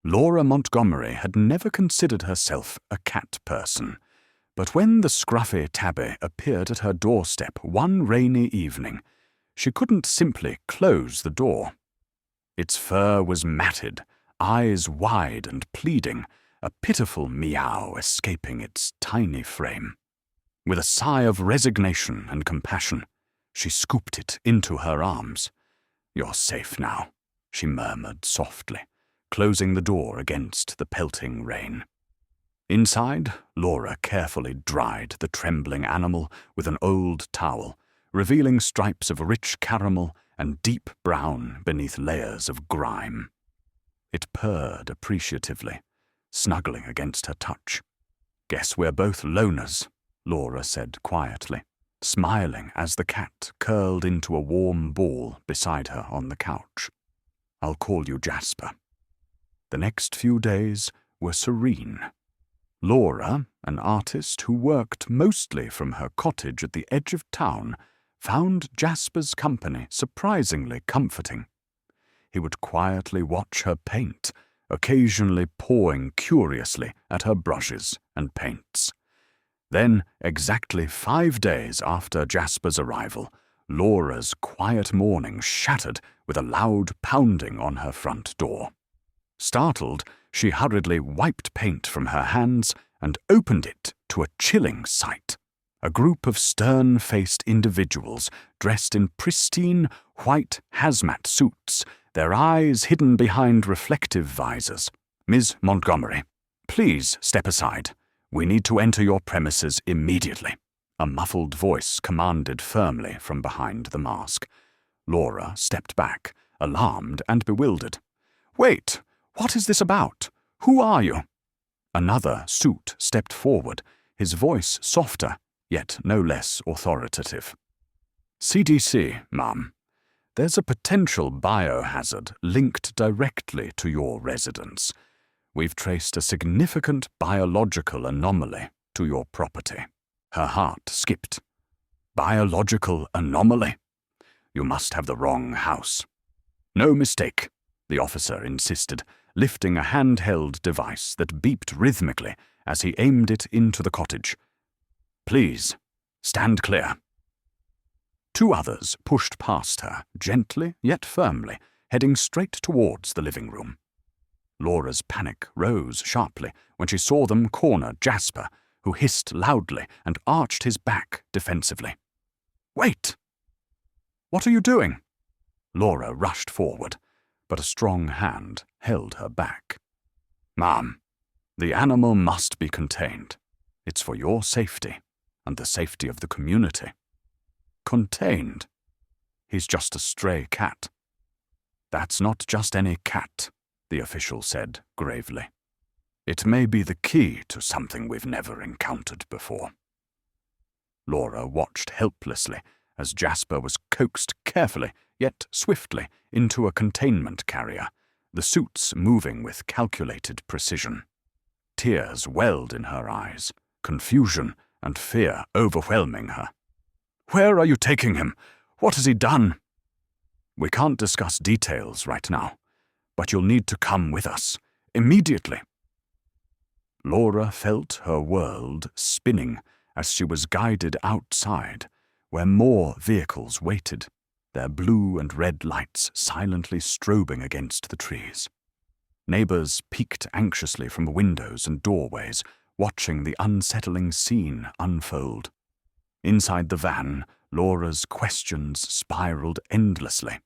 Laura Montgomery had never considered herself a cat person, but when the scruffy tabby appeared at her doorstep one rainy evening, she couldn't simply close the door. Its fur was matted, eyes wide and pleading, a pitiful meow escaping its tiny frame. With a sigh of resignation and compassion, she scooped it into her arms. "You're safe now," she murmured softly, closing the door against the pelting rain. Inside, Laura carefully dried the trembling animal with an old towel, revealing stripes of rich caramel and deep brown beneath layers of grime. It purred appreciatively, snuggling against her touch. "Guess we're both loners," Laura said quietly, smiling as the cat curled into a warm ball beside her on the couch. "I'll call you Jasper." The next few days were serene. Laura, an artist who worked mostly from her cottage at the edge of town, found Jasper's company surprisingly comforting. He would quietly watch her paint, occasionally pawing curiously at her brushes and paints. Then, exactly 5 days after Jasper's arrival, Laura's quiet morning shattered with a loud pounding on her front door. Startled, she hurriedly wiped paint from her hands and opened it to a chilling sight. A group of stern-faced individuals dressed in pristine white hazmat suits, their eyes hidden behind reflective visors. "Ms. Montgomery, please step aside. We need to enter your premises immediately," a muffled voice commanded firmly from behind the mask. Laura stepped back, alarmed and bewildered. "Wait! What is this about? Who are you?" Another suit stepped forward, his voice softer, yet no less authoritative. "CDC, ma'am. There's a potential biohazard linked directly to your residence. We've traced a significant biological anomaly to your property." Her heart skipped. "Biological anomaly? You must have the wrong house." "No mistake," the officer insisted, lifting a handheld device that beeped rhythmically as he aimed it into the cottage. "Please, stand clear." 2 others pushed past her, gently yet firmly, heading straight towards the living room. Laura's panic rose sharply when she saw them corner Jasper, who hissed loudly and arched his back defensively. "Wait! What are you doing?" Laura rushed forward, but a strong hand held her back. "Ma'am, the animal must be contained. It's for your safety and the safety of the community." "Contained? He's just a stray cat." "That's not just any cat," the official said gravely. "It may be the key to something we've never encountered before." Laura watched helplessly as Jasper was coaxed carefully, yet swiftly, into a containment carrier, the suits moving with calculated precision. Tears welled in her eyes, confusion and fear overwhelming her. "Where are you taking him? What has he done?" "We can't discuss details right now, but you'll need to come with us, immediately." Laura felt her world spinning as she was guided outside, where more vehicles waited, their blue and red lights silently strobing against the trees. Neighbors peeked anxiously from windows and doorways, watching the unsettling scene unfold. Inside the van, Laura's questions spiraled endlessly.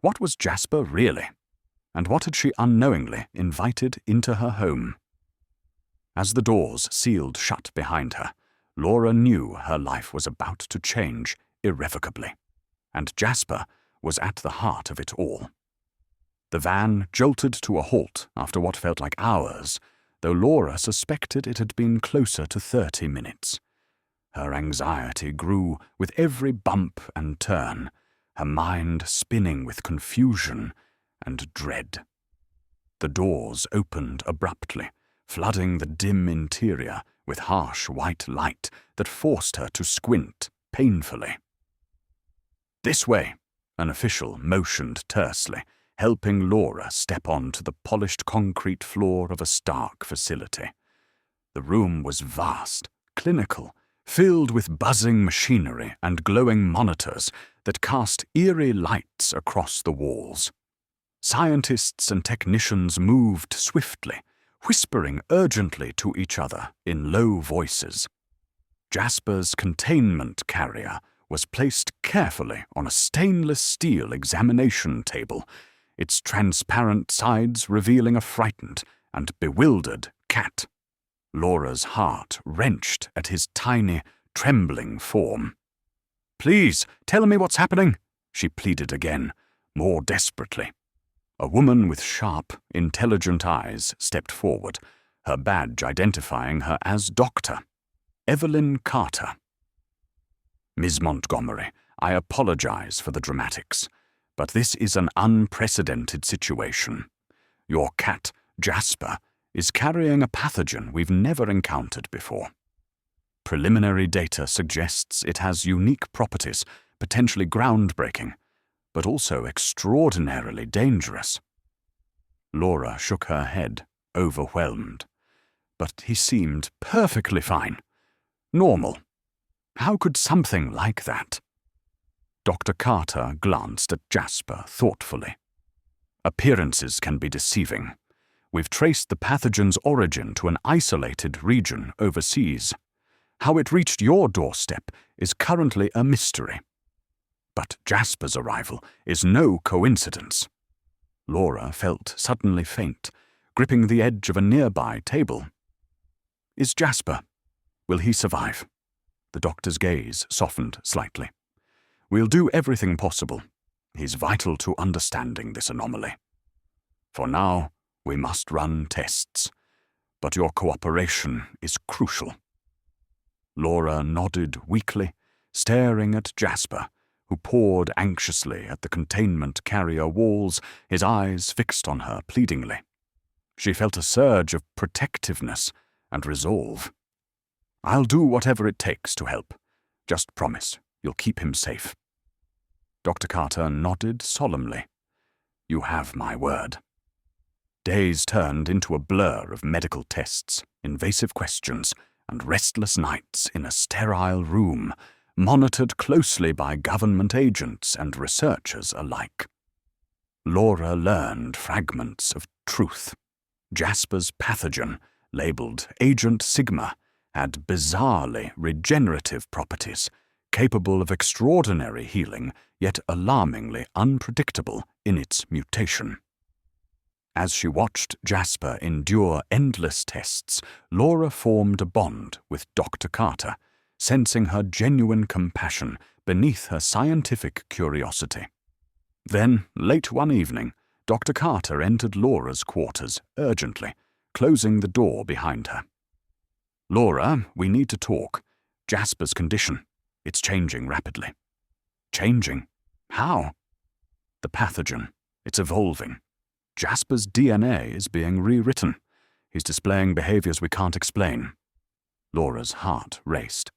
What was Jasper really? And what had she unknowingly invited into her home? As the doors sealed shut behind her, Laura knew her life was about to change irrevocably, and Jasper was at the heart of it all. The van jolted to a halt after what felt like hours, though Laura suspected it had been closer to 30 minutes. Her anxiety grew with every bump and turn, her mind spinning with confusion and dread. The doors opened abruptly, flooding the dim interior with harsh white light that forced her to squint painfully. "This way," an official motioned tersely, helping Laura step onto the polished concrete floor of a stark facility. The room was vast, clinical, filled with buzzing machinery and glowing monitors that cast eerie lights across the walls. Scientists and technicians moved swiftly, whispering urgently to each other in low voices. Jasper's containment carrier was placed carefully on a stainless steel examination table, its transparent sides revealing a frightened and bewildered cat. Laura's heart wrenched at his tiny, trembling form. "Please, tell me what's happening," she pleaded again, more desperately. A woman with sharp, intelligent eyes stepped forward, her badge identifying her as Dr. Evelyn Carter. "Ms. Montgomery, I apologize for the dramatics, but this is an unprecedented situation. Your cat, Jasper, is carrying a pathogen we've never encountered before. Preliminary data suggests it has unique properties, potentially groundbreaking, but also extraordinarily dangerous." Laura shook her head, overwhelmed. But he seemed perfectly fine. Normal. How could something like that? Dr. Carter glanced at Jasper thoughtfully. "Appearances can be deceiving. We've traced the pathogen's origin to an isolated region overseas. How it reached your doorstep is currently a mystery. But Jasper's arrival is no coincidence." Laura felt suddenly faint, gripping the edge of a nearby table. "Is Jasper? Will he survive?" The doctor's gaze softened slightly. "We'll do everything possible. He's vital to understanding this anomaly. For now, we must run tests, but your cooperation is crucial." Laura nodded weakly, staring at Jasper, who pored anxiously at the containment carrier walls, his eyes fixed on her pleadingly. She felt a surge of protectiveness and resolve. "I'll do whatever it takes to help. Just promise you'll keep him safe." Dr. Carter nodded solemnly. "You have my word." Days turned into a blur of medical tests, invasive questions, and restless nights in a sterile room, monitored closely by government agents and researchers alike. Laura learned fragments of truth. Jasper's pathogen, labeled Agent Sigma, had bizarrely regenerative properties, capable of extraordinary healing, yet alarmingly unpredictable in its mutation. As she watched Jasper endure endless tests, Laura formed a bond with Dr. Carter, sensing her genuine compassion beneath her scientific curiosity. Then, late one evening, Dr. Carter entered Laura's quarters urgently, closing the door behind her. "Laura, we need to talk. Jasper's condition. It's changing rapidly." "Changing? How?" "The pathogen. It's evolving. Jasper's DNA is being rewritten. He's displaying behaviors we can't explain." Laura's heart raced.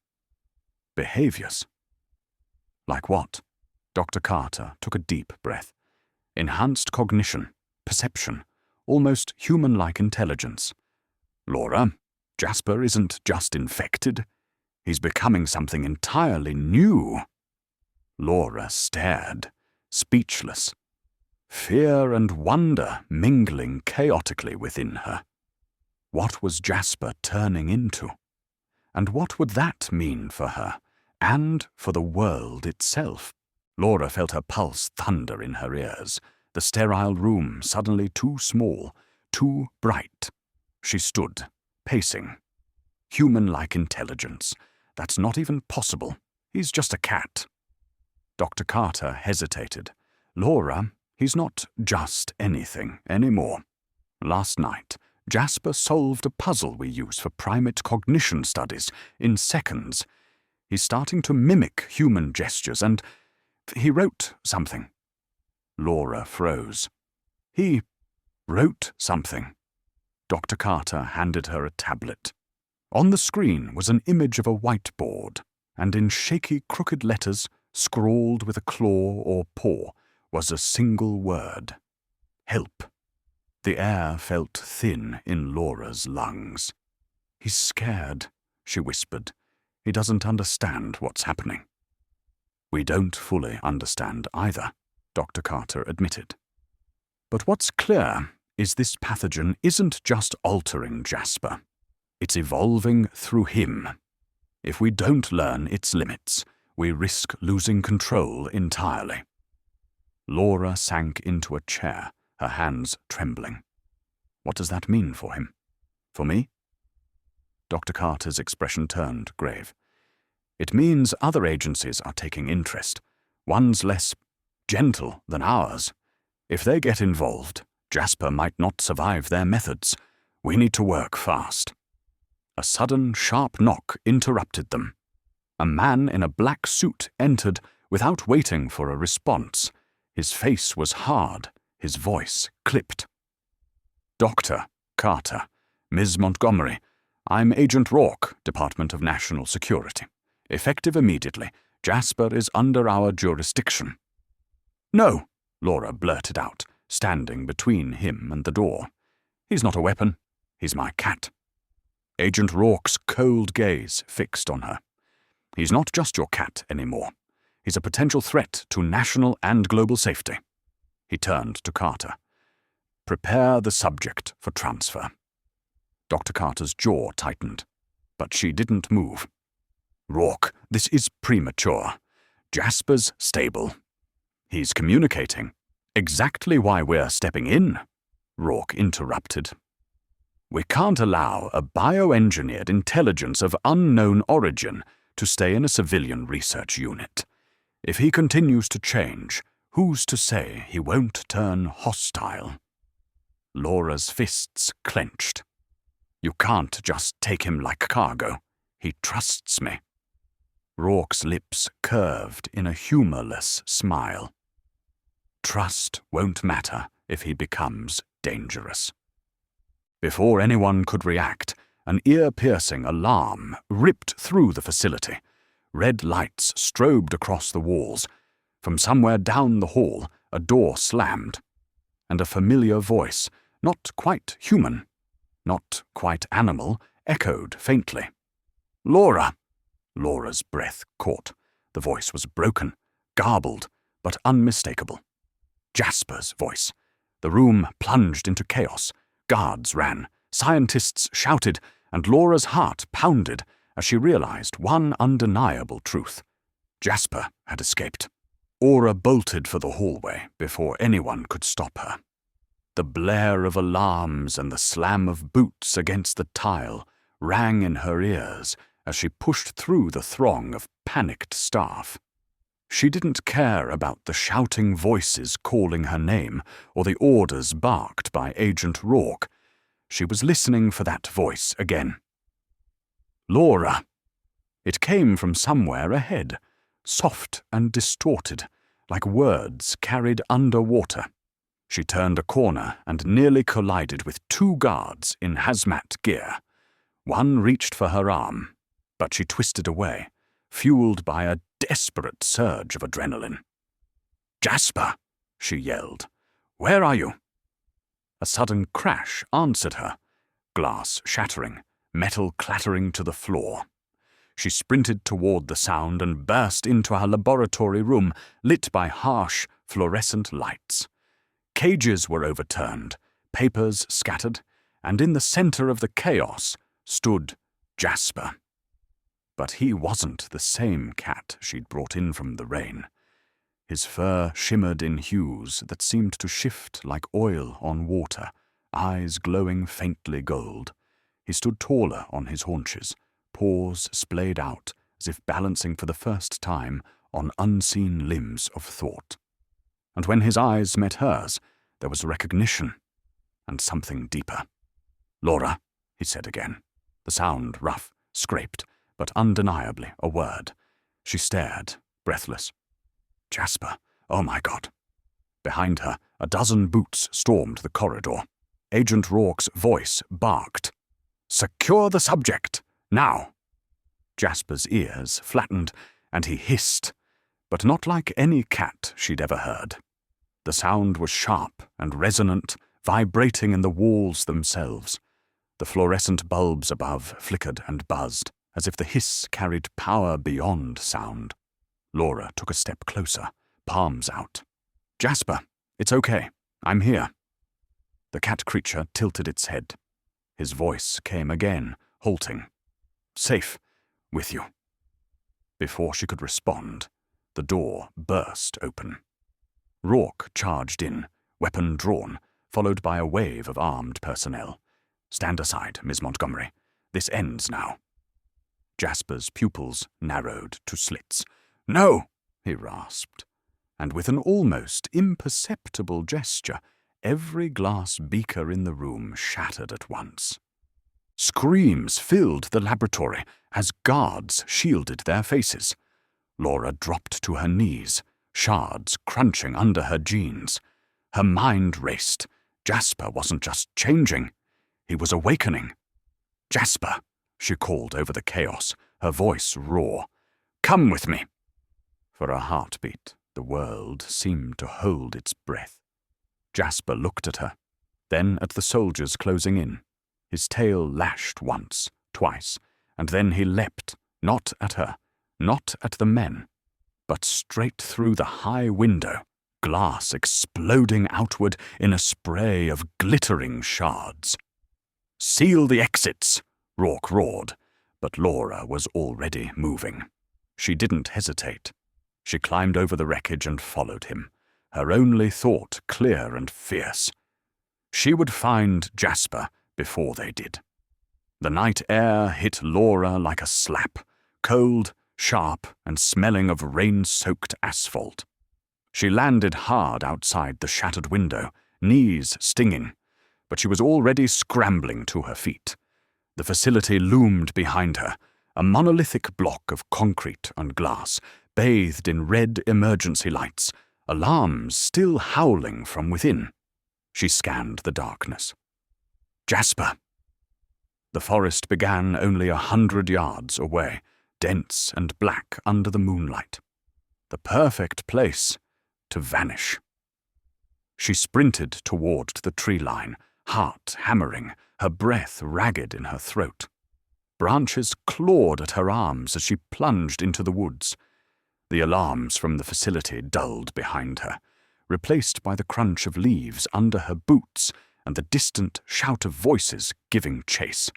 "Behaviors? Like what?" Dr. Carter took a deep breath. "Enhanced cognition, perception, almost human-like intelligence. Laura, Jasper isn't just infected. He's becoming something entirely new." Laura stared, speechless, fear and wonder mingling chaotically within her. What was Jasper turning into? And what would that mean for her, and for the world itself? Laura felt her pulse thunder in her ears, the sterile room suddenly too small, too bright. She stood, pacing. Human-like intelligence. That's not even possible. He's just a cat. Dr. Carter hesitated. "Laura, he's not just anything anymore. Last night, Jasper solved a puzzle we use for primate cognition studies in seconds. He's starting to mimic human gestures, and he wrote something." Laura froze. "He wrote something." Dr. Carter handed her a tablet. On the screen was an image of a whiteboard, and in shaky, crooked letters, scrawled with a claw or paw, was a single word: Help. The air felt thin in Laura's lungs. "He's scared," she whispered. "He doesn't understand what's happening." "We don't fully understand either," Dr. Carter admitted. "But what's clear is this pathogen isn't just altering Jasper. It's evolving through him. If we don't learn its limits, we risk losing control entirely." Laura sank into a chair, her hands trembling. "What does that mean for him? For me?" Dr. Carter's expression turned grave. "It means other agencies are taking interest, ones less gentle than ours. If they get involved, Jasper might not survive their methods. We need to work fast." A sudden, sharp knock interrupted them. A man in a black suit entered without waiting for a response. His face was hard, his voice clipped. "Dr. Carter, Ms. Montgomery, I'm Agent Rourke, Department of National Security. Effective immediately. Jasper is under our jurisdiction." "No," Laura blurted out, standing between him and the door. "He's not a weapon. He's my cat." Agent Rourke's cold gaze fixed on her. "He's not just your cat anymore. He's a potential threat to national and global safety." He turned to Carter. "Prepare the subject for transfer." Dr. Carter's jaw tightened, but she didn't move. "Rourke, this is premature. Jasper's stable. He's communicating. Exactly why we're stepping in," Rourke interrupted. "We can't allow a bioengineered intelligence of unknown origin to stay in a civilian research unit. If he continues to change, who's to say he won't turn hostile?" Laura's fists clenched. "You can't just take him like cargo. He trusts me." Rourke's lips curved in a humorless smile. "Trust won't matter if he becomes dangerous." Before anyone could react, an ear-piercing alarm ripped through the facility. Red lights strobed across the walls. From somewhere down the hall, a door slammed, and a familiar voice, not quite human, not quite animal, echoed faintly. "Laura!" Laura's breath caught. The voice was broken, garbled, but unmistakable. Jasper's voice. The room plunged into chaos. Guards ran, scientists shouted, and Laura's heart pounded as she realized one undeniable truth. Jasper had escaped. Aura bolted for the hallway before anyone could stop her. The blare of alarms and the slam of boots against the tile rang in her ears as she pushed through the throng of panicked staff. She didn't care about the shouting voices calling her name or the orders barked by Agent Rourke. She was listening for that voice again. "Laura!" It came from somewhere ahead, soft and distorted, like words carried underwater. She turned a corner and nearly collided with two guards in hazmat gear. One reached for her arm, but she twisted away, fueled by a desperate surge of adrenaline. "Jasper!" she yelled. "Where are you?" A sudden crash answered her, glass shattering, metal clattering to the floor. She sprinted toward the sound and burst into her laboratory room, lit by harsh, fluorescent lights. Cages were overturned, papers scattered, and in the center of the chaos stood Jasper. But he wasn't the same cat she'd brought in from the rain. His fur shimmered in hues that seemed to shift like oil on water, eyes glowing faintly gold. He stood taller on his haunches, paws splayed out as if balancing for the first time on unseen limbs of thought. And when his eyes met hers, there was recognition and something deeper. "Laura," he said again, the sound rough, scraped, but undeniably a word. She stared, breathless. "Jasper, oh my God." Behind her, a dozen boots stormed the corridor. Agent Rourke's voice barked. "Secure the subject, now!" Jasper's ears flattened, and he hissed, but not like any cat she'd ever heard. The sound was sharp and resonant, vibrating in the walls themselves. The fluorescent bulbs above flickered and buzzed, as if the hiss carried power beyond sound. Laura took a step closer, palms out. "Jasper, it's okay. I'm here." The cat creature tilted its head. His voice came again, halting. "Safe. With you." Before she could respond, the door burst open. Rourke charged in, weapon drawn, followed by a wave of armed personnel. "Stand aside, Miss Montgomery. This ends now." Jasper's pupils narrowed to slits. "No!" he rasped, and with an almost imperceptible gesture, every glass beaker in the room shattered at once. Screams filled the laboratory as guards shielded their faces. Laura dropped to her knees, shards crunching under her jeans. Her mind raced. Jasper wasn't just changing, he was awakening. "Jasper," she called over the chaos, her voice raw. "Come with me." For a heartbeat, the world seemed to hold its breath. Jasper looked at her, then at the soldiers closing in. His tail lashed once, twice, and then he leapt, not at her, not at the men, but straight through the high window, glass exploding outward in a spray of glittering shards. "Seal the exits," Rourke roared, but Laura was already moving. She didn't hesitate. She climbed over the wreckage and followed him, her only thought clear and fierce. She would find Jasper before they did. The night air hit Laura like a slap, cold, sharp, and smelling of rain-soaked asphalt. She landed hard outside the shattered window, knees stinging, but she was already scrambling to her feet. The facility loomed behind her, a monolithic block of concrete and glass, bathed in red emergency lights, alarms still howling from within. She scanned the darkness. "Jasper!" The forest began only 100 yards away, dense and black under the moonlight. The perfect place to vanish. She sprinted toward the tree line, heart hammering, her breath ragged in her throat. Branches clawed at her arms as she plunged into the woods. The alarms from the facility dulled behind her, replaced by the crunch of leaves under her boots and the distant shout of voices giving chase.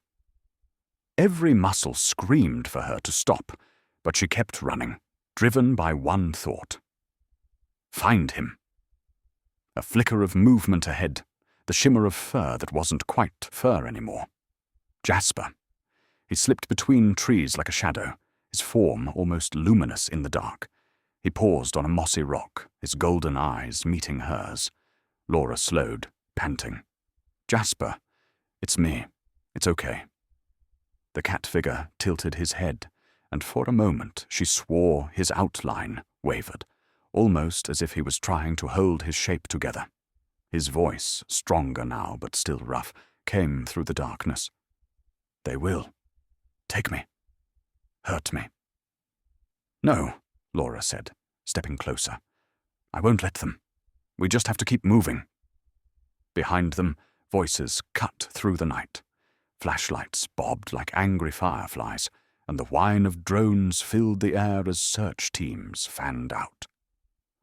Every muscle screamed for her to stop, but she kept running, driven by one thought. Find him. A flicker of movement ahead, the shimmer of fur that wasn't quite fur anymore. Jasper. He slipped between trees like a shadow, his form almost luminous in the dark. He paused on a mossy rock, his golden eyes meeting hers. Laura slowed, panting. "Jasper, it's me. It's okay." The cat figure tilted his head, and for a moment she swore his outline wavered, almost as if he was trying to hold his shape together. His voice, stronger now but still rough, came through the darkness. "They will. Take me. Hurt me." "No," Laura said, stepping closer. "I won't let them. We just have to keep moving." Behind them, voices cut through the night. Flashlights bobbed like angry fireflies, and the whine of drones filled the air as search teams fanned out.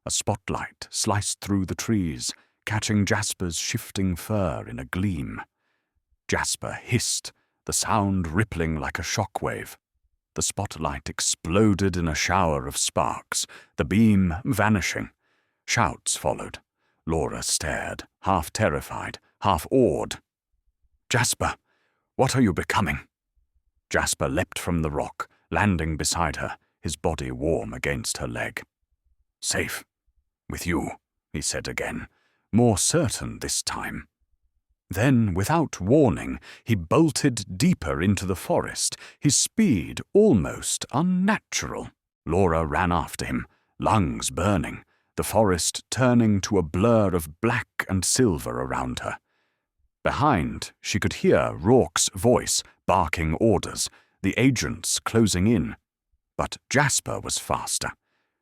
A spotlight sliced through the trees, catching Jasper's shifting fur in a gleam. Jasper hissed, the sound rippling like a shockwave. The spotlight exploded in a shower of sparks, the beam vanishing. Shouts followed. Laura stared, half terrified, half awed. "Jasper, what are you becoming?" Jasper leapt from the rock, landing beside her, his body warm against her leg. "Safe. With you," he said again, more certain this time. Then, without warning, he bolted deeper into the forest, his speed almost unnatural. Laura ran after him, lungs burning, the forest turning to a blur of black and silver around her. Behind, she could hear Rourke's voice barking orders, the agents closing in. But Jasper was faster.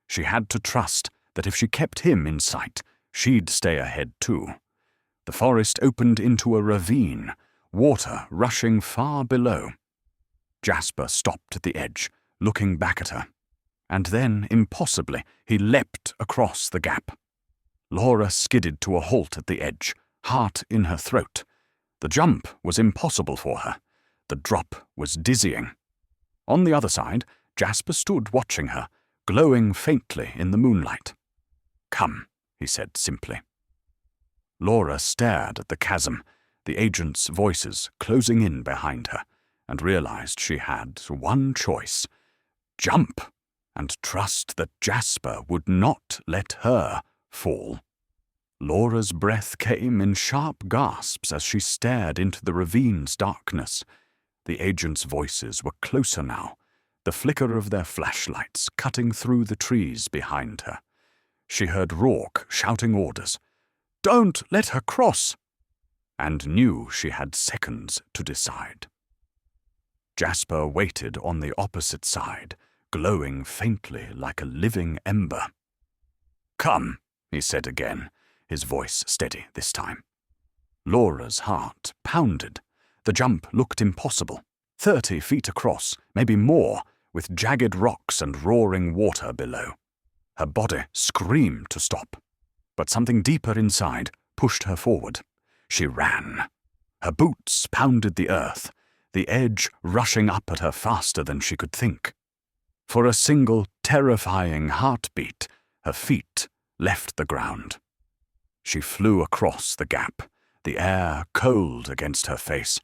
She had to trust that if she kept him in sight, She'd stay ahead too. The forest opened into a ravine, water rushing far below. Jasper stopped at the edge, looking back at her. And then, impossibly, he leapt across the gap. Laura skidded to a halt at the edge, heart in her throat. The jump was impossible for her. The drop was dizzying. On the other side, Jasper stood watching her, glowing faintly in the moonlight. "Come," he said simply. Laura stared at the chasm, the agents' voices closing in behind her, and realized she had one choice: jump, and trust that Jasper would not let her fall. Laura's breath came in sharp gasps as she stared into the ravine's darkness. The agents' voices were closer now, the flicker of their flashlights cutting through the trees behind her. She heard Rourke shouting orders, "Don't let her cross!" and knew she had seconds to decide. Jasper waited on the opposite side, glowing faintly like a living ember. "Come," he said again, his voice steady this time. Laura's heart pounded. The jump looked impossible. 30 feet across, maybe more, with jagged rocks and roaring water below. Her body screamed to stop, but something deeper inside pushed her forward. She ran. Her boots pounded the earth, the edge rushing up at her faster than she could think. For a single terrifying heartbeat, her feet left the ground. She flew across the gap, the air cold against her face,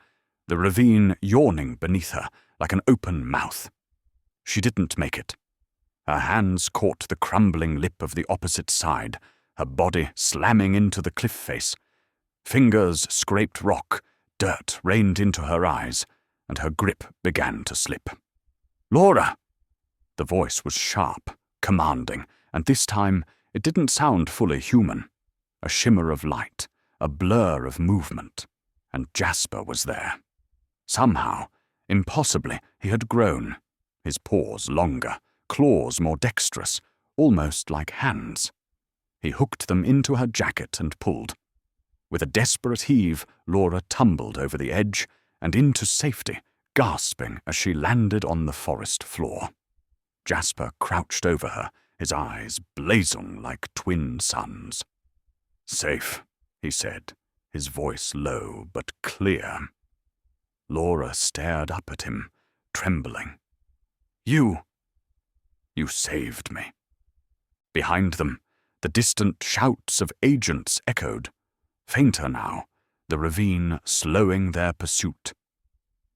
the ravine yawning beneath her like an open mouth. She didn't make it. Her hands caught the crumbling lip of the opposite side, her body slamming into the cliff face. Fingers scraped rock, dirt rained into her eyes, and her grip began to slip. "Laura!" The voice was sharp, commanding, and this time it didn't sound fully human. A shimmer of light, a blur of movement, and Jasper was there. Somehow, impossibly, he had grown, his paws longer, claws more dexterous, almost like hands. He hooked them into her jacket and pulled. With a desperate heave, Laura tumbled over the edge and into safety, gasping as she landed on the forest floor. Jasper crouched over her, his eyes blazing like twin suns. "Safe," he said, his voice low but clear. Laura stared up at him, trembling. You saved me." Behind them, the distant shouts of agents echoed, fainter now, the ravine slowing their pursuit.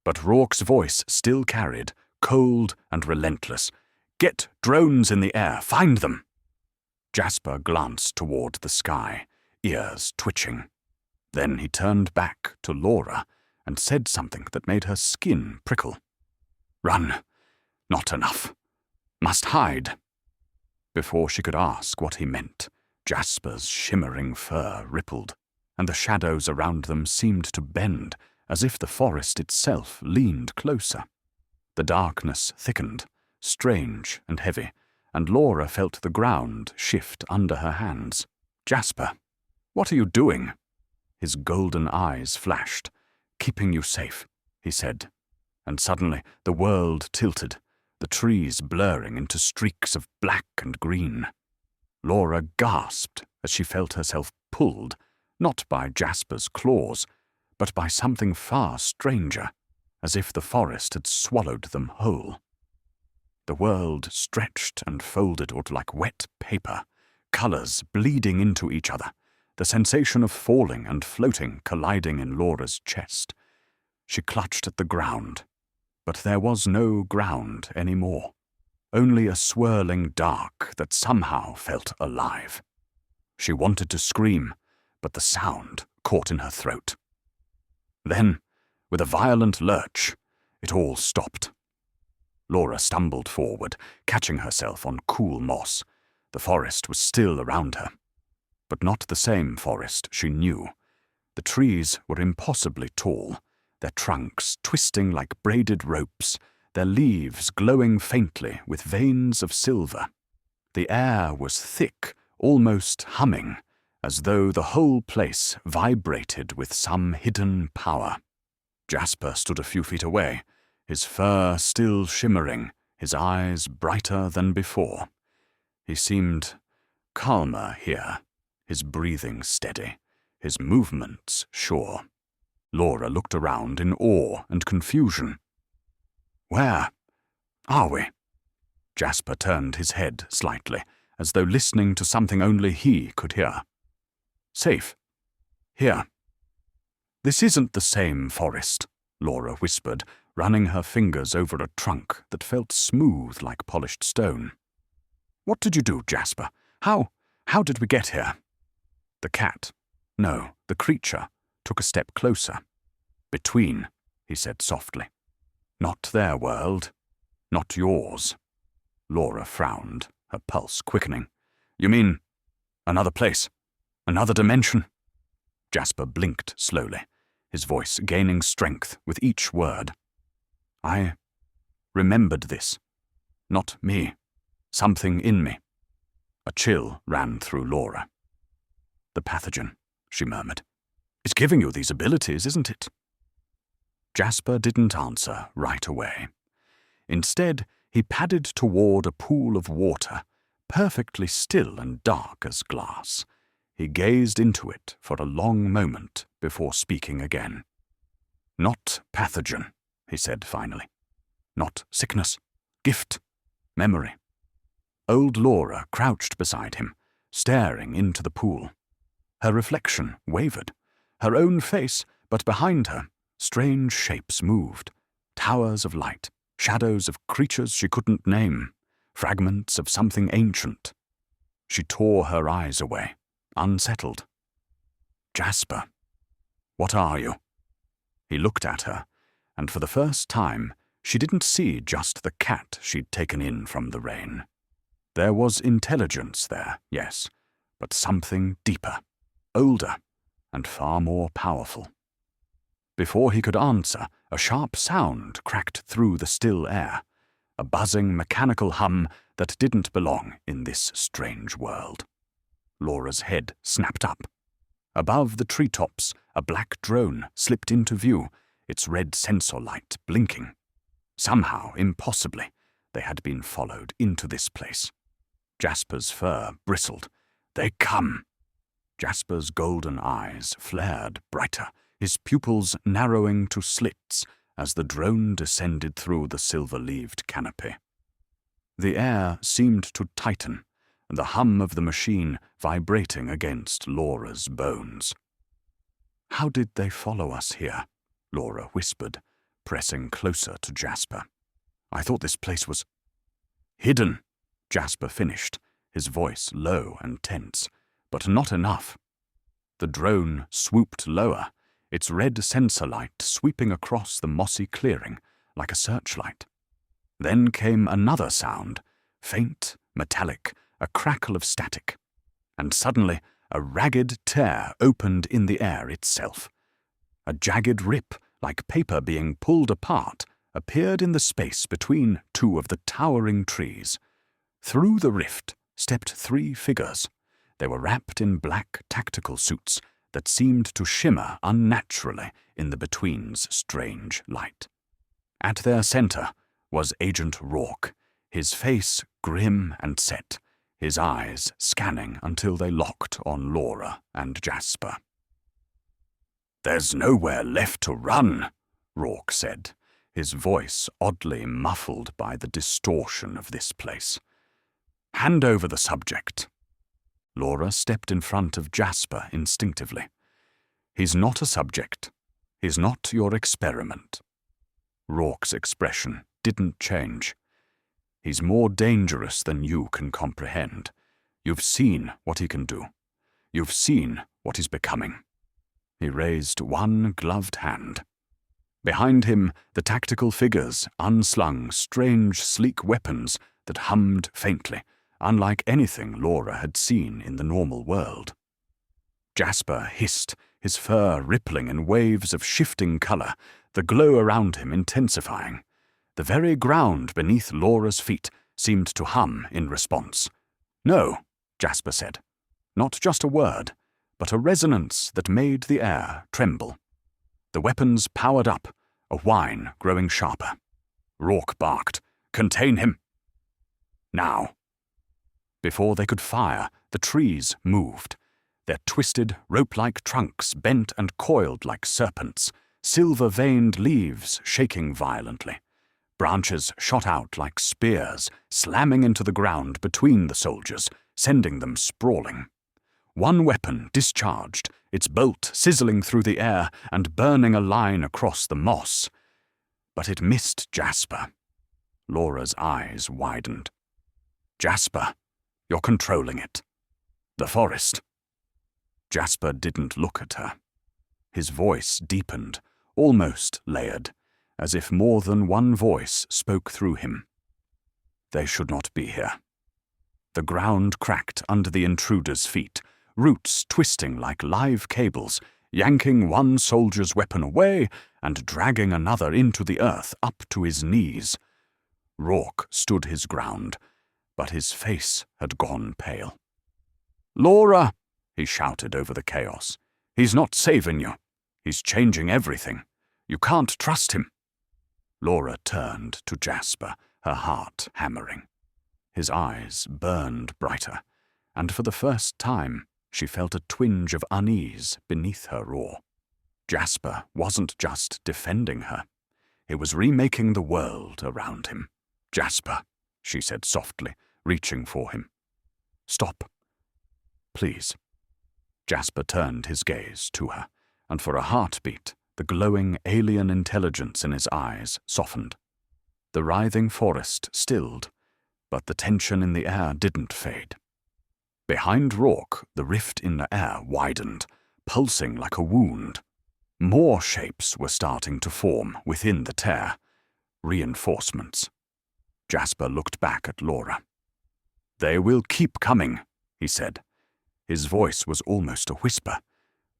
But Rourke's voice still carried, cold and relentless. "Get drones in the air, find them!" Jasper glanced toward the sky, ears twitching. Then he turned back to Laura and said something that made her skin prickle. "Run. Not enough. Must hide." Before she could ask what he meant, Jasper's shimmering fur rippled, and the shadows around them seemed to bend, as if the forest itself leaned closer. The darkness thickened, strange and heavy, and Laura felt the ground shift under her hands. "Jasper, what are you doing?" His golden eyes flashed. "Keeping you safe," he said. And suddenly the world tilted, the trees blurring into streaks of black and green. Laura gasped as she felt herself pulled, not by Jasper's claws, but by something far stranger, as if the forest had swallowed them whole. The world stretched and folded out like wet paper, colors bleeding into each other, the sensation of falling and floating colliding in Laura's chest. She clutched at the ground, but there was no ground anymore, only a swirling dark that somehow felt alive. She wanted to scream, but the sound caught in her throat. Then, with a violent lurch, it all stopped. Laura stumbled forward, catching herself on cool moss. The forest was still around her, but not the same forest she knew. The trees were impossibly tall, their trunks twisting like braided ropes, their leaves glowing faintly with veins of silver. The air was thick, almost humming, as though the whole place vibrated with some hidden power. Jasper stood a few feet away, his fur still shimmering, his eyes brighter than before. He seemed calmer here, his breathing steady, his movements sure. Laura looked around in awe and confusion. "Where are we?" Jasper turned his head slightly, as though listening to something only he could hear. "Safe. Here." "This isn't the same forest," Laura whispered, running her fingers over a trunk that felt smooth like polished stone. "What did you do, Jasper? How did we get here?" The cat, no, the creature, took a step closer. "Between," he said softly. "Not their world, not yours." Laura frowned, her pulse quickening. "You mean another place? Another dimension?" Jasper blinked slowly, his voice gaining strength with each word. "I remembered this. Not me. Something in me." A chill ran through Laura. "The pathogen," she murmured. "It's giving you these abilities, isn't it?" Jasper didn't answer right away. Instead, he padded toward a pool of water, perfectly still and dark as glass. He gazed into it for a long moment before speaking again. "Not pathogen," he said finally. "Not sickness, gift, memory." Old Laura crouched beside him, staring into the pool. Her reflection wavered, her own face, but behind her, strange shapes moved, towers of light, shadows of creatures she couldn't name, fragments of something ancient. She tore her eyes away, unsettled. "Jasper, what are you?" He looked at her, and for the first time, she didn't see just the cat she'd taken in from the rain. There was intelligence there, yes, but something deeper, older, and far more powerful. Before he could answer, a sharp sound cracked through the still air, a buzzing mechanical hum that didn't belong in this strange world. Laura's head snapped up. Above the treetops, a black drone slipped into view, its red sensor light blinking. Somehow, impossibly, they had been followed into this place. Jasper's fur bristled. "They come!" Jasper's golden eyes flared brighter, his pupils narrowing to slits as the drone descended through the silver-leaved canopy. The air seemed to tighten, the hum of the machine vibrating against Laura's bones. "How did they follow us here?" Laura whispered, pressing closer to Jasper. "I thought this place was hidden," Jasper finished, his voice low and tense, but not enough. The drone swooped lower, its red sensor light sweeping across the mossy clearing like a searchlight. Then came another sound, faint, metallic, a crackle of static, and suddenly a ragged tear opened in the air itself. A jagged rip, like paper being pulled apart, appeared in the space between two of the towering trees. Through the rift stepped three figures. They were wrapped in black tactical suits that seemed to shimmer unnaturally in the between's strange light. At their center was Agent Rourke, his face grim and set, his eyes scanning until they locked on Laura and Jasper. "There's nowhere left to run," Rourke said, his voice oddly muffled by the distortion of this place. "Hand over the subject." Laura stepped in front of Jasper instinctively. "He's not a subject. He's not your experiment." Rourke's expression didn't change. "He's more dangerous than you can comprehend. You've seen what he can do. You've seen what he's becoming." He raised one gloved hand. Behind him, the tactical figures unslung strange, sleek weapons that hummed faintly, unlike anything Laura had seen in the normal world. Jasper hissed, his fur rippling in waves of shifting color, the glow around him intensifying. The very ground beneath Laura's feet seemed to hum in response. "No," Jasper said. Not just a word, but a resonance that made the air tremble. The weapons powered up, a whine growing sharper. Rourke barked, "Contain him!" Now. Before they could fire, the trees moved. Their twisted, rope-like trunks bent and coiled like serpents, silver-veined leaves shaking violently. Branches shot out like spears, slamming into the ground between the soldiers, sending them sprawling. One weapon discharged, its bolt sizzling through the air and burning a line across the moss. But it missed Jasper. Laura's eyes widened. "Jasper, you're controlling it. The forest." Jasper didn't look at her. His voice deepened, almost layered, as if more than one voice spoke through him. "They should not be here." The ground cracked under the intruder's feet, roots twisting like live cables, yanking one soldier's weapon away and dragging another into the earth up to his knees. Rourke stood his ground, but his face had gone pale. "Laura!" he shouted over the chaos. "He's not saving you. He's changing everything. You can't trust him." Laura turned to Jasper, her heart hammering. His eyes burned brighter, and for the first time she felt a twinge of unease beneath her roar. Jasper wasn't just defending her. He was remaking the world around him. "Jasper," she said softly, reaching for him. "Stop. Please." Jasper turned his gaze to her, and for a heartbeat, the glowing alien intelligence in his eyes softened. The writhing forest stilled, but the tension in the air didn't fade. Behind Rourke, the rift in the air widened, pulsing like a wound. More shapes were starting to form within the tear. Reinforcements. Jasper looked back at Laura. "They will keep coming," he said. His voice was almost a whisper,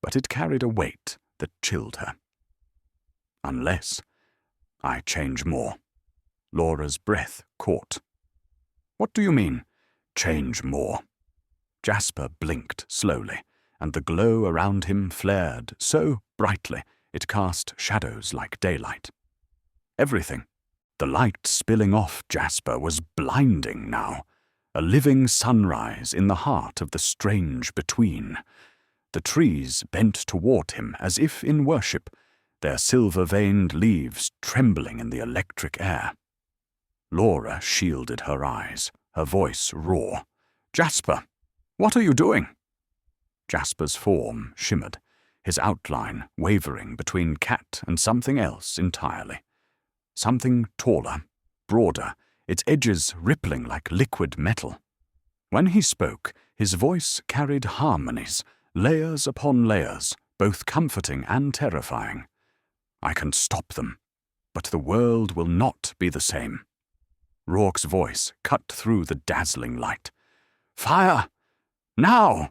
but it carried a weight that chilled her. "Unless I change more." Laura's breath caught. "What do you mean, change more?" Jasper blinked slowly, and the glow around him flared so brightly it cast shadows like daylight. Everything. The light spilling off Jasper was blinding now, a living sunrise in the heart of the strange between. The trees bent toward him as if in worship, their silver-veined leaves trembling in the electric air. Laura shielded her eyes, her voice raw. "Jasper, what are you doing?" Jasper's form shimmered, his outline wavering between cat and something else entirely. Something taller, broader, its edges rippling like liquid metal. When he spoke, his voice carried harmonies, layers upon layers, both comforting and terrifying. "I can stop them, but the world will not be the same." Rourke's voice cut through the dazzling light. "Fire! Now!"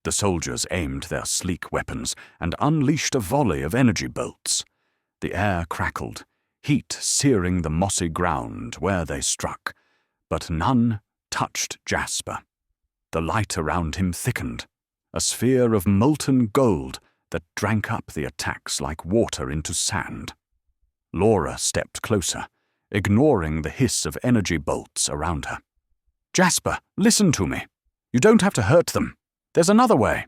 The soldiers aimed their sleek weapons and unleashed a volley of energy bolts. The air crackled, heat searing the mossy ground where they struck, but none touched Jasper. The light around him thickened, a sphere of molten gold that drank up the attacks like water into sand. Laura stepped closer, ignoring the hiss of energy bolts around her. "Jasper, listen to me. You don't have to hurt them. There's another way."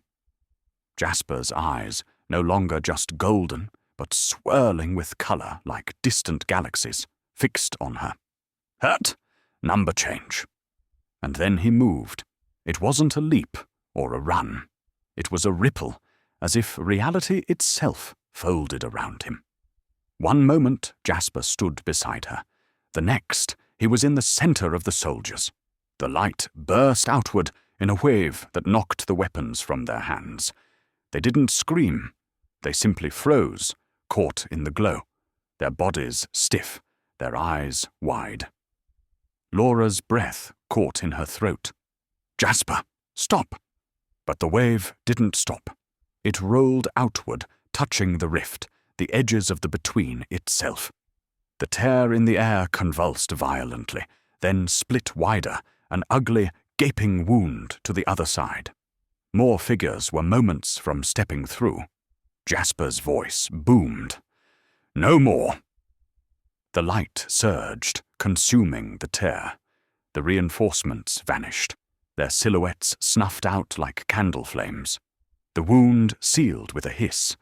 Jasper's eyes, no longer just golden, but swirling with color like distant galaxies, fixed on her. "Hurt? Number change." And then he moved. It wasn't a leap or a run. It was a ripple, as if reality itself folded around him. One moment, Jasper stood beside her. The next, he was in the center of the soldiers. The light burst outward in a wave that knocked the weapons from their hands. They didn't scream. They simply froze, caught in the glow, their bodies stiff, their eyes wide. Laura's breath caught in her throat. "Jasper, stop!" But the wave didn't stop. It rolled outward, touching the rift, the edges of the between itself. The tear in the air convulsed violently, then split wider, an ugly, gaping wound to the other side. More figures were moments from stepping through. Jasper's voice boomed. "No more!" The light surged, consuming the tear. The reinforcements vanished, their silhouettes snuffed out like candle flames. The wound sealed with a hiss,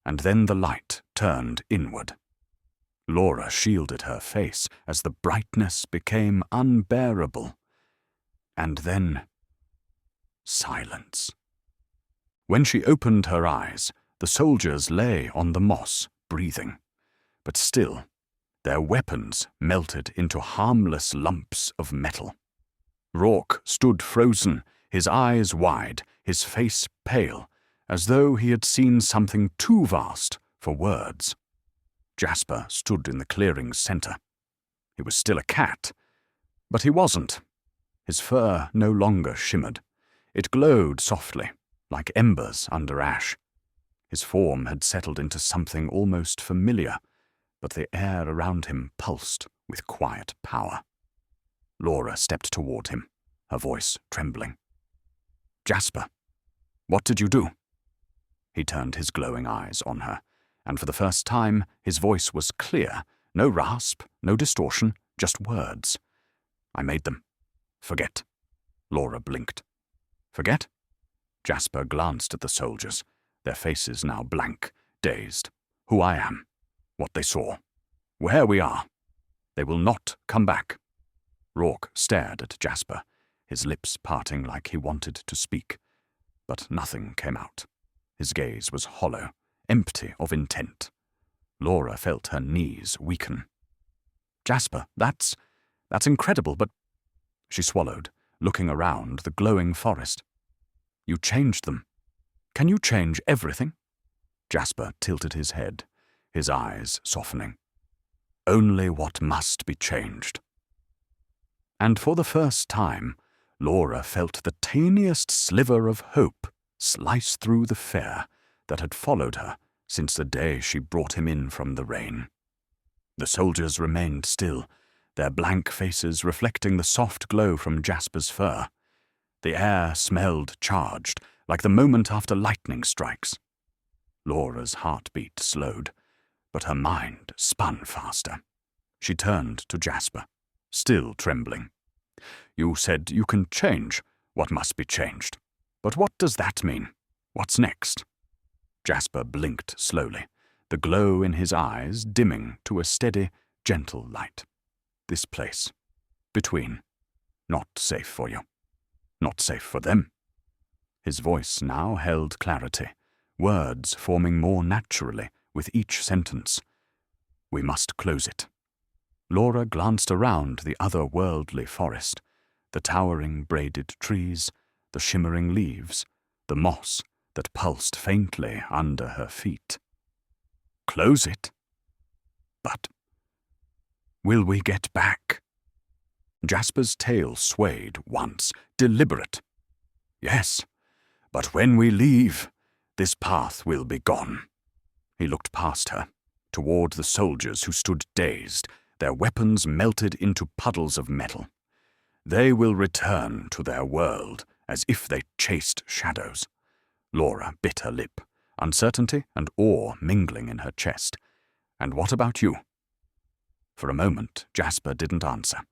and then the light turned inward. Laura shielded her face as the brightness became unbearable. And then silence. When she opened her eyes, the soldiers lay on the moss, breathing. But still, their weapons melted into harmless lumps of metal. Rourke stood frozen, his eyes wide, his face pale, as though he had seen something too vast for words. Jasper stood in the clearing's center. He was still a cat, but he wasn't. His fur no longer shimmered. It glowed softly, like embers under ash. His form had settled into something almost familiar, but the air around him pulsed with quiet power. Laura stepped toward him, her voice trembling. "Jasper, what did you do?" He turned his glowing eyes on her, and for the first time his voice was clear, no rasp, no distortion, just words. "I made them. Forget." Laura blinked. "Forget?" Jasper glanced at the soldiers, their faces now blank, dazed. "Who I am, what they saw, where we are. They will not come back." Rourke stared at Jasper, his lips parting like he wanted to speak, but nothing came out. His gaze was hollow, empty of intent. Laura felt her knees weaken. "Jasper, that's incredible, but—" She swallowed, looking around the glowing forest. "You changed them. Can you change everything?" Jasper tilted his head, his eyes softening. "Only what must be changed." And for the first time, Laura felt the tiniest sliver of hope slice through the fear that had followed her since the day she brought him in from the rain. The soldiers remained still, their blank faces reflecting the soft glow from Jasper's fur. The air smelled charged, like the moment after lightning strikes. Laura's heartbeat slowed, but her mind spun faster. She turned to Jasper, still trembling. "You said you can change what must be changed. But what does that mean? What's next?" Jasper blinked slowly, the glow in his eyes dimming to a steady, gentle light. "This place. Between. Not safe for you. Not safe for them." His voice now held clarity, words forming more naturally with each sentence. "We must close it." Laura glanced around the otherworldly forest, the towering braided trees, the shimmering leaves, the moss that pulsed faintly under her feet. "Close it? But will we get back?" Jasper's tail swayed once, deliberate. "Yes, but when we leave, this path will be gone." He looked past her, toward the soldiers who stood dazed, their weapons melted into puddles of metal. "They will return to their world as if they chased shadows." Laura bit her lip, uncertainty and awe mingling in her chest. "And what about you?" For a moment, Jasper didn't answer.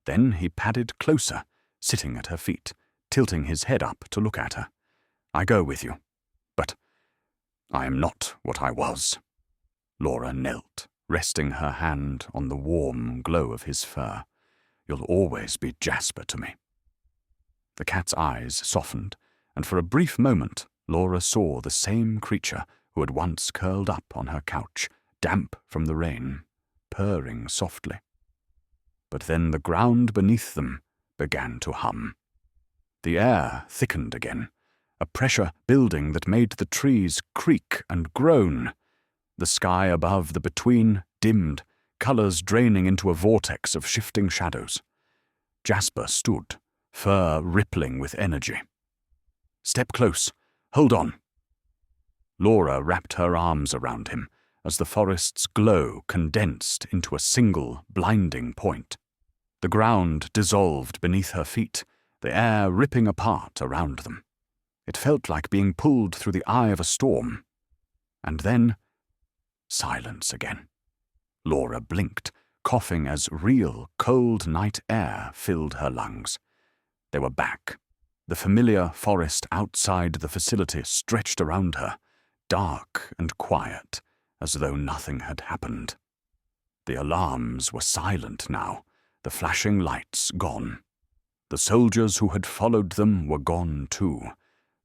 Then he padded closer, sitting at her feet, tilting his head up to look at her. "I go with you. But I am not what I was." Laura knelt, resting her hand on the warm glow of his fur. "You'll always be Jasper to me." The cat's eyes softened, and for a brief moment Laura saw the same creature who had once curled up on her couch, damp from the rain, purring softly. But then the ground beneath them began to hum. The air thickened again, a pressure building that made the trees creak and groan. The sky above the between dimmed, colors draining into a vortex of shifting shadows. Jasper stood, fur rippling with energy. "Step close. Hold on." Laura wrapped her arms around him as the forest's glow condensed into a single, blinding point. The ground dissolved beneath her feet, the air ripping apart around them. It felt like being pulled through the eye of a storm. And then, silence again. Laura blinked, coughing as real, cold night air filled her lungs. They were back. The familiar forest outside the facility stretched around her, dark and quiet, as though nothing had happened. The alarms were silent now, the flashing lights gone. The soldiers who had followed them were gone too,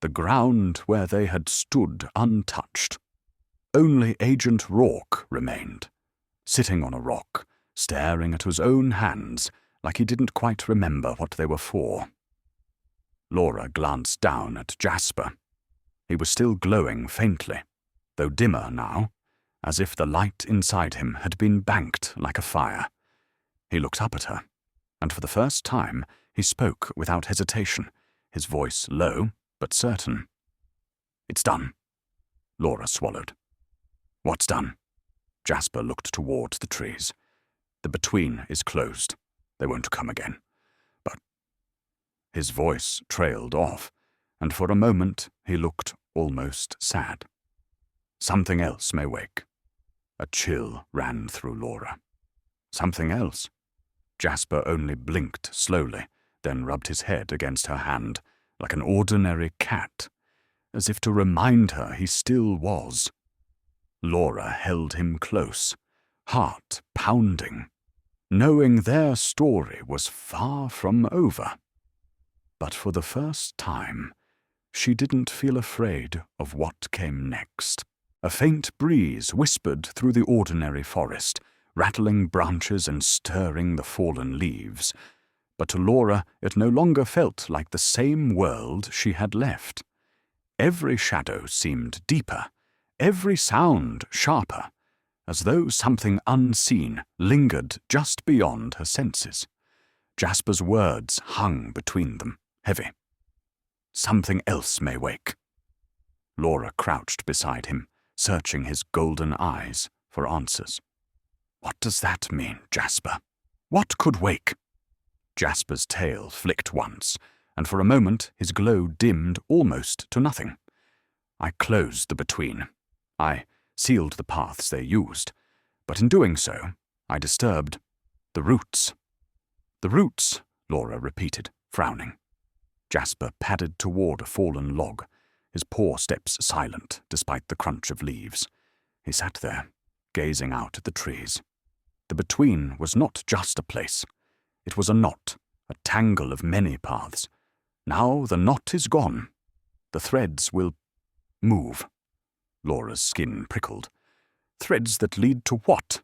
the ground where they had stood untouched. Only Agent Rourke remained, sitting on a rock, staring at his own hands like he didn't quite remember what they were for. Laura glanced down at Jasper. He was still glowing faintly, though dimmer now, as if the light inside him had been banked like a fire. He looked up at her, and for the first time he spoke without hesitation, his voice low but certain. "It's done." Laura swallowed. "What's done?" Jasper looked toward the trees. "The between is closed. They won't come again. But—" His voice trailed off, and for a moment he looked almost sad. "Something else may wake." A chill ran through Laura. Something else? Jasper only blinked slowly, then rubbed his head against her hand, like an ordinary cat, as if to remind her he still was. Laura held him close, heart pounding, knowing their story was far from over. But for the first time, she didn't feel afraid of what came next. A faint breeze whispered through the ordinary forest, rattling branches and stirring the fallen leaves. But to Laura it no longer felt like the same world she had left. Every shadow seemed deeper, every sound sharper, as though something unseen lingered just beyond her senses. Jasper's words hung between them, heavy. "Something else may wake." Laura crouched beside him, searching his golden eyes for answers. "What does that mean, Jasper? What could wake?" Jasper's tail flicked once, and for a moment his glow dimmed almost to nothing. "I closed the between. I sealed the paths they used, but in doing so, I disturbed the roots." "The roots," Laura repeated, frowning. Jasper padded toward a fallen log, his paw steps silent despite the crunch of leaves. He sat there, gazing out at the trees. The between was not just a place. It was a knot, a tangle of many paths. Now the knot is gone. The threads will move. Laura's skin prickled. Threads that lead to what?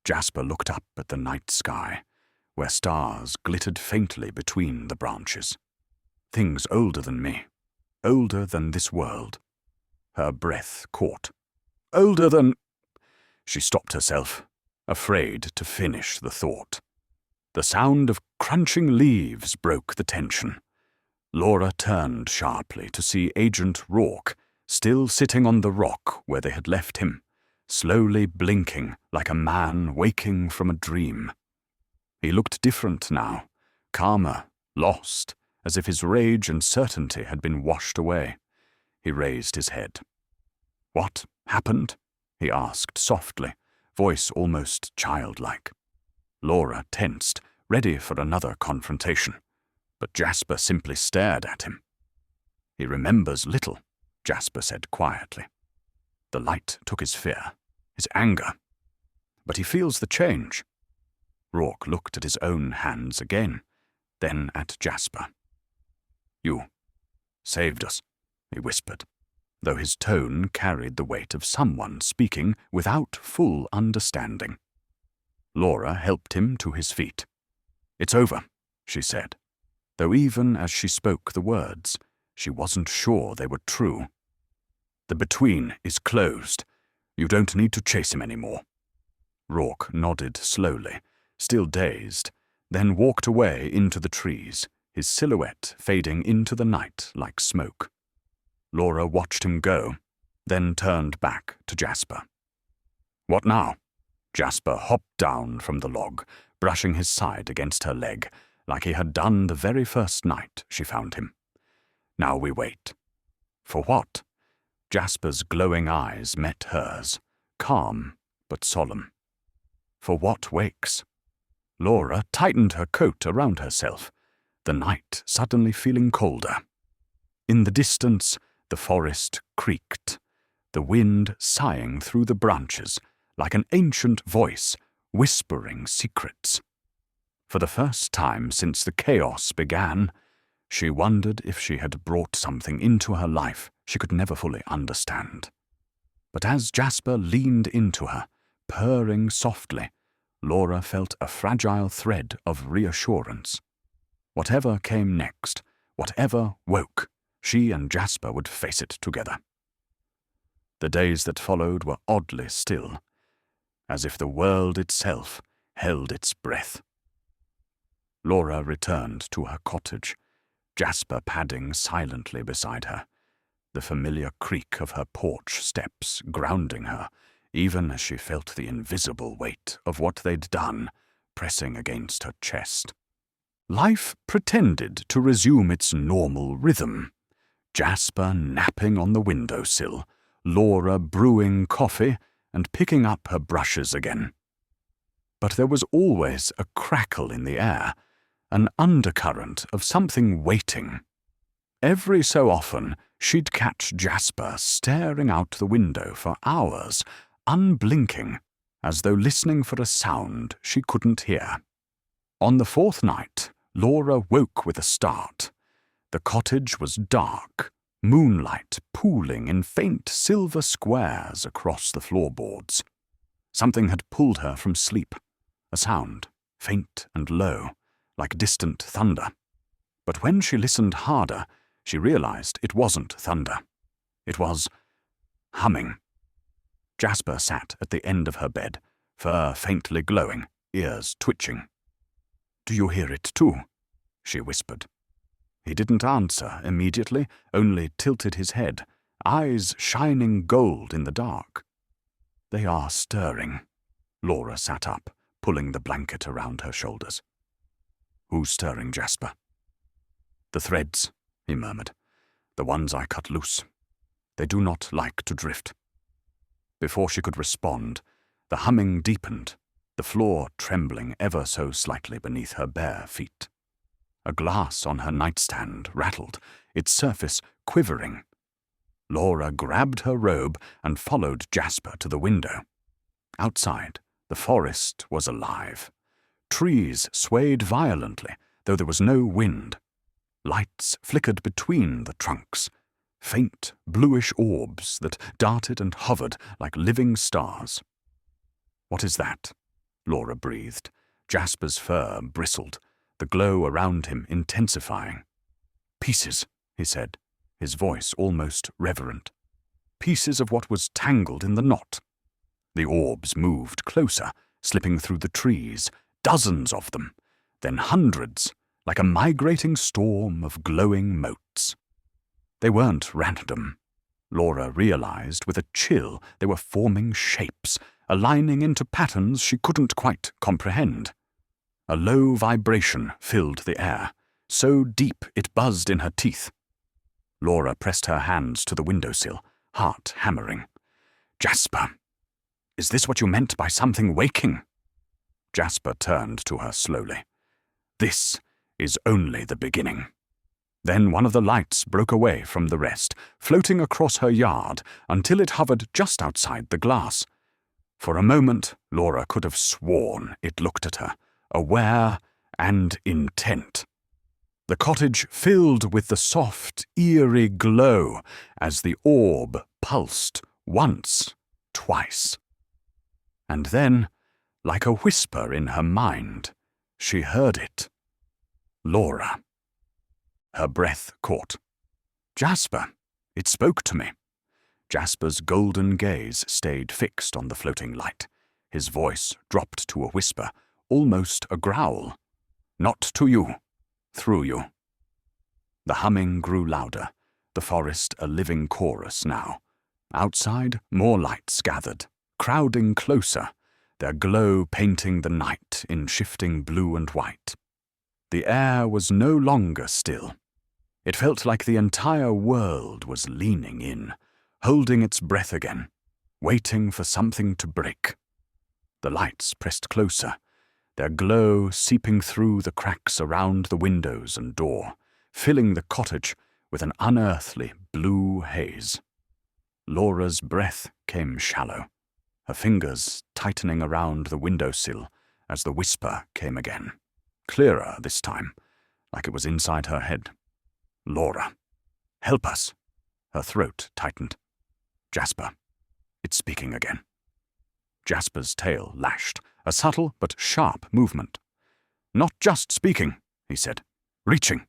Jasper looked up at the night sky, where stars glittered faintly between the branches. "Things older than me. Older than this world." Her breath caught. "Older than—" She stopped herself, afraid to finish the thought. The sound of crunching leaves broke the tension. Laura turned sharply to see Agent Rourke, still sitting on the rock where they had left him, slowly blinking like a man waking from a dream. He looked different now, calmer, lost, as if his rage and certainty had been washed away. He raised his head. "What happened?" he asked softly, voice almost childlike. Laura tensed, ready for another confrontation, but Jasper simply stared at him. "He remembers little," Jasper said quietly. The light took his fear, his anger, but he feels the change. Rourke looked at his own hands again, then at Jasper. "You saved us," he whispered, though his tone carried the weight of someone speaking without full understanding. Laura helped him to his feet. "It's over," she said, though even as she spoke the words, she wasn't sure they were true. "The between is closed. You don't need to chase him anymore." Rourke nodded slowly, still dazed, then walked away into the trees, his silhouette fading into the night like smoke. Laura watched him go, then turned back to Jasper. "What now?" Jasper hopped down from the log, brushing his side against her leg, like he had done the very first night she found him. Now we wait. For what? Jasper's glowing eyes met hers, calm but solemn. For what wakes? Laura tightened her coat around herself, the night suddenly feeling colder. In the distance, the forest creaked, the wind sighing through the branches like an ancient voice whispering secrets. For the first time since the chaos began, she wondered if she had brought something into her life she could never fully understand. But as Jasper leaned into her, purring softly, Laura felt a fragile thread of reassurance. Whatever came next, whatever woke, she and Jasper would face it together. The days that followed were oddly still, as if the world itself held its breath. Laura returned to her cottage, Jasper padding silently beside her, the familiar creak of her porch steps grounding her, even as she felt the invisible weight of what they'd done pressing against her chest. Life pretended to resume its normal rhythm. Jasper napping on the windowsill, Laura brewing coffee and picking up her brushes again. But there was always a crackle in the air, an undercurrent of something waiting. Every so often, she'd catch Jasper staring out the window for hours, unblinking, as though listening for a sound she couldn't hear. On the fourth night, Laura woke with a start. The cottage was dark, moonlight pooling in faint silver squares across the floorboards. Something had pulled her from sleep, a sound, faint and low, like distant thunder. But when she listened harder, she realized it wasn't thunder. It was humming. Jasper sat at the end of her bed, fur faintly glowing, ears twitching. "Do you hear it too?" she whispered. He didn't answer immediately, only tilted his head, eyes shining gold in the dark. "They are stirring." Laura sat up, pulling the blanket around her shoulders. "Who's stirring, Jasper?" "The threads," he murmured. "The ones I cut loose. They do not like to drift." Before she could respond, the humming deepened, the floor trembling ever so slightly beneath her bare feet. A glass on her nightstand rattled, its surface quivering. Laura grabbed her robe and followed Jasper to the window. Outside, the forest was alive. Trees swayed violently, though there was no wind. Lights flickered between the trunks, faint bluish orbs that darted and hovered like living stars. "What is that?" Laura breathed. Jasper's fur bristled, the glow around him intensifying. "Pieces," he said, his voice almost reverent. "Pieces of what was tangled in the knot." The orbs moved closer, slipping through the trees, dozens of them, then hundreds, like a migrating storm of glowing motes. They weren't random. Laura realized with a chill they were forming shapes, aligning into patterns she couldn't quite comprehend. A low vibration filled the air, so deep it buzzed in her teeth. Laura pressed her hands to the windowsill, heart hammering. "Jasper, is this what you meant by something waking?" Jasper turned to her slowly. "This is only the beginning." Then one of the lights broke away from the rest, floating across her yard until it hovered just outside the glass. For a moment, Laura could have sworn it looked at her, aware and intent. The cottage filled with the soft, eerie glow as the orb pulsed once, twice. And then, like a whisper in her mind, she heard it. "Laura." Her breath caught. "Jasper, it spoke to me." Jasper's golden gaze stayed fixed on the floating light. His voice dropped to a whisper, almost a growl. "Not to you, through you." The humming grew louder, the forest a living chorus now. Outside, more lights gathered, crowding closer, their glow painting the night in shifting blue and white. The air was no longer still. It felt like the entire world was leaning in, holding its breath again, waiting for something to break. The lights pressed closer, their glow seeping through the cracks around the windows and door, filling the cottage with an unearthly blue haze. Laura's breath came shallow, her fingers tightening around the windowsill as the whisper came again, clearer this time, like it was inside her head. "Laura, help us." Her throat tightened. "Jasper, it's speaking again." Jasper's tail lashed, a subtle but sharp movement. "Not just speaking," he said. "Reaching."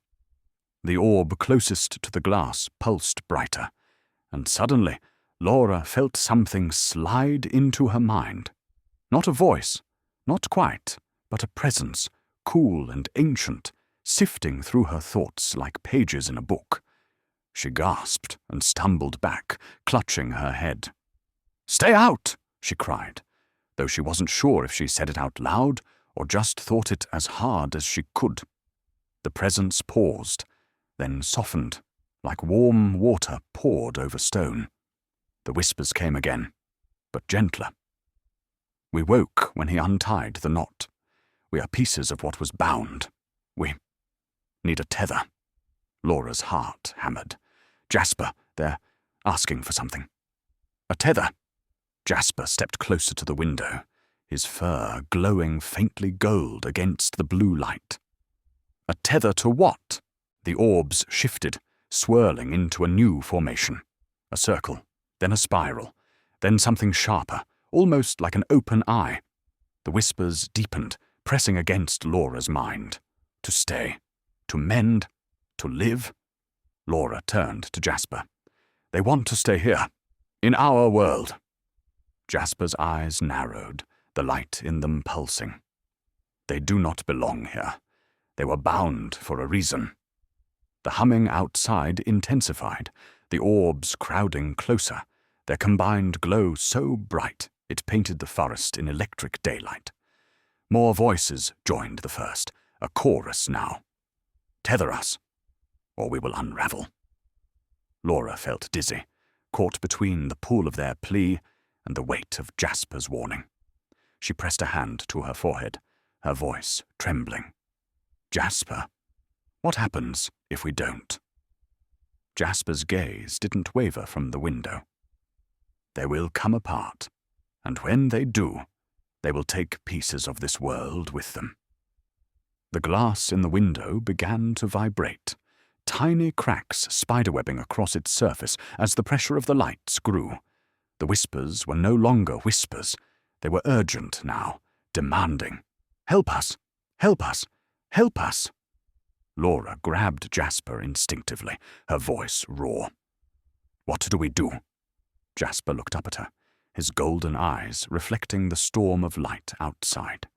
The orb closest to the glass pulsed brighter, and suddenly Laura felt something slide into her mind. Not a voice, not quite, but a presence, cool and ancient, sifting through her thoughts like pages in a book. She gasped and stumbled back, clutching her head. "Stay out!" she cried, though she wasn't sure if she said it out loud or just thought it as hard as she could. The presence paused, then softened, like warm water poured over stone. The whispers came again, but gentler. "We woke when he untied the knot. We are pieces of what was bound. We need a tether." Laura's heart hammered. "Jasper, they're asking for something." "A tether." Jasper stepped closer to the window, his fur glowing faintly gold against the blue light. "A tether to what?" The orbs shifted, swirling into a new formation. A circle, then a spiral, then something sharper, almost like an open eye. The whispers deepened, pressing against Laura's mind. To stay, to mend, to live. Laura turned to Jasper. "They want to stay here, in our world." Jasper's eyes narrowed, the light in them pulsing. "They do not belong here. They were bound for a reason." The humming outside intensified, the orbs crowding closer, their combined glow so bright it painted the forest in electric daylight. More voices joined the first, a chorus now. "Tether us, or we will unravel." Laura felt dizzy, caught between the pull of their plea and the weight of Jasper's warning. She pressed a hand to her forehead, her voice trembling. "Jasper, what happens if we don't?" Jasper's gaze didn't waver from the window. "They will come apart, and when they do, they will take pieces of this world with them." The glass in the window began to vibrate, tiny cracks spiderwebbing across its surface as the pressure of the lights grew. The whispers were no longer whispers. They were urgent now, demanding, "Help us! Help us! Help us!" Laura grabbed Jasper instinctively, her voice raw. "What do we do?" Jasper looked up at her, his golden eyes reflecting the storm of light outside.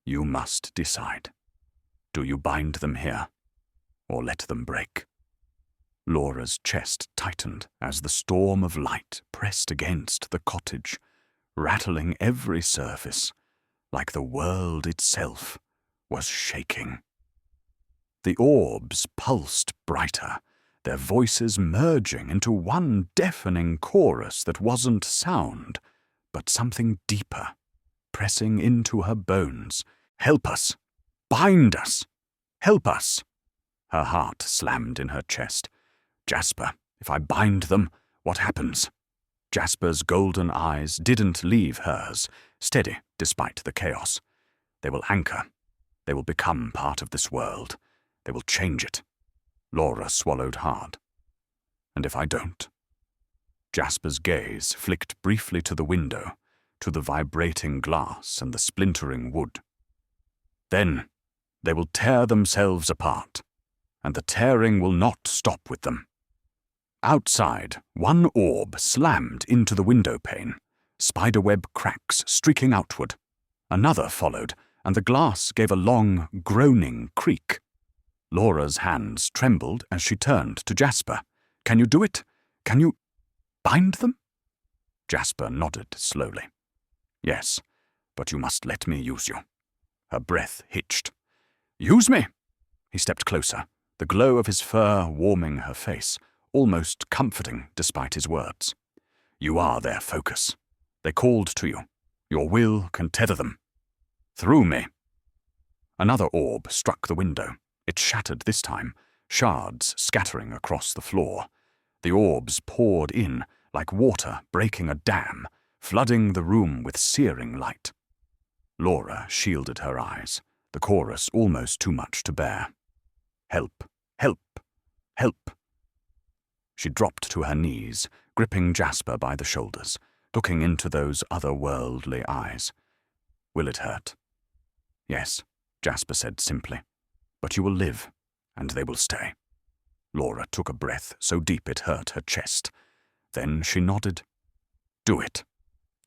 "You must decide. Do you bind them here, or let them break?" Laura's chest tightened as the storm of light pressed against the cottage, rattling every surface, like the world itself was shaking. The orbs pulsed brighter, their voices merging into one deafening chorus that wasn't sound, but something deeper, pressing into her bones. "Help us! Bind us! Help us!" Her heart slammed in her chest. "Jasper, if I bind them, what happens?" Jasper's golden eyes didn't leave hers, steady despite the chaos. "They will anchor. They will become part of this world. They will change it." Laura swallowed hard. "And if I don't?" Jasper's gaze flicked briefly to the window, to the vibrating glass and the splintering wood. "Then they will tear themselves apart, and the tearing will not stop with them." Outside, one orb slammed into the window pane, spiderweb cracks streaking outward. Another followed, and the glass gave a long, groaning creak. Laura's hands trembled as she turned to Jasper. "Can you do it? Can you bind them?" Jasper nodded slowly. "Yes, but you must let me use you." Her breath hitched. "Use me!" He stepped closer, the glow of his fur warming her face, almost comforting despite his words. You are their focus. They called to you. Your will can tether them. Through me. Another orb struck the window. It shattered this time, shards scattering across the floor. The orbs poured in, like water breaking a dam, flooding the room with searing light. Laura shielded her eyes, the chorus almost too much to bear. Help, help, help. She dropped to her knees, gripping Jasper by the shoulders, looking into those otherworldly eyes. Will it hurt? Yes, Jasper said simply. But you will live, and they will stay. Laura took a breath so deep it hurt her chest. Then she nodded. Do it.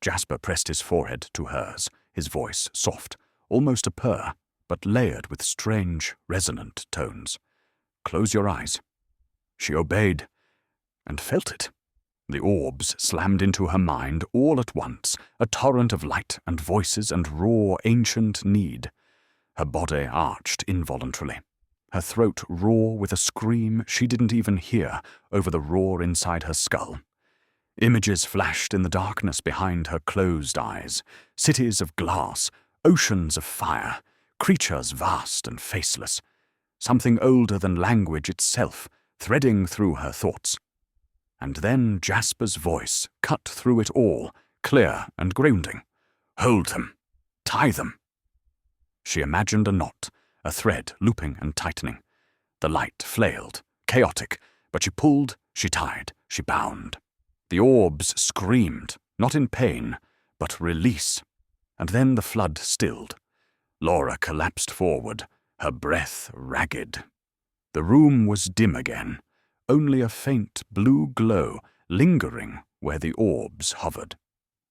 Jasper pressed his forehead to hers, his voice soft, almost a purr, but layered with strange, resonant tones. Close your eyes. She obeyed, and felt it. The orbs slammed into her mind all at once, a torrent of light and voices and raw, ancient need. Her body arched involuntarily, her throat raw with a scream she didn't even hear over the roar inside her skull. Images flashed in the darkness behind her closed eyes, cities of glass, oceans of fire, creatures vast and faceless, something older than language itself, threading through her thoughts. And then Jasper's voice cut through it all, clear and grounding. Hold them. Tie them. She imagined a knot, a thread looping and tightening. The light flailed, chaotic, but she pulled, she tied, she bound. The orbs screamed, not in pain, but release. And then the flood stilled. Laura collapsed forward, her breath ragged. The room was dim again, only a faint blue glow lingering where the orbs hovered.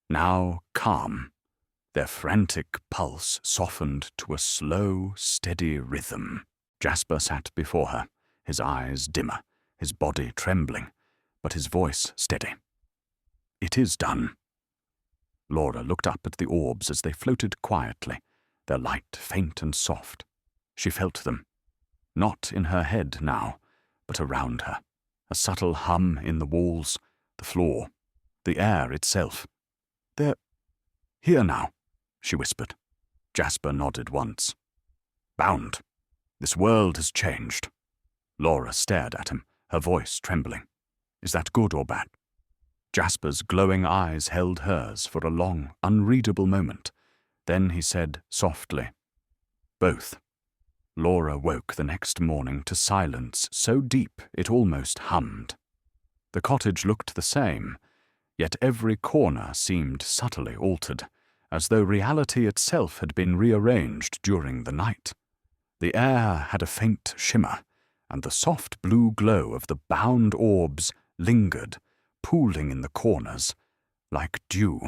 Now calm, their frantic pulse softened to a slow, steady rhythm. Jasper sat before her, his eyes dimmer, his body trembling, but his voice steady. It is done. Laura looked up at the orbs as they floated quietly, their light faint and soft. She felt them, not in her head now, but around her, a subtle hum in the walls, the floor, the air itself. They're here now, she whispered. Jasper nodded once. Bound. This world has changed. Laura stared at him, her voice trembling. Is that good or bad? Jasper's glowing eyes held hers for a long, unreadable moment. Then he said softly, both. Laura woke the next morning to silence so deep it almost hummed. The cottage looked the same, yet every corner seemed subtly altered, as though reality itself had been rearranged during the night. The air had a faint shimmer, and the soft blue glow of the bound orbs lingered, pooling in the corners, like dew.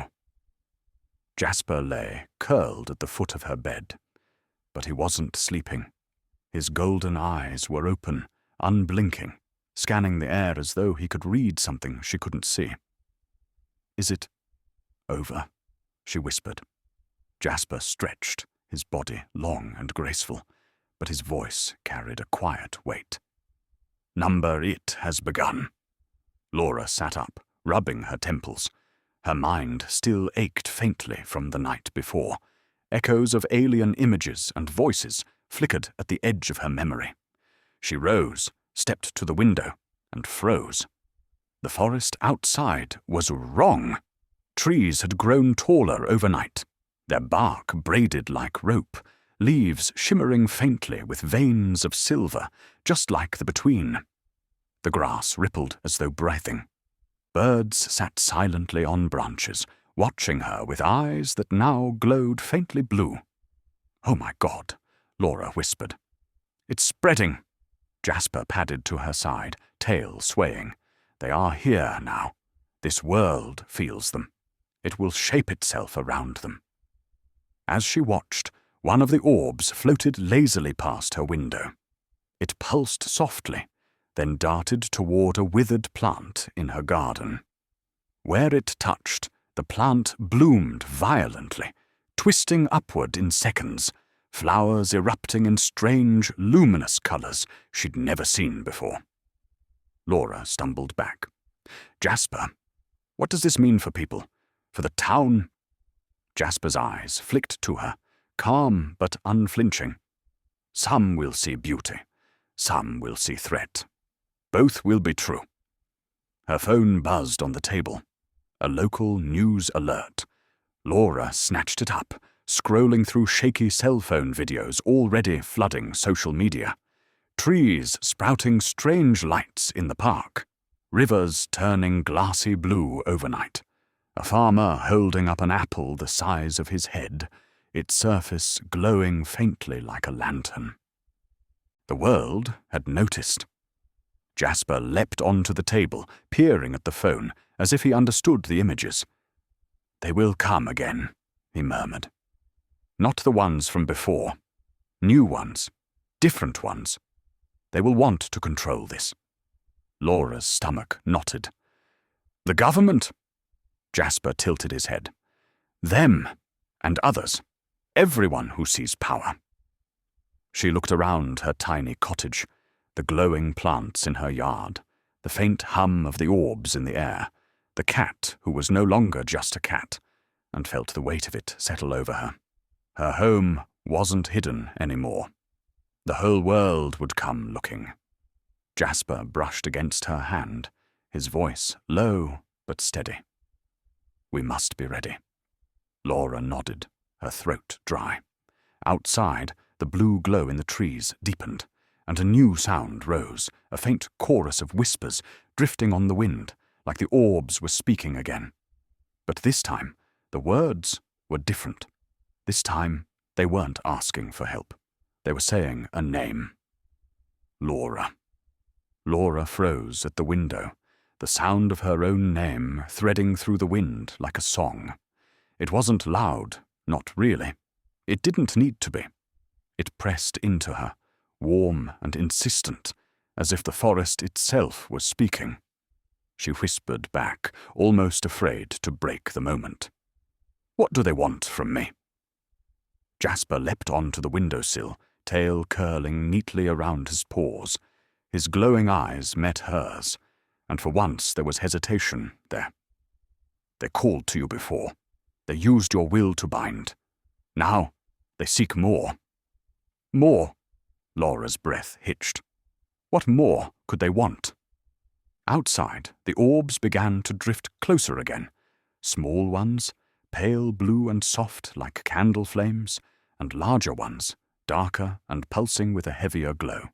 Jasper lay, curled at the foot of her bed, but he wasn't sleeping. His golden eyes were open, unblinking, scanning the air as though he could read something she couldn't see. Is it over? She whispered. Jasper stretched, his body long and graceful, but his voice carried a quiet weight. Number it has begun. Laura sat up, rubbing her temples. Her mind still ached faintly from the night before. Echoes of alien images and voices flickered at the edge of her memory. She rose, stepped to the window, and froze. The forest outside was wrong. Trees had grown taller overnight, their bark braided like rope, leaves shimmering faintly with veins of silver, just like the between. The grass rippled as though breathing. Birds sat silently on branches, watching her with eyes that now glowed faintly blue. Oh my God, Laura whispered. It's spreading. Jasper padded to her side, tail swaying. They are here now. This world feels them. It will shape itself around them. As she watched, one of the orbs floated lazily past her window. It pulsed softly, then darted toward a withered plant in her garden. Where it touched, the plant bloomed violently, twisting upward in seconds, flowers erupting in strange, luminous colours she'd never seen before. Laura stumbled back. Jasper, what does this mean for people? For the town? Jasper's eyes flicked to her, calm but unflinching. Some will see beauty, some will see threat. Both will be true. Her phone buzzed on the table. A local news alert. Laura snatched it up, scrolling through shaky cell phone videos already flooding social media. Trees sprouting strange lights in the park. Rivers turning glassy blue overnight. A farmer holding up an apple the size of his head, its surface glowing faintly like a lantern. The world had noticed. Jasper leapt onto the table, peering at the phone, as if he understood the images. "They will come again," he murmured. "Not the ones from before. New ones. Different ones. They will want to control this." Laura's stomach knotted. "The government?" Jasper tilted his head. "Them and others. Everyone who sees power." She looked around her tiny cottage, the glowing plants in her yard, the faint hum of the orbs in the air, the cat who was no longer just a cat, and felt the weight of it settle over her. Her home wasn't hidden anymore. The whole world would come looking. Jasper brushed against her hand, his voice low but steady. "We must be ready." Laura nodded, her throat dry. Outside, the blue glow in the trees deepened, and a new sound rose, a faint chorus of whispers drifting on the wind, like the orbs were speaking again. But this time, the words were different. This time, they weren't asking for help. They were saying a name. Laura. Laura froze at the window, the sound of her own name threading through the wind like a song. It wasn't loud, not really. It didn't need to be. It pressed into her, warm and insistent, as if the forest itself was speaking. She whispered back, almost afraid to break the moment. "What do they want from me?" Jasper leapt onto the windowsill, tail curling neatly around his paws. His glowing eyes met hers, and for once there was hesitation there. "They called to you before. They used your will to bind. Now they seek more." "More?" Laura's breath hitched. What more could they want? Outside, the orbs began to drift closer again. Small ones, pale blue and soft like candle flames, and larger ones, darker and pulsing with a heavier glow.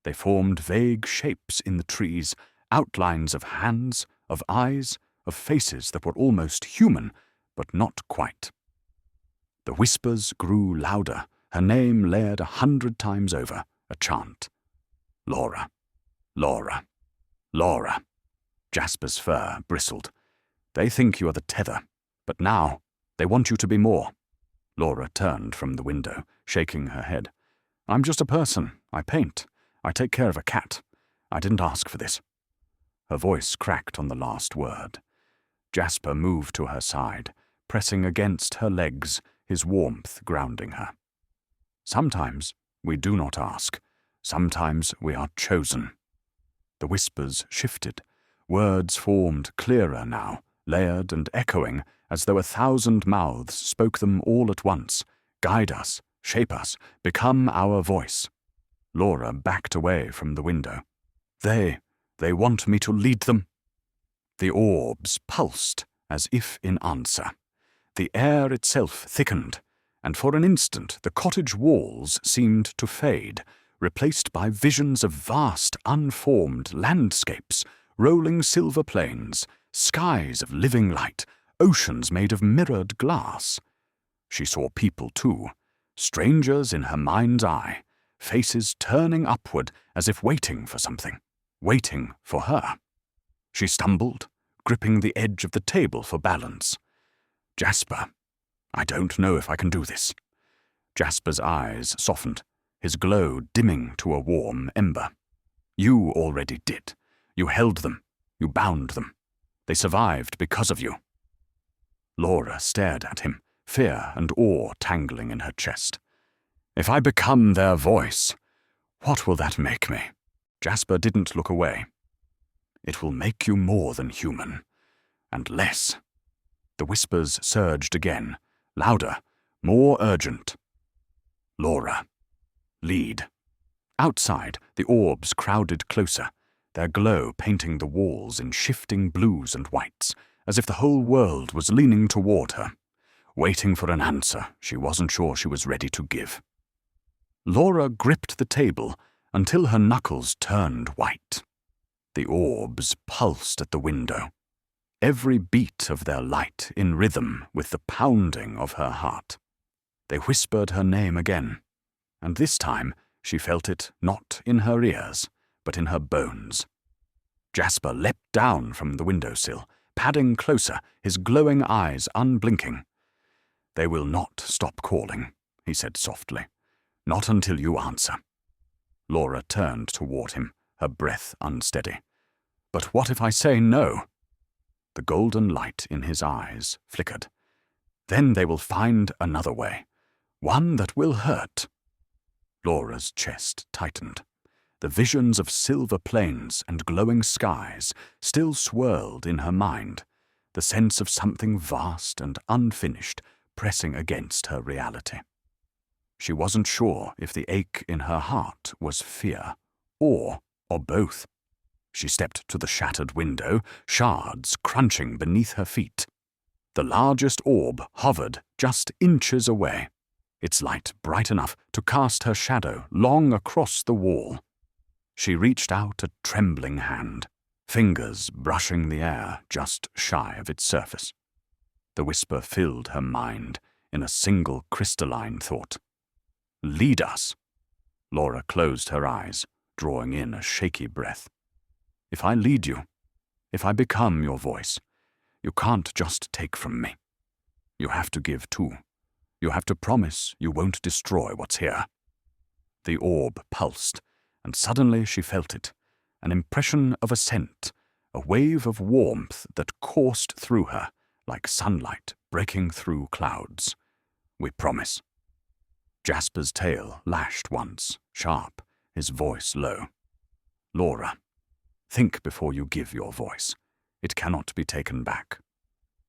They formed vague shapes in the trees, outlines of hands, of eyes, of faces that were almost human, but not quite. The whispers grew louder, her name layered 100 times over, a chant. Laura, Laura, Laura. Jasper's fur bristled. "They think you are the tether, but now they want you to be more." Laura turned from the window, shaking her head. "I'm just a person. I paint. I take care of a cat. I didn't ask for this." Her voice cracked on the last word. Jasper moved to her side, pressing against her legs, his warmth grounding her. "Sometimes we do not ask. Sometimes we are chosen." The whispers shifted. Words formed clearer now, layered and echoing, as though 1,000 mouths spoke them all at once. Guide us, shape us, become our voice. Laura backed away from the window. They want me to lead them." The orbs pulsed, as if in answer. The air itself thickened, and for an instant the cottage walls seemed to fade, replaced by visions of vast, unformed landscapes, rolling silver plains, skies of living light, oceans made of mirrored glass. She saw people too, strangers in her mind's eye, faces turning upward as if waiting for something, waiting for her. She stumbled, gripping the edge of the table for balance. "Jasper, I don't know if I can do this." Jasper's eyes softened, his glow dimming to a warm ember. "You already did. You held them. You bound them. They survived because of you." Laura stared at him, fear and awe tangling in her chest. If I become their voice, what will that make me? Jasper didn't look away. It will make you more than human, and less. The whispers surged again, louder, more urgent. Laura. Lead. Outside, the orbs crowded closer, their glow painting the walls in shifting blues and whites, as if the whole world was leaning toward her, waiting for an answer she wasn't sure she was ready to give. Laura gripped the table until her knuckles turned white. The orbs pulsed at the window, every beat of their light in rhythm with the pounding of her heart. They whispered her name again, and this time she felt it not in her ears, but in her bones. Jasper leapt down from the windowsill, padding closer, his glowing eyes unblinking. "They will not stop calling," he said softly. "Not until you answer." Laura turned toward him, her breath unsteady. "But what if I say no?" The golden light in his eyes flickered. "Then they will find another way, one that will hurt." Laura's chest tightened. The visions of silver plains and glowing skies still swirled in her mind, the sense of something vast and unfinished pressing against her reality. She wasn't sure if the ache in her heart was fear, or both. She stepped to the shattered window, shards crunching beneath her feet. The largest orb hovered just inches away, its light bright enough to cast her shadow long across the wall. She reached out a trembling hand, fingers brushing the air just shy of its surface. The whisper filled her mind in a single crystalline thought. "Lead us." Laura closed her eyes, drawing in a shaky breath. "If I lead you, if I become your voice, you can't just take from me. You have to give too. You have to promise you won't destroy what's here." The orb pulsed, and suddenly she felt it, an impression of a scent, a wave of warmth that coursed through her like sunlight breaking through clouds. "We promise." Jasper's tail lashed once, sharp, his voice low. "Laura, think before you give your voice. It cannot be taken back."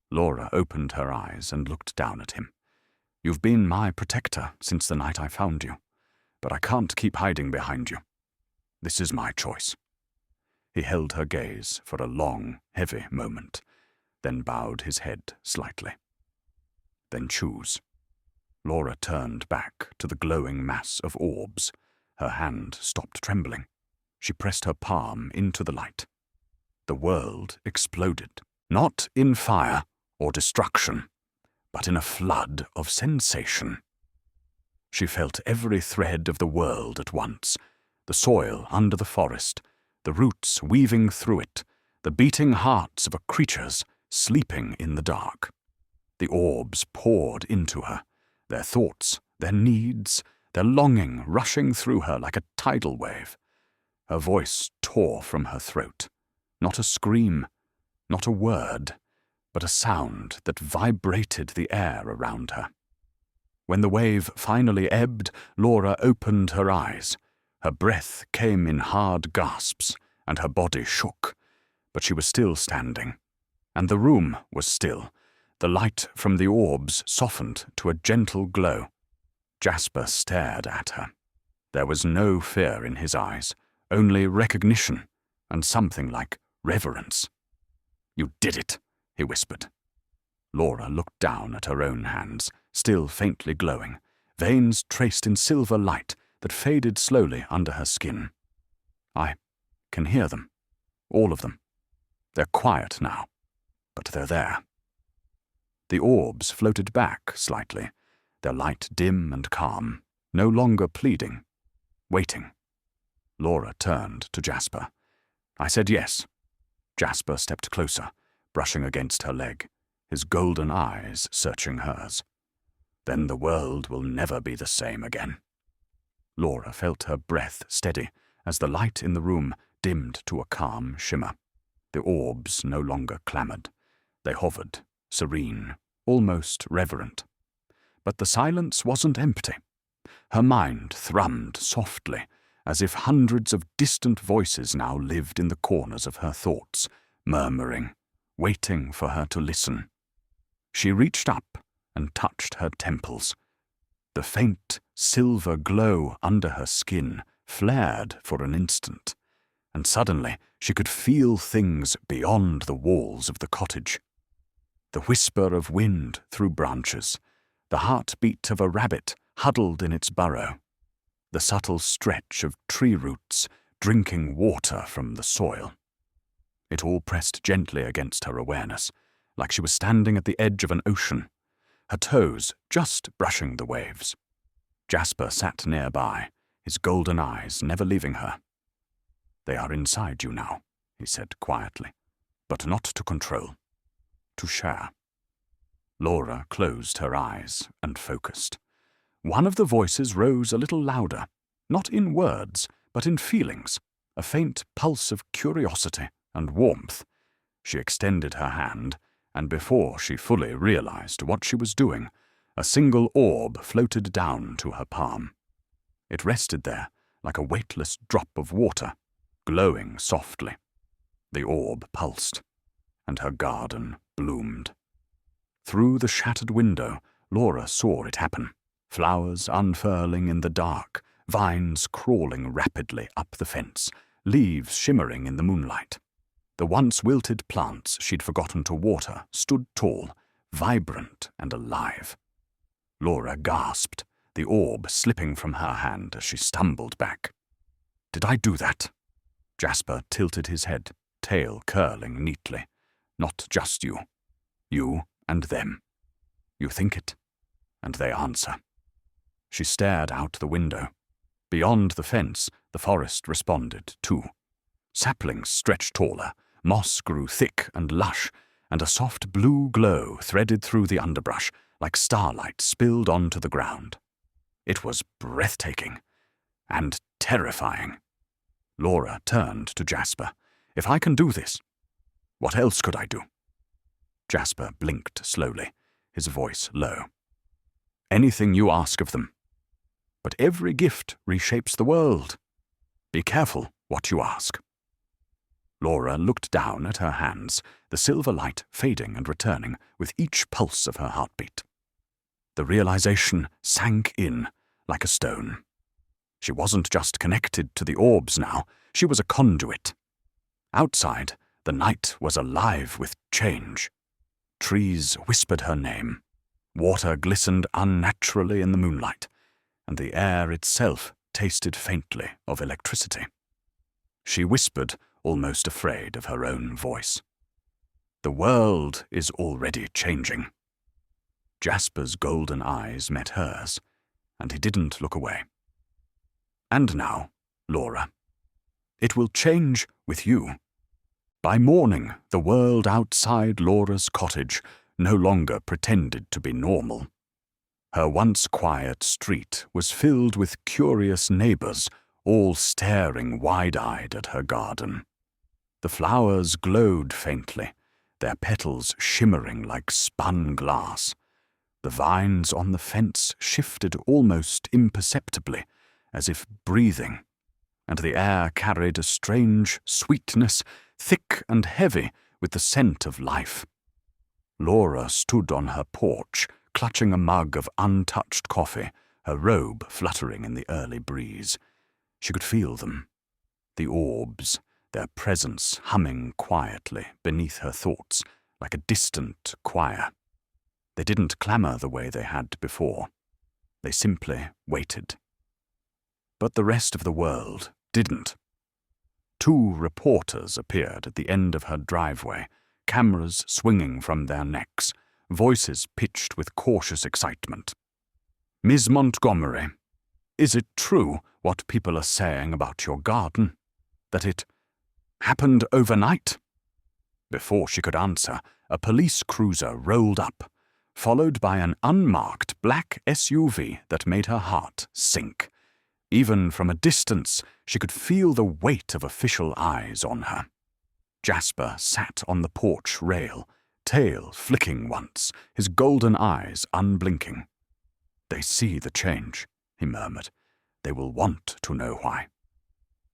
Laura opened her eyes and looked down at him. "You've been my protector since the night I found you, but I can't keep hiding behind you. This is my choice." He held her gaze for a long, heavy moment, then bowed his head slightly. "Then choose." Laura turned back to the glowing mass of orbs. Her hand stopped trembling. She pressed her palm into the light. The world exploded, not in fire or destruction, but in a flood of sensation. She felt every thread of the world at once, the soil under the forest, the roots weaving through it, the beating hearts of creatures sleeping in the dark. The orbs poured into her, their thoughts, their needs, their longing rushing through her like a tidal wave. Her voice tore from her throat, not a scream, not a word, but a sound that vibrated the air around her. When the wave finally ebbed, Laura opened her eyes. Her breath came in hard gasps, and her body shook, but she was still standing. And the room was still. The light from the orbs softened to a gentle glow. Jasper stared at her. There was no fear in his eyes, only recognition, and something like reverence. "You did it," he whispered. Laura looked down at her own hands, still faintly glowing, veins traced in silver light that faded slowly under her skin. "I can hear them, all of them. They're quiet now, but they're there." The orbs floated back slightly, their light dim and calm, no longer pleading, waiting. Laura turned to Jasper. "I said yes." Jasper stepped closer, brushing against her leg, his golden eyes searching hers. "Then the world will never be the same again." Laura felt her breath steady as the light in the room dimmed to a calm shimmer. The orbs no longer clamored. They hovered, serene, almost reverent. But the silence wasn't empty. Her mind thrummed softly, as if hundreds of distant voices now lived in the corners of her thoughts, murmuring, waiting for her to listen. She reached up and touched her temples. The faint silver glow under her skin flared for an instant, and suddenly she could feel things beyond the walls of the cottage. The whisper of wind through branches, the heartbeat of a rabbit huddled in its burrow, the subtle stretch of tree roots drinking water from the soil. It all pressed gently against her awareness, like she was standing at the edge of an ocean, her toes just brushing the waves. Jasper sat nearby, his golden eyes never leaving her. "They are inside you now," he said quietly, "but not to control, to share." Laura closed her eyes and focused. One of the voices rose a little louder, not in words, but in feelings, a faint pulse of curiosity and warmth. She extended her hand, and before she fully realized what she was doing, a single orb floated down to her palm. It rested there like a weightless drop of water, glowing softly. The orb pulsed, and her garden bloomed. Through the shattered window, Laura saw it happen. Flowers unfurling in the dark, vines crawling rapidly up the fence, leaves shimmering in the moonlight. The once wilted plants she'd forgotten to water stood tall, vibrant and alive. Laura gasped, the orb slipping from her hand as she stumbled back. "Did I do that?" Jasper tilted his head, tail curling neatly. "Not just you. You and them. You think it, and they answer." She stared out the window. Beyond the fence, the forest responded, too. Saplings stretched taller, moss grew thick and lush, and a soft blue glow threaded through the underbrush like starlight spilled onto the ground. It was breathtaking and terrifying. Laura turned to Jasper. "If I can do this, what else could I do?" Jasper blinked slowly, his voice low. "Anything you ask of them. But every gift reshapes the world. Be careful what you ask." Laura looked down at her hands, the silver light fading and returning with each pulse of her heartbeat. The realization sank in like a stone. She wasn't just connected to the orbs now, she was a conduit. Outside, the night was alive with change. Trees whispered her name. Water glistened unnaturally in the moonlight, and the air itself tasted faintly of electricity. She whispered, almost afraid of her own voice. "The world is already changing." Jasper's golden eyes met hers, and he didn't look away. "And now, Laura, it will change with you." By morning, the world outside Laura's cottage no longer pretended to be normal. Her once quiet street was filled with curious neighbors, all staring wide-eyed at her garden. The flowers glowed faintly, their petals shimmering like spun glass. The vines on the fence shifted almost imperceptibly, as if breathing, and the air carried a strange sweetness, thick and heavy with the scent of life. Laura stood on her porch, clutching a mug of untouched coffee, her robe fluttering in the early breeze. She could feel them, the orbs, their presence humming quietly beneath her thoughts like a distant choir. They didn't clamor the way they had before. They simply waited. But the rest of the world didn't. 2 reporters appeared at the end of her driveway, cameras swinging from their necks, voices pitched with cautious excitement. "Ms. Montgomery, is it true what people are saying about your garden? That it happened overnight?" Before she could answer, a police cruiser rolled up, followed by an unmarked black SUV that made her heart sink. Even from a distance, she could feel the weight of official eyes on her. Jasper sat on the porch rail, tail flicking once, his golden eyes unblinking. "They see the change," he murmured. "They will want to know why."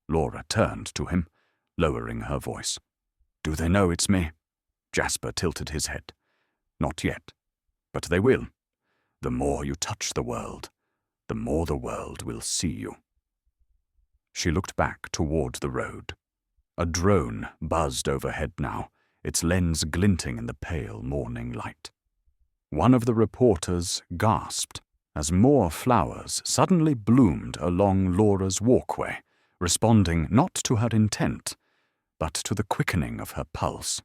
Laura turned to him, lowering her voice. "Do they know it's me?" Jasper tilted his head. "Not yet, but they will. The more you touch the world, the more the world will see you." She looked back toward the road. A drone buzzed overhead now, its lens glinting in the pale morning light. One of the reporters gasped as more flowers suddenly bloomed along Laura's walkway, responding not to her intent, but to the quickening of her pulse.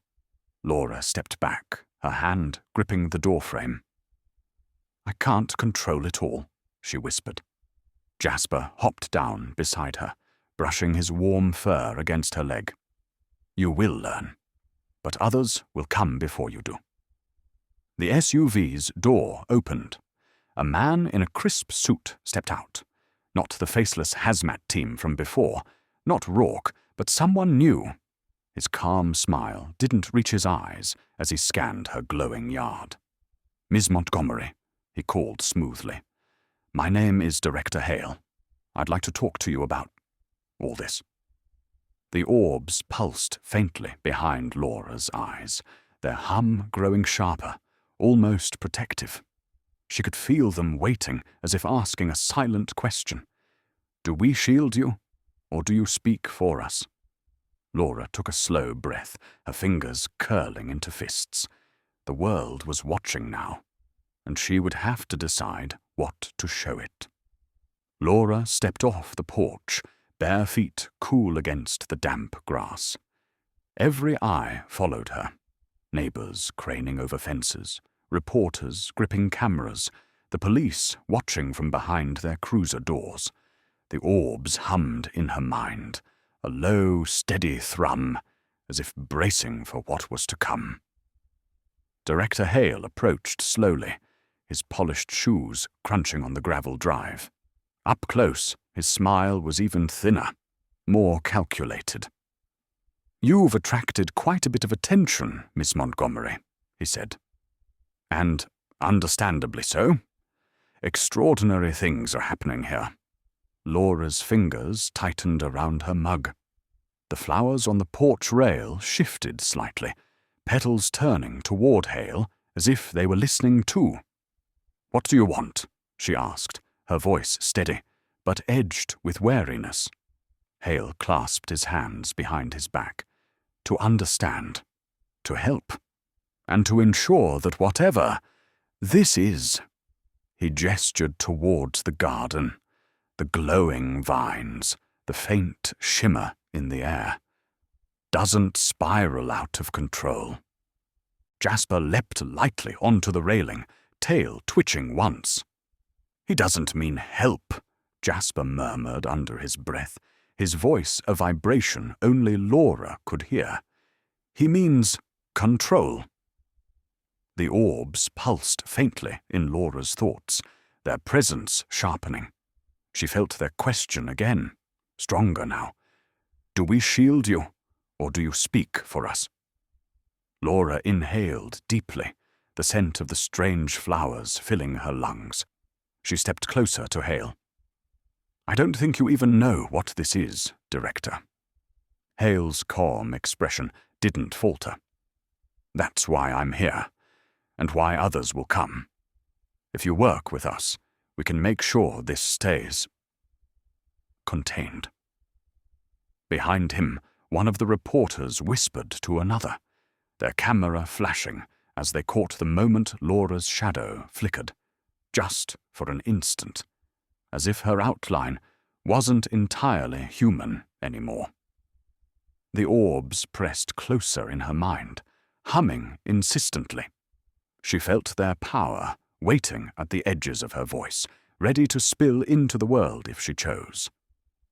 Laura stepped back, her hand gripping the doorframe. "I can't control it all," she whispered. Jasper hopped down beside her, brushing his warm fur against her leg. "You will learn, but others will come before you do." The SUV's door opened. A man in a crisp suit stepped out. Not the faceless hazmat team from before, not Rourke, but someone new. His calm smile didn't reach his eyes as he scanned her glowing yard. "Ms. Montgomery," he called smoothly. "My name is Director Hale. I'd like to talk to you about all this." The orbs pulsed faintly behind Laura's eyes, their hum growing sharper, almost protective. She could feel them waiting, as if asking a silent question. "Do we shield you, or do you speak for us?" Laura took a slow breath, her fingers curling into fists. The world was watching now, and she would have to decide what to show it. Laura stepped off the porch, bare feet cool against the damp grass. Every eye followed her. Neighbors craning over fences, reporters gripping cameras, the police watching from behind their cruiser doors. The orbs hummed in her mind, a low, steady thrum, as if bracing for what was to come. Director Hale approached slowly, his polished shoes crunching on the gravel drive. Up close, his smile was even thinner, more calculated. "You've attracted quite a bit of attention, Miss Montgomery," he said. "And understandably so. Extraordinary things are happening here." Laura's fingers tightened around her mug. The flowers on the porch rail shifted slightly, petals turning toward Hale as if they were listening too. "What do you want?" she asked, her voice steady, but edged with wariness. Hale clasped his hands behind his back. "To understand, to help, and to ensure that whatever this is," he gestured towards the garden, the glowing vines, the faint shimmer in the air, "doesn't spiral out of control." Jasper leapt lightly onto the railing, tail twitching once. "He doesn't mean help," Jasper murmured under his breath, his voice a vibration only Laura could hear. "He means control." The orbs pulsed faintly in Laura's thoughts, their presence sharpening. She felt their question again, stronger now. "Do we shield you, or do you speak for us?" Laura inhaled deeply, the scent of the strange flowers filling her lungs. She stepped closer to Hale. "I don't think you even know what this is, Director." Hale's calm expression didn't falter. "That's why I'm here, and why others will come. If you work with us, we can make sure this stays contained." Behind him, one of the reporters whispered to another, their camera flashing as they caught the moment Laura's shadow flickered, just for an instant, as if her outline wasn't entirely human anymore. The orbs pressed closer in her mind, humming insistently. She felt their power waiting at the edges of her voice, ready to spill into the world if she chose.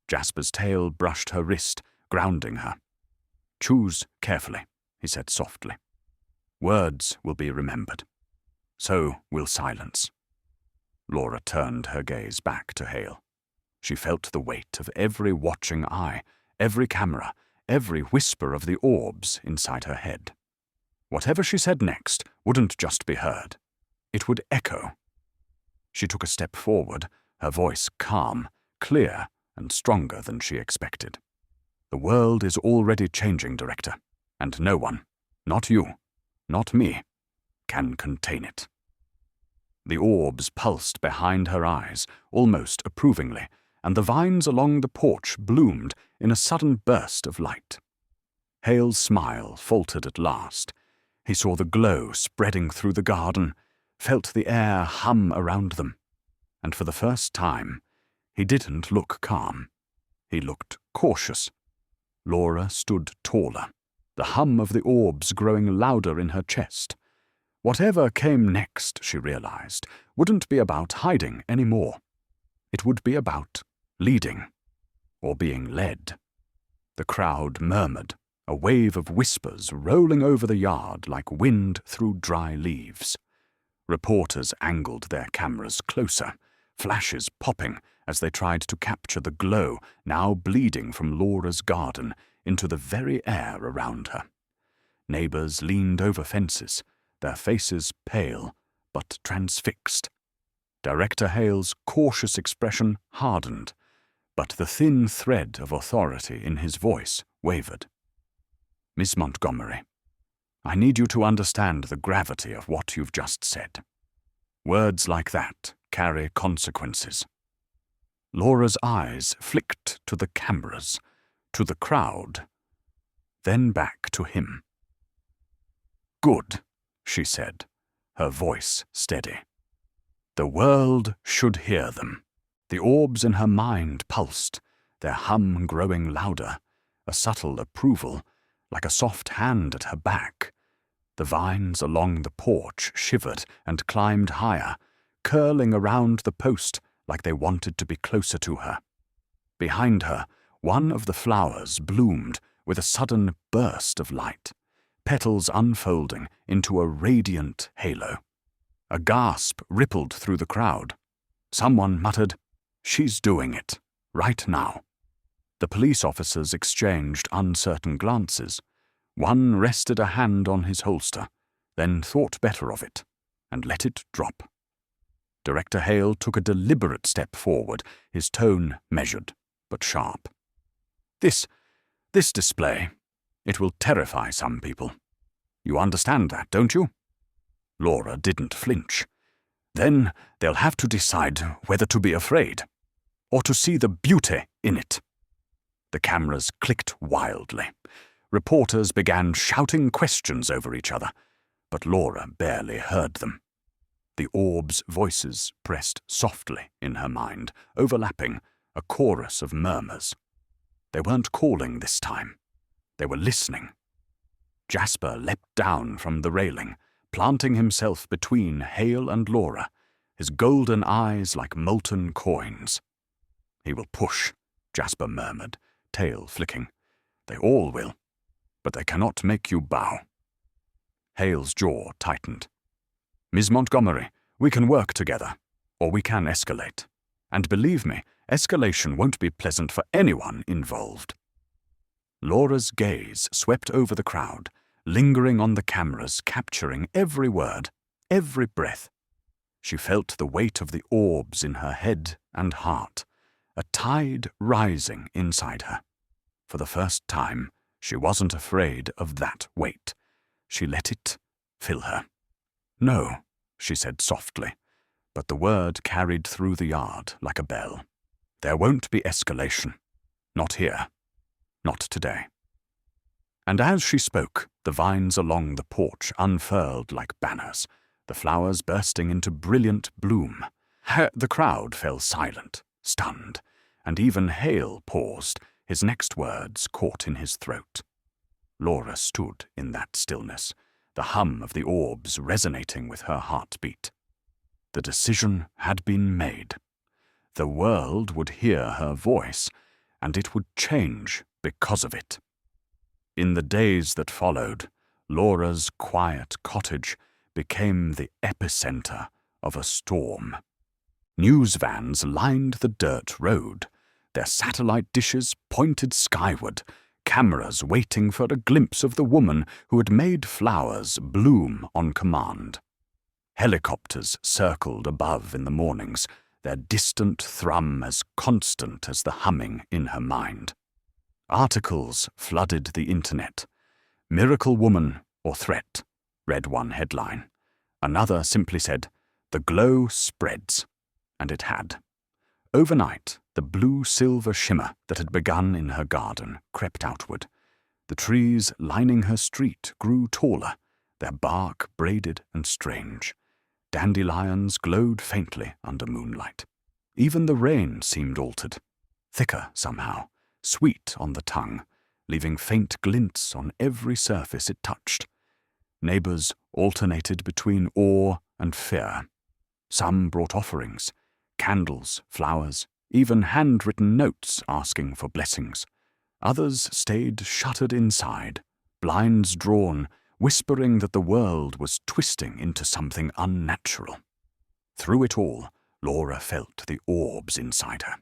Jasper's tail brushed her wrist, grounding her. "Choose carefully," he said softly. "Words will be remembered. So will silence." Laura turned her gaze back to Hale. She felt the weight of every watching eye, every camera, every whisper of the orbs inside her head. Whatever she said next wouldn't just be heard. It would echo. She took a step forward, her voice calm, clear, and stronger than she expected. "The world is already changing, Director, and no one, not you, not me, can contain it." The orbs pulsed behind her eyes, almost approvingly, and the vines along the porch bloomed in a sudden burst of light. Hale's smile faltered at last. He saw the glow spreading through the garden, felt the air hum around them, and for the first time, he didn't look calm. He looked cautious. Laura stood taller, the hum of the orbs growing louder in her chest. Whatever came next, she realized, wouldn't be about hiding anymore. It would be about leading, or being led. The crowd murmured, a wave of whispers rolling over the yard like wind through dry leaves. Reporters angled their cameras closer, flashes popping as they tried to capture the glow now bleeding from Laura's garden into the very air around her. Neighbors leaned over fences, their faces pale but transfixed. Director Hale's cautious expression hardened, but the thin thread of authority in his voice wavered. "Miss Montgomery, I need you to understand the gravity of what you've just said. Words like that carry consequences." Laura's eyes flicked to the cameras, to the crowd, then back to him. "Good," she said, her voice steady. The world should hear them. The orbs in her mind pulsed, their hum growing louder, a subtle approval, like a soft hand at her back. The vines along the porch shivered and climbed higher, curling around the post like they wanted to be closer to her. Behind her, one of the flowers bloomed with a sudden burst of light, petals unfolding into a radiant halo. A gasp rippled through the crowd. Someone muttered, "She's doing it, right now." The police officers exchanged uncertain glances. One rested a hand on his holster, then thought better of it, and let it drop. Director Hale took a deliberate step forward, his tone measured, but sharp. This display, it will terrify some people. You understand that, don't you?" Laura didn't flinch. "Then they'll have to decide whether to be afraid, or to see the beauty in it." The cameras clicked wildly. Reporters began shouting questions over each other, but Laura barely heard them. The orbs' voices pressed softly in her mind, overlapping, a chorus of murmurs. They weren't calling this time. They were listening. Jasper leapt down from the railing, planting himself between Hale and Laura, his golden eyes like molten coins. "He will push," Jasper murmured, tail flicking. "They all will, but they cannot make you bow." Hale's jaw tightened. "Ms. Montgomery, we can work together, or we can escalate. And believe me, escalation won't be pleasant for anyone involved." Laura's gaze swept over the crowd, lingering on the cameras, capturing every word, every breath. She felt the weight of the orbs in her head and heart, a tide rising inside her. For the first time, she wasn't afraid of that weight. She let it fill her. "No," she said softly, but the word carried through the yard like a bell. "There won't be escalation. Not here. Not today." And as she spoke, the vines along the porch unfurled like banners, the flowers bursting into brilliant bloom. The crowd fell silent, stunned, and even Hale paused, his next words caught in his throat. Laura stood in that stillness, the hum of the orbs resonating with her heartbeat. The decision had been made. The world would hear her voice, and it would change because of it. In the days that followed, Laura's quiet cottage became the epicenter of a storm. News vans lined the dirt road, their satellite dishes pointed skyward, cameras waiting for a glimpse of the woman who had made flowers bloom on command. Helicopters circled above in the mornings, their distant thrum as constant as the humming in her mind. Articles flooded the internet. "Miracle Woman or Threat," read one headline. Another simply said, "The glow spreads," and it had. Overnight, the blue-silver shimmer that had begun in her garden crept outward. The trees lining her street grew taller, their bark braided and strange. Dandelions glowed faintly under moonlight. Even the rain seemed altered, thicker somehow, sweet on the tongue, leaving faint glints on every surface it touched. Neighbors alternated between awe and fear. Some brought offerings, candles, flowers, even handwritten notes asking for blessings. Others stayed shuttered inside, blinds drawn, whispering that the world was twisting into something unnatural. Through it all, Laura felt the orbs inside her.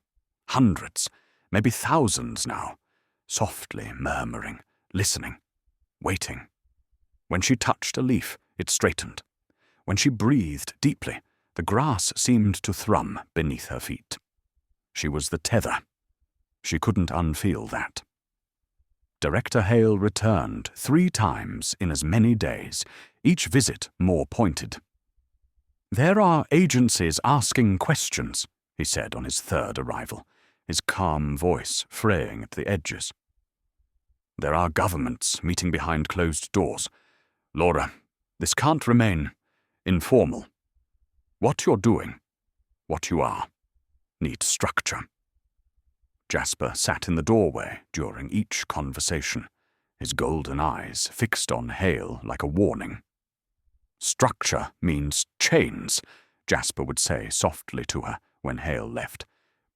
Hundreds, maybe thousands now, softly murmuring, listening, waiting. When she touched a leaf, it straightened. When she breathed deeply, the grass seemed to thrum beneath her feet. She was the tether. She couldn't unfeel that. Director Hale returned 3 times in as many days, each visit more pointed. "There are agencies asking questions," he said on his 3rd arrival, his calm voice fraying at the edges. "There are governments meeting behind closed doors. Laura, this can't remain informal. What you're doing, what you are, needs structure." Jasper sat in the doorway during each conversation, his golden eyes fixed on Hale like a warning. "Structure means chains," Jasper would say softly to her when Hale left.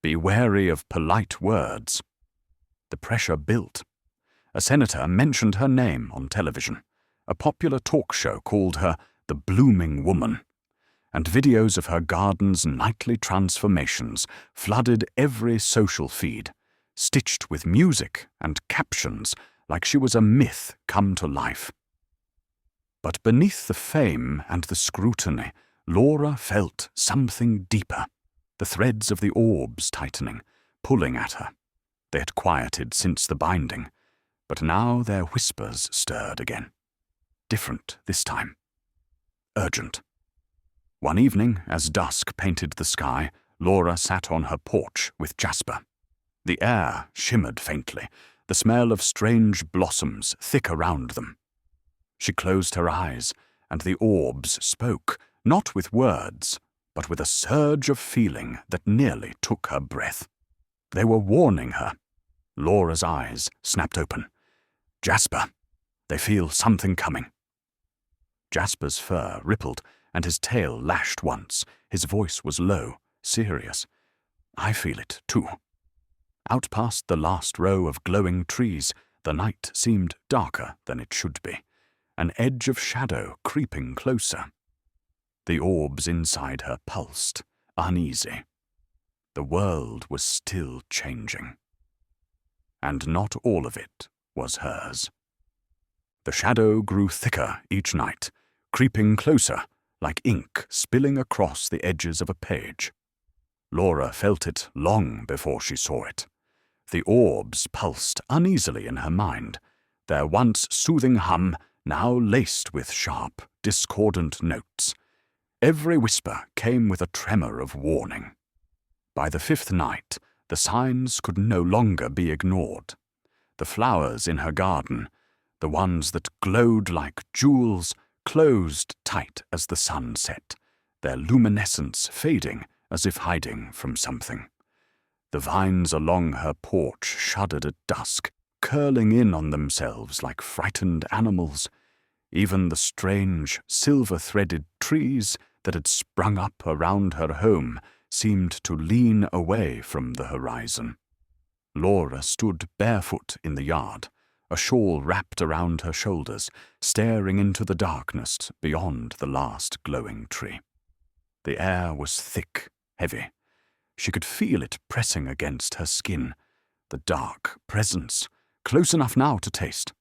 "Be wary of polite words." The pressure built. A senator mentioned her name on television. A popular talk show called her the Blooming Woman, and videos of her garden's nightly transformations flooded every social feed, stitched with music and captions like she was a myth come to life. But beneath the fame and the scrutiny, Laura felt something deeper, the threads of the orbs tightening, pulling at her. They had quieted since the binding, but now their whispers stirred again. Different this time. Urgent. One evening, as dusk painted the sky, Laura sat on her porch with Jasper. The air shimmered faintly, the smell of strange blossoms thick around them. She closed her eyes, and the orbs spoke, not with words, but with a surge of feeling that nearly took her breath. They were warning her. Laura's eyes snapped open. "Jasper, they feel something coming." Jasper's fur rippled, and his tail lashed once. His voice was low, serious. "I feel it, too." Out past the last row of glowing trees, the night seemed darker than it should be, an edge of shadow creeping closer. The orbs inside her pulsed, uneasy. The world was still changing. And not all of it was hers. The shadow grew thicker each night, creeping closer, like ink spilling across the edges of a page. Laura felt it long before she saw it. The orbs pulsed uneasily in her mind, their once soothing hum now laced with sharp, discordant notes. Every whisper came with a tremor of warning. By the 5th night, the signs could no longer be ignored. The flowers in her garden, the ones that glowed like jewels, closed tight as the sun set, their luminescence fading as if hiding from something. The vines along her porch shuddered at dusk, curling in on themselves like frightened animals. Even the strange, silver-threaded trees that had sprung up around her home seemed to lean away from the horizon. Laura stood barefoot in the yard, a shawl wrapped around her shoulders, staring into the darkness beyond the last glowing tree. The air was thick, heavy. She could feel it pressing against her skin, the dark presence, close enough now to taste.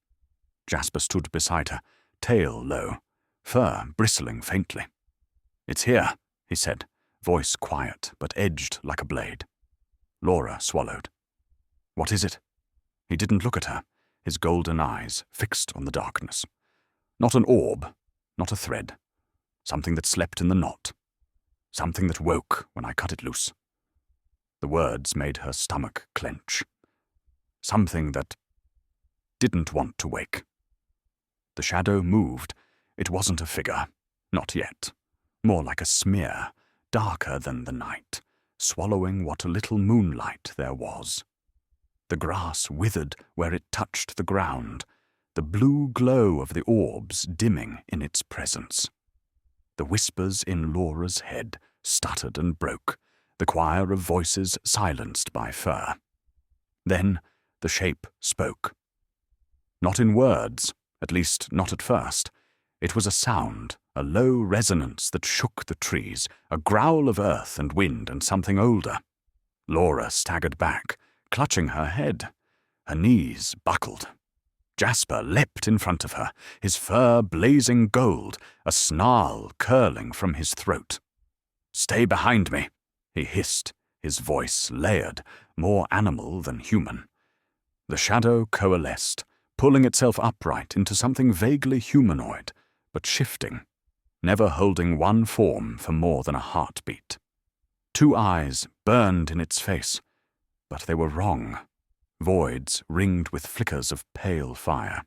Jasper stood beside her, tail low, fur bristling faintly. "It's here," he said, voice quiet but edged like a blade. Laura swallowed. "What is it?" He didn't look at her, his golden eyes fixed on the darkness. Not an orb, not a thread. Something that slept in the knot. Something that woke when I cut it loose. The words made her stomach clench. Something that didn't want to wake. The shadow moved. It wasn't a figure. Not yet. More like a smear, darker than the night, swallowing what little moonlight there was. The grass withered where it touched the ground, the blue glow of the orbs dimming in its presence. The whispers in Laura's head stuttered and broke, the choir of voices silenced by fur. Then the shape spoke. Not in words, at least not at first. It was a sound, a low resonance that shook the trees, a growl of earth and wind and something older. Laura staggered back, clutching her head. Her knees buckled. Jasper leapt in front of her, his fur blazing gold, a snarl curling from his throat. "Stay behind me," he hissed, his voice layered, more animal than human. The shadow coalesced, pulling itself upright into something vaguely humanoid, but shifting, never holding one form for more than a heartbeat. 2 eyes burned in its face, but they were wrong. Voids ringed with flickers of pale fire.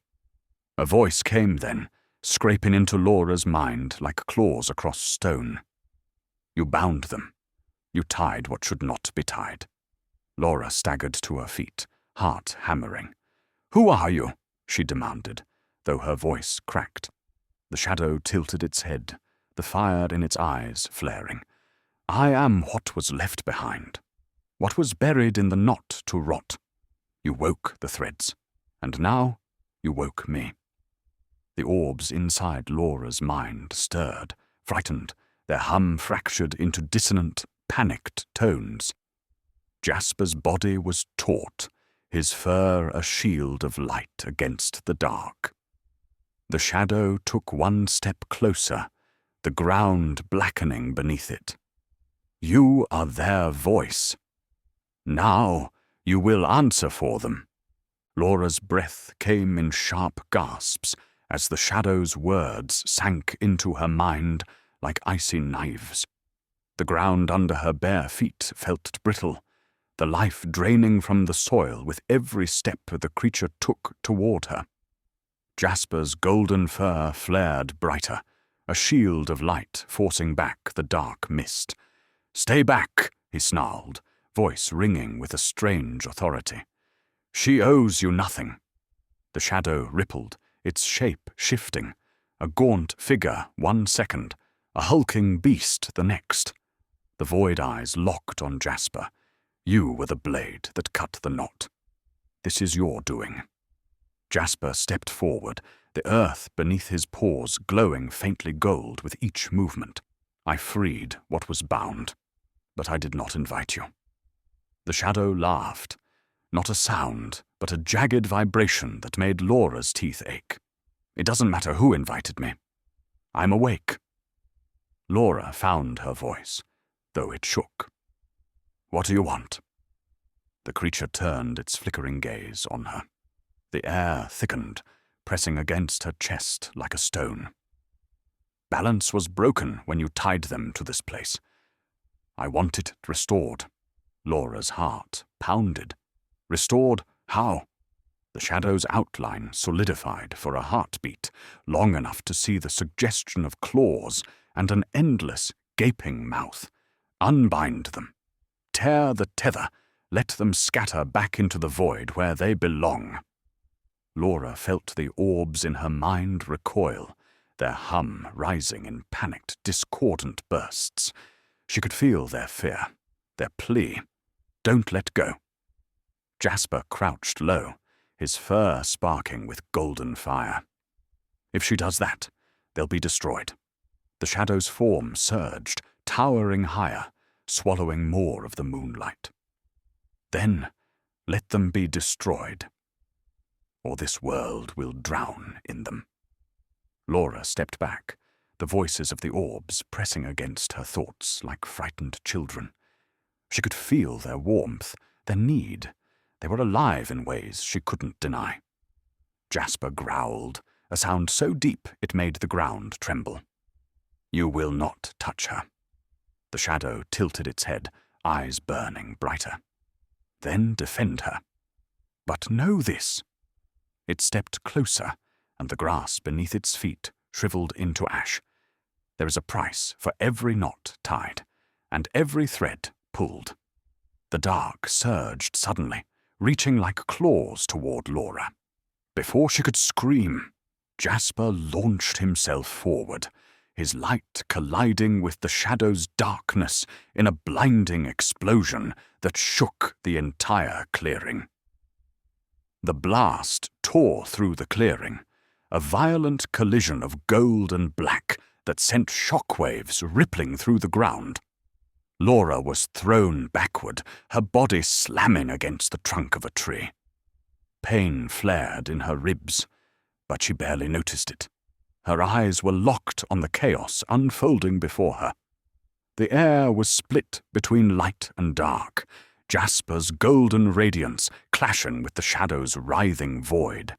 A voice came then, scraping into Laura's mind like claws across stone. "You bound them. You tied what should not be tied." Laura staggered to her feet, heart hammering. "Who are you?" she demanded, though her voice cracked. The shadow tilted its head, the fire in its eyes flaring. "I am what was left behind, what was buried in the knot to rot. You woke the threads, and now you woke me." The orbs inside Laura's mind stirred, frightened, their hum fractured into dissonant, panicked tones. Jasper's body was taut, his fur a shield of light against the dark. The shadow took one step closer, the ground blackening beneath it. "You are their voice. Now you will answer for them." Laura's breath came in sharp gasps as the shadow's words sank into her mind like icy knives. The ground under her bare feet felt brittle, the life draining from the soil with every step the creature took toward her. Jasper's golden fur flared brighter, a shield of light forcing back the dark mist. "Stay back," he snarled, voice ringing with a strange authority. "She owes you nothing." The shadow rippled, its shape shifting, a gaunt figure 1 second, a hulking beast the next. The void eyes locked on Jasper. "You were the blade that cut the knot. This is your doing." Jasper stepped forward, the earth beneath his paws glowing faintly gold with each movement. "I freed what was bound, but I did not invite you." The shadow laughed, not a sound, but a jagged vibration that made Laura's teeth ache. "It doesn't matter who invited me. I'm awake." Laura found her voice, though it shook. "What do you want?" The creature turned its flickering gaze on her. The air thickened, pressing against her chest like a stone. "Balance was broken when you tied them to this place. I want it restored." Laura's heart pounded. "Restored? How?" The shadow's outline solidified for a heartbeat, long enough to see the suggestion of claws and an endless, gaping mouth. "Unbind them. Tear the tether. Let them scatter back into the void where they belong." Laura felt the orbs in her mind recoil, their hum rising in panicked, discordant bursts. She could feel their fear, their plea. "Don't let go." Jasper crouched low, his fur sparking with golden fire. "If she does that, they'll be destroyed." The shadow's form surged, towering higher, swallowing more of the moonlight. "Then let them be destroyed, or this world will drown in them." Laura stepped back, the voices of the orbs pressing against her thoughts like frightened children. She could feel their warmth, their need. They were alive in ways she couldn't deny. Jasper growled, a sound so deep it made the ground tremble. "You will not touch her." The shadow tilted its head, eyes burning brighter. "Then defend her. But know this." It stepped closer, and the grass beneath its feet shriveled into ash. There is a price for every knot tied, and every thread pulled. The dark surged suddenly, reaching like claws toward Laura. Before she could scream, Jasper launched himself forward, his light colliding with the shadow's darkness in a blinding explosion that shook the entire clearing. The blast tore through the clearing, a violent collision of gold and black that sent shockwaves rippling through the ground. Laura was thrown backward, her body slamming against the trunk of a tree. Pain flared in her ribs, but she barely noticed it. Her eyes were locked on the chaos unfolding before her. The air was split between light and dark, Jasper's golden radiance clashing with the shadow's writhing void.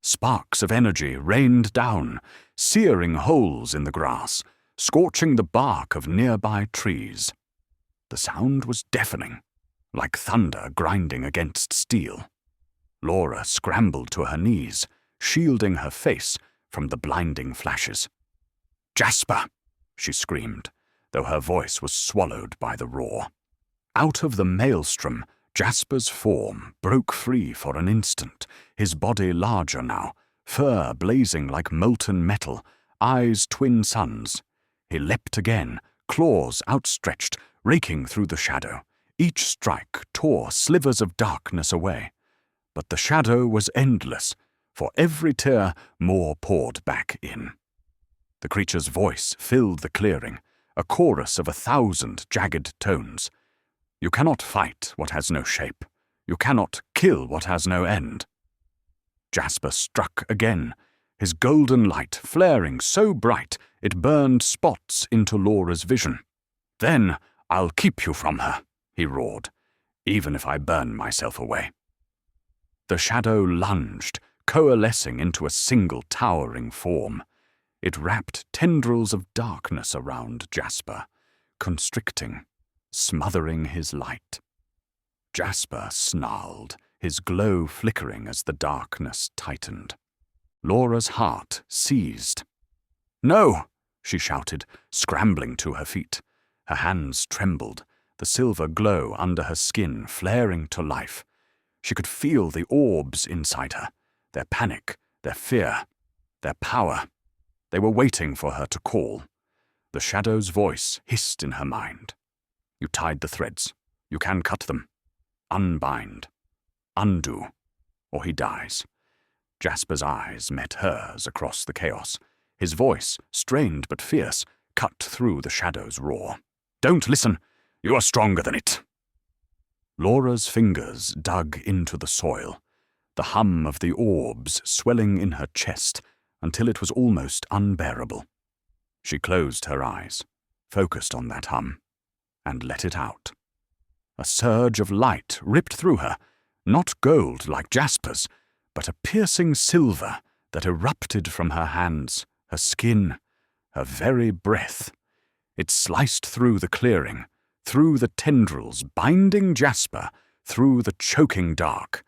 Sparks of energy rained down, searing holes in the grass, scorching the bark of nearby trees. The sound was deafening, like thunder grinding against steel. Laura scrambled to her knees, shielding her face from the blinding flashes. "Jasper!" she screamed, though her voice was swallowed by the roar. Out of the maelstrom, Jasper's form broke free for an instant, his body larger now, fur blazing like molten metal, eyes twin suns. He leapt again, claws outstretched, raking through the shadow. Each strike tore slivers of darkness away. But the shadow was endless. For every tear, more poured back in. The creature's voice filled the clearing, a chorus of 1,000 jagged tones. "You cannot fight what has no shape. You cannot kill what has no end." Jasper struck again, his golden light flaring so bright it burned spots into Laura's vision. "Then I'll keep you from her," he roared, "even if I burn myself away." The shadow lunged, coalescing into a single towering form. It wrapped tendrils of darkness around Jasper, constricting, smothering his light. Jasper snarled, his glow flickering as the darkness tightened. Laura's heart seized. "No!" she shouted, scrambling to her feet. Her hands trembled, the silver glow under her skin flaring to life. She could feel the orbs inside her, their panic, their fear, their power. They were waiting for her to call. The shadow's voice hissed in her mind. "You tied the threads. You can cut them. Unbind. Undo. Or he dies." Jasper's eyes met hers across the chaos. His voice, strained but fierce, cut through the shadow's roar. "Don't listen. You are stronger than it." Laura's fingers dug into the soil, the hum of the orbs swelling in her chest until it was almost unbearable. She closed her eyes, focused on that hum, and let it out. A surge of light ripped through her, not gold like Jasper's, but a piercing silver that erupted from her hands, her skin, her very breath. It sliced through the clearing, through the tendrils binding Jasper, through the choking dark.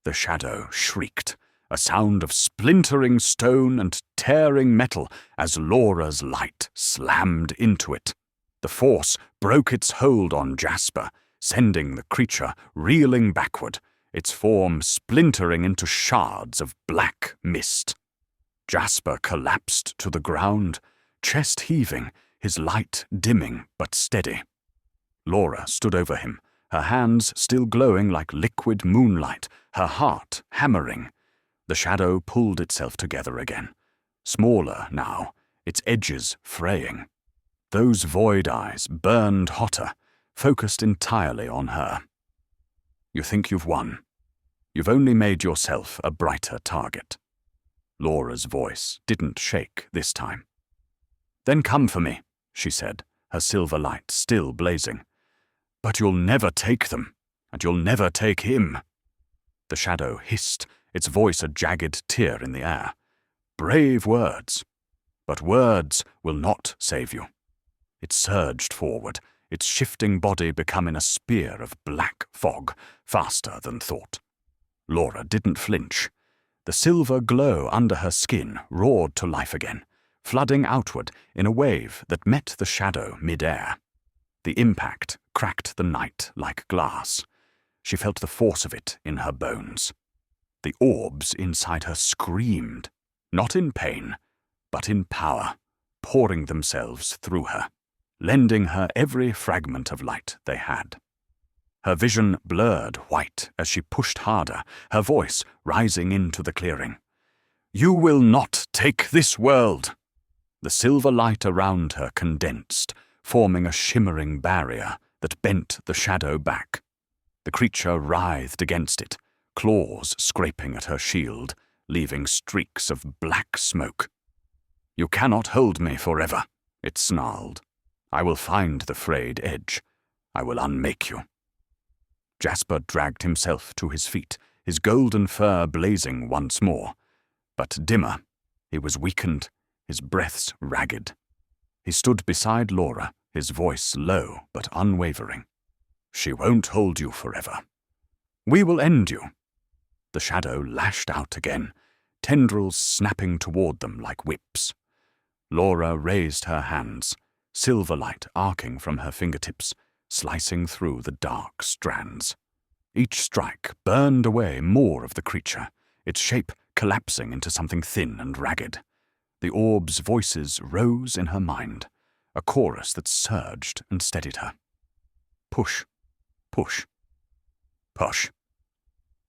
The shadow shrieked, a sound of splintering stone and tearing metal as Laura's light slammed into it. The force broke its hold on Jasper, sending the creature reeling backward, its form splintering into shards of black mist. Jasper collapsed to the ground, chest heaving, his light dimming but steady. Laura stood over him, her hands still glowing like liquid moonlight, her heart hammering. The shadow pulled itself together again, smaller now, its edges fraying. Those void eyes burned hotter, focused entirely on her. "You think you've won. You've only made yourself a brighter target." Laura's voice didn't shake this time. "Then come for me," she said, her silver light still blazing. "But you'll never take them, and you'll never take him." The shadow hissed, its voice a jagged tear in the air. "Brave words, but words will not save you." It surged forward, its shifting body becoming a spear of black fog, faster than thought. Laura didn't flinch. The silver glow under her skin roared to life again, flooding outward in a wave that met the shadow mid-air. The impact cracked the night like glass. She felt the force of it in her bones. The orbs inside her screamed, not in pain, but in power, pouring themselves through her, lending her every fragment of light they had. Her vision blurred white as she pushed harder, her voice rising into the clearing. "You will not take this world!" The silver light around her condensed, forming a shimmering barrier that bent the shadow back. The creature writhed against it, claws scraping at her shield, leaving streaks of black smoke. "You cannot hold me forever," it snarled. "I will find the frayed edge. I will unmake you." Jasper dragged himself to his feet, his golden fur blazing once more. But dimmer, he was weakened, his breaths ragged. He stood beside Laura, his voice low but unwavering. "She won't hold you forever. We will end you." The shadow lashed out again, tendrils snapping toward them like whips. Laura raised her hands, silver light arcing from her fingertips, slicing through the dark strands. Each strike burned away more of the creature, its shape collapsing into something thin and ragged. The orb's voices rose in her mind, a chorus that surged and steadied her. Push, push, push.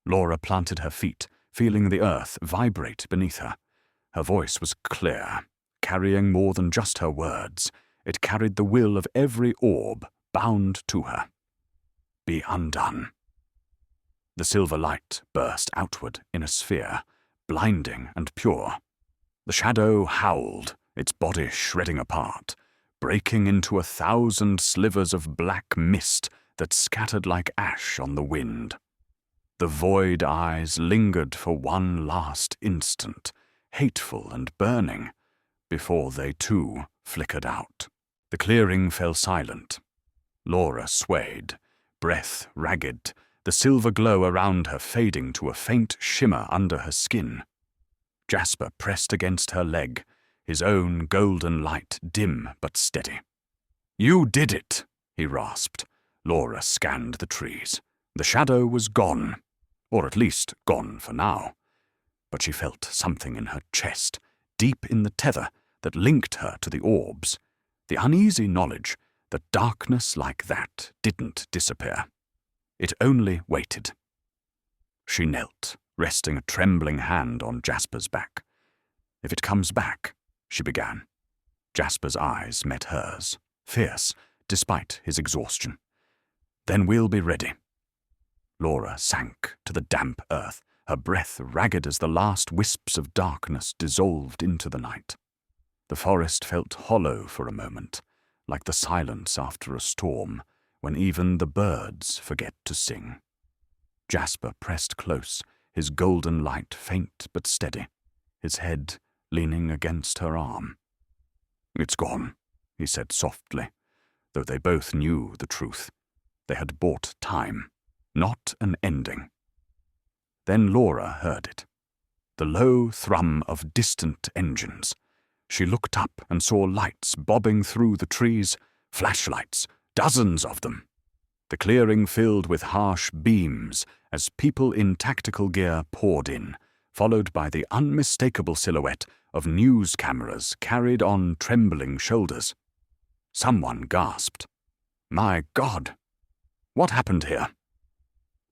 Laura planted her feet, feeling the earth vibrate beneath her. Her voice was clear, carrying more than just her words. It carried the will of every orb bound to her. Be undone. The silver light burst outward in a sphere, blinding and pure. The shadow howled, its body shredding apart, breaking into 1,000 slivers of black mist that scattered like ash on the wind. The void eyes lingered for one last instant, hateful and burning, before they too flickered out. The clearing fell silent. Laura swayed, breath ragged, the silver glow around her fading to a faint shimmer under her skin. Jasper pressed against her leg, his own golden light dim but steady. "You did it," he rasped. Laura scanned the trees. The shadow was gone, or at least gone for now. But she felt something in her chest, deep in the tether that linked her to the orbs, the uneasy knowledge that darkness like that didn't disappear. It only waited. She knelt, resting a trembling hand on Jasper's back. "If it comes back," she began. Jasper's eyes met hers, fierce, despite his exhaustion. "Then we'll be ready." Laura sank to the damp earth, her breath ragged as the last wisps of darkness dissolved into the night. The forest felt hollow for a moment, like the silence after a storm, when even the birds forget to sing. Jasper pressed close, his golden light faint but steady, his head leaning against her arm. "It's gone," he said softly, though they both knew the truth. They had bought time, not an ending. Then Laura heard it, the low thrum of distant engines. She looked up and saw lights bobbing through the trees, flashlights, dozens of them. The clearing filled with harsh beams as people in tactical gear poured in, followed by the unmistakable silhouette of news cameras carried on trembling shoulders. Someone gasped. "My God! What happened here?"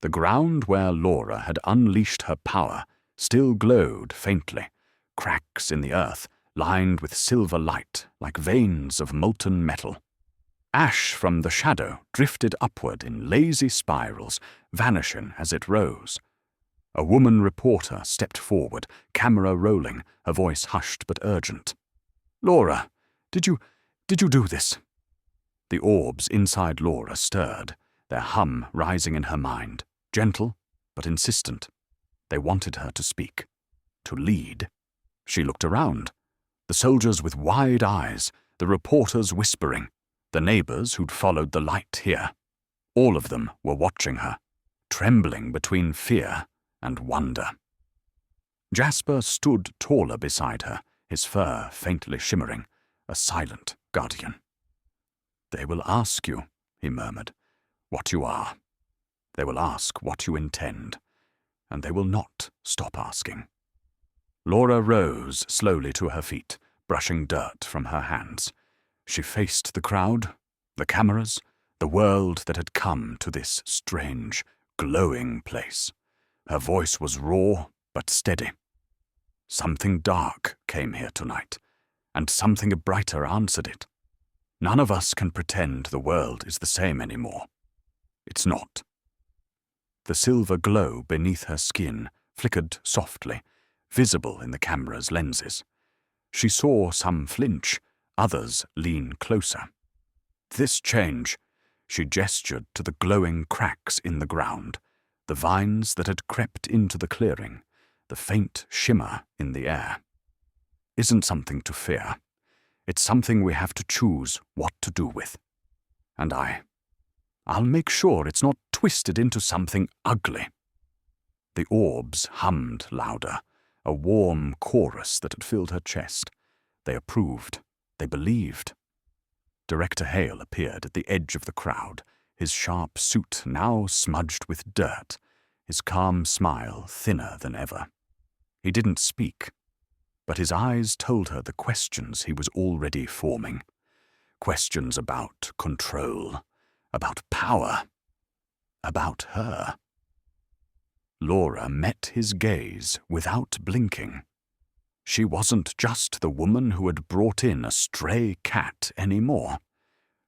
The ground where Laura had unleashed her power still glowed faintly, cracks in the earth lined with silver light like veins of molten metal. Ash from the shadow drifted upward in lazy spirals, vanishing as it rose. A woman reporter stepped forward, camera rolling, her voice hushed but urgent. "Laura, Did you do this?" The orbs inside Laura stirred, their hum rising in her mind, gentle but insistent. They wanted her to speak, to lead. She looked around. The soldiers with wide eyes, the reporters whispering, the neighbors who'd followed the light here. All of them were watching her, trembling between fear and wonder. Jasper stood taller beside her, his fur faintly shimmering, a silent guardian. "They will ask you," he murmured, "what you are. They will ask what you intend, and they will not stop asking." Laura rose slowly to her feet, brushing dirt from her hands. She faced the crowd, the cameras, the world that had come to this strange, glowing place. Her voice was raw but steady. "Something dark came here tonight, and something brighter answered it. None of us can pretend the world is the same anymore. It's not." The silver glow beneath her skin flickered softly, visible in the camera's lenses. She saw some flinch, others lean closer. This change, she gestured to the glowing cracks in the ground, the vines that had crept into the clearing, the faint shimmer in the air. "Isn't something to fear. It's something we have to choose what to do with. And I'll make sure it's not twisted into something ugly." The orbs hummed louder, a warm chorus that had filled her chest. They approved. They believed. Director Hale appeared at the edge of the crowd, his sharp suit now smudged with dirt, his calm smile thinner than ever. He didn't speak, but his eyes told her the questions he was already forming. Questions about control, about power, about her. Laura met his gaze without blinking. She wasn't just the woman who had brought in a stray cat anymore.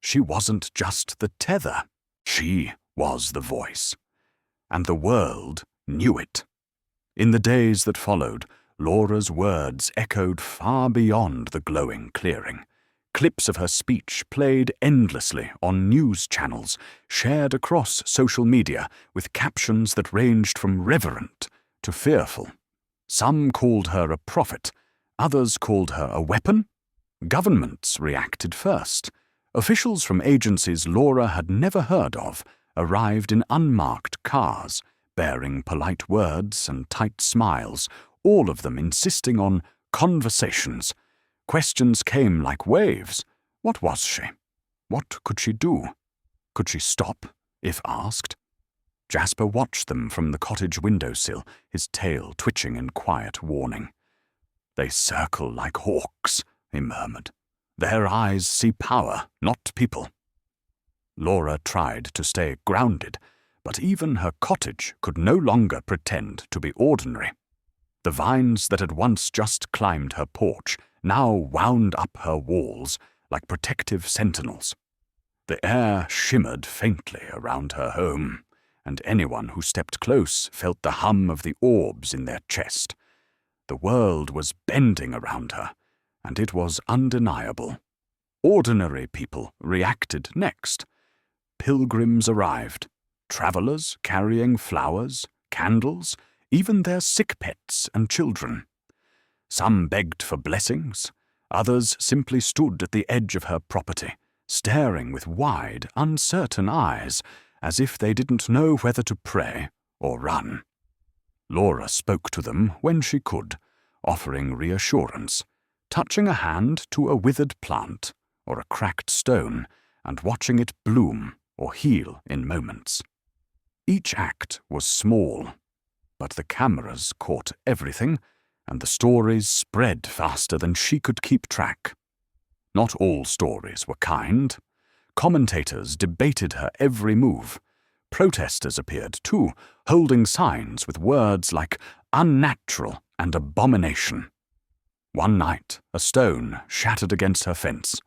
She wasn't just the tether. She was the voice. And the world knew it. In the days that followed, Laura's words echoed far beyond the glowing clearing. Clips of her speech played endlessly on news channels, shared across social media with captions that ranged from reverent to fearful. Some called her a prophet, others called her a weapon. Governments reacted first. Officials from agencies Laura had never heard of arrived in unmarked cars, bearing polite words and tight smiles, all of them insisting on conversations. Questions came like waves. What was she? What could she do? Could she stop, if asked? Jasper watched them from the cottage windowsill, his tail twitching in quiet warning. "They circle like hawks," he murmured. "Their eyes see power, not people." Laura tried to stay grounded, but even her cottage could no longer pretend to be ordinary. The vines that had once just climbed her porch now wound up her walls like protective sentinels. The air shimmered faintly around her home, and anyone who stepped close felt the hum of the orbs in their chest. The world was bending around her, and it was undeniable. Ordinary people reacted next. Pilgrims arrived, travelers carrying flowers, candles, even their sick pets and children. Some begged for blessings, others simply stood at the edge of her property, staring with wide, uncertain eyes, as if they didn't know whether to pray or run. Laura spoke to them when she could, offering reassurance, touching a hand to a withered plant or a cracked stone and watching it bloom or heal in moments. Each act was small, but the cameras caught everything, and the stories spread faster than she could keep track. Not all stories were kind. Commentators debated her every move. Protesters appeared too, holding signs with words like unnatural and abomination. One night, a stone shattered against her fence.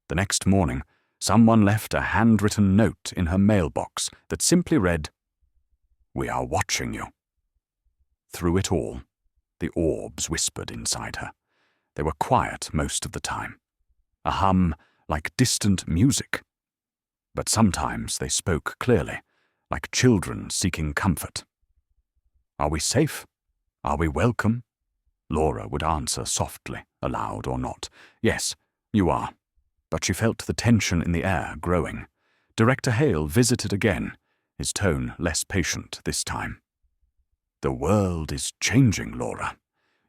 The next morning, someone left a handwritten note in her mailbox that simply read, "We are watching you." Through it all, the orbs whispered inside her. They were quiet most of the time, a hum like distant music. But sometimes they spoke clearly, like children seeking comfort. "Are we safe? Are we welcome?" Laura would answer softly, aloud or not. "Yes, you are." But she felt the tension in the air growing. Director Hale visited again, his tone less patient this time. "The world is changing, Laura.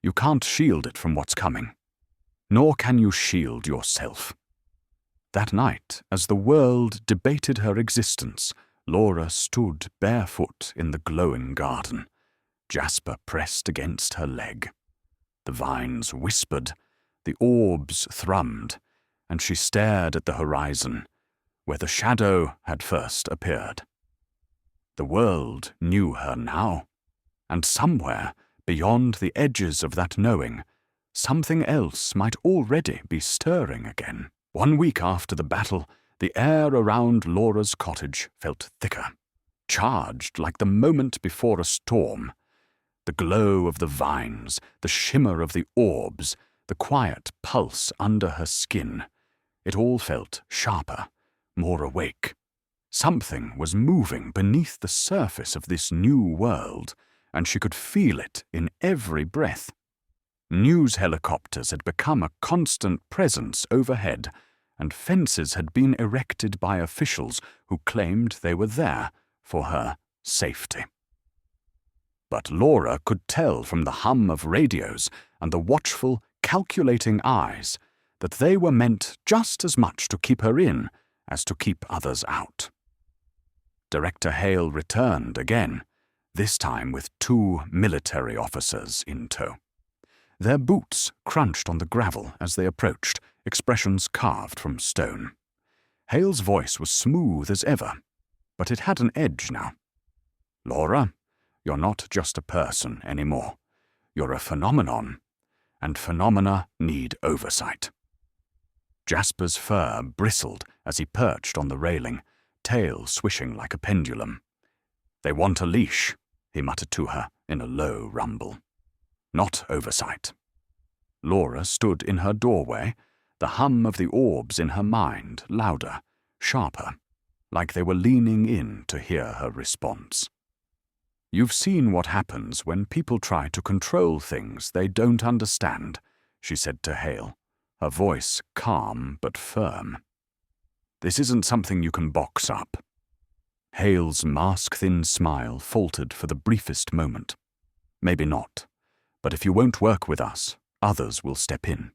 You can't shield it from what's coming. Nor can you shield yourself." That night, as the world debated her existence, Laura stood barefoot in the glowing garden. Jasper pressed against her leg. The vines whispered, the orbs thrummed, and she stared at the horizon, where the shadow had first appeared. The world knew her now, and somewhere, beyond the edges of that knowing, something else might already be stirring again. 1 week after the battle, the air around Laura's cottage felt thicker, charged like the moment before a storm. The glow of the vines, the shimmer of the orbs, the quiet pulse under her skin, it all felt sharper, more awake. Something was moving beneath the surface of this new world, and she could feel it in every breath. News helicopters had become a constant presence overhead, and fences had been erected by officials who claimed they were there for her safety. But Laura could tell from the hum of radios and the watchful, calculating eyes that they were meant just as much to keep her in as to keep others out. Director Hale returned again, this time with 2 military officers in tow. Their boots crunched on the gravel as they approached, expressions carved from stone. Hale's voice was smooth as ever, but it had an edge now. "Laura, you're not just a person anymore. You're a phenomenon, and phenomena need oversight." Jasper's fur bristled as he perched on the railing, tail swishing like a pendulum. "They want a leash," he muttered to her in a low rumble. "Not oversight." Laura stood in her doorway, the hum of the orbs in her mind louder, sharper, like they were leaning in to hear her response. "You've seen what happens when people try to control things they don't understand," she said to Hale, her voice calm but firm. "This isn't something you can box up." Hale's mask-thin smile faltered for the briefest moment. "Maybe not, but if you won't work with us, others will step in.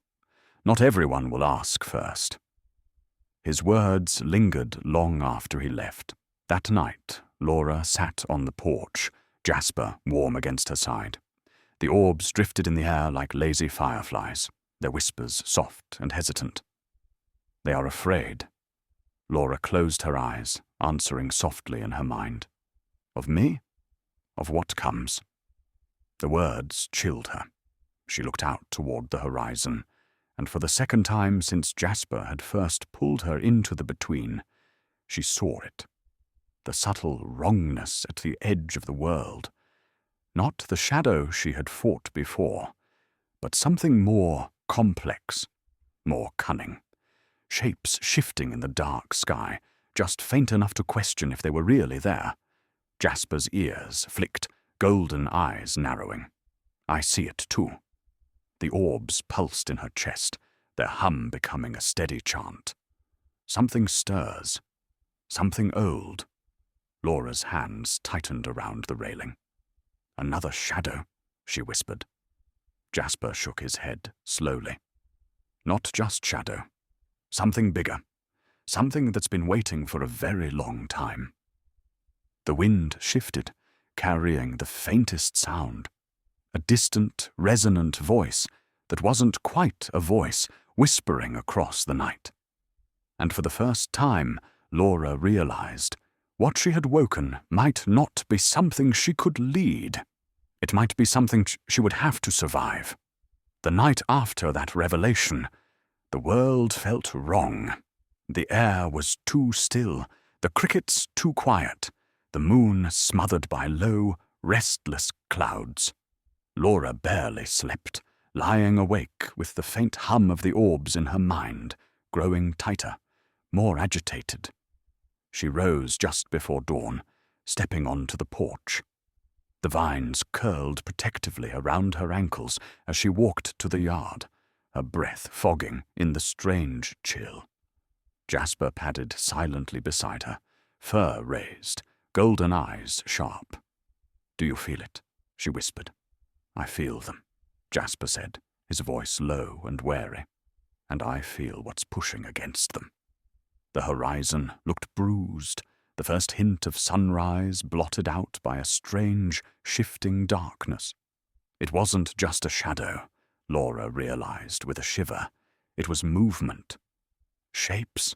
Not everyone will ask first." His words lingered long after he left. That night, Laura sat on the porch, Jasper warm against her side. The orbs drifted in the air like lazy fireflies, their whispers soft and hesitant. "They are afraid." Laura closed her eyes, answering softly in her mind. "Of me? Of what comes?" The words chilled her. She looked out toward the horizon, and for the second time since Jasper had first pulled her into the between, she saw it. The subtle wrongness at the edge of the world. Not the shadow she had fought before, but something more complex, more cunning. Shapes shifting in the dark sky, just faint enough to question if they were really there. Jasper's ears flicked, golden eyes narrowing. "I see it too." The orbs pulsed in her chest, their hum becoming a steady chant. Something stirs. Something old. Laura's hands tightened around the railing. "Another shadow," she whispered. Jasper shook his head slowly. "Not just shadow. Something bigger. Something that's been waiting for a very long time." The wind shifted, carrying the faintest sound. A distant, resonant voice that wasn't quite a voice, whispering across the night. And for the first time, Laura realized what she had woken might not be something she could lead. It might be something she would have to survive. The night after that revelation, the world felt wrong. The air was too still, the crickets too quiet, the moon smothered by low, restless clouds. Laura barely slept, lying awake with the faint hum of the orbs in her mind, growing tighter, more agitated. She rose just before dawn, stepping onto the porch. The vines curled protectively around her ankles as she walked to the yard, her breath fogging in the strange chill. Jasper padded silently beside her, fur raised, golden eyes sharp. "Do you feel it?" she whispered. "I feel them," Jasper said, his voice low and wary. "And I feel what's pushing against them." The horizon looked bruised, the first hint of sunrise blotted out by a strange, shifting darkness. It wasn't just a shadow, Laura realized with a shiver. It was movement. Shapes.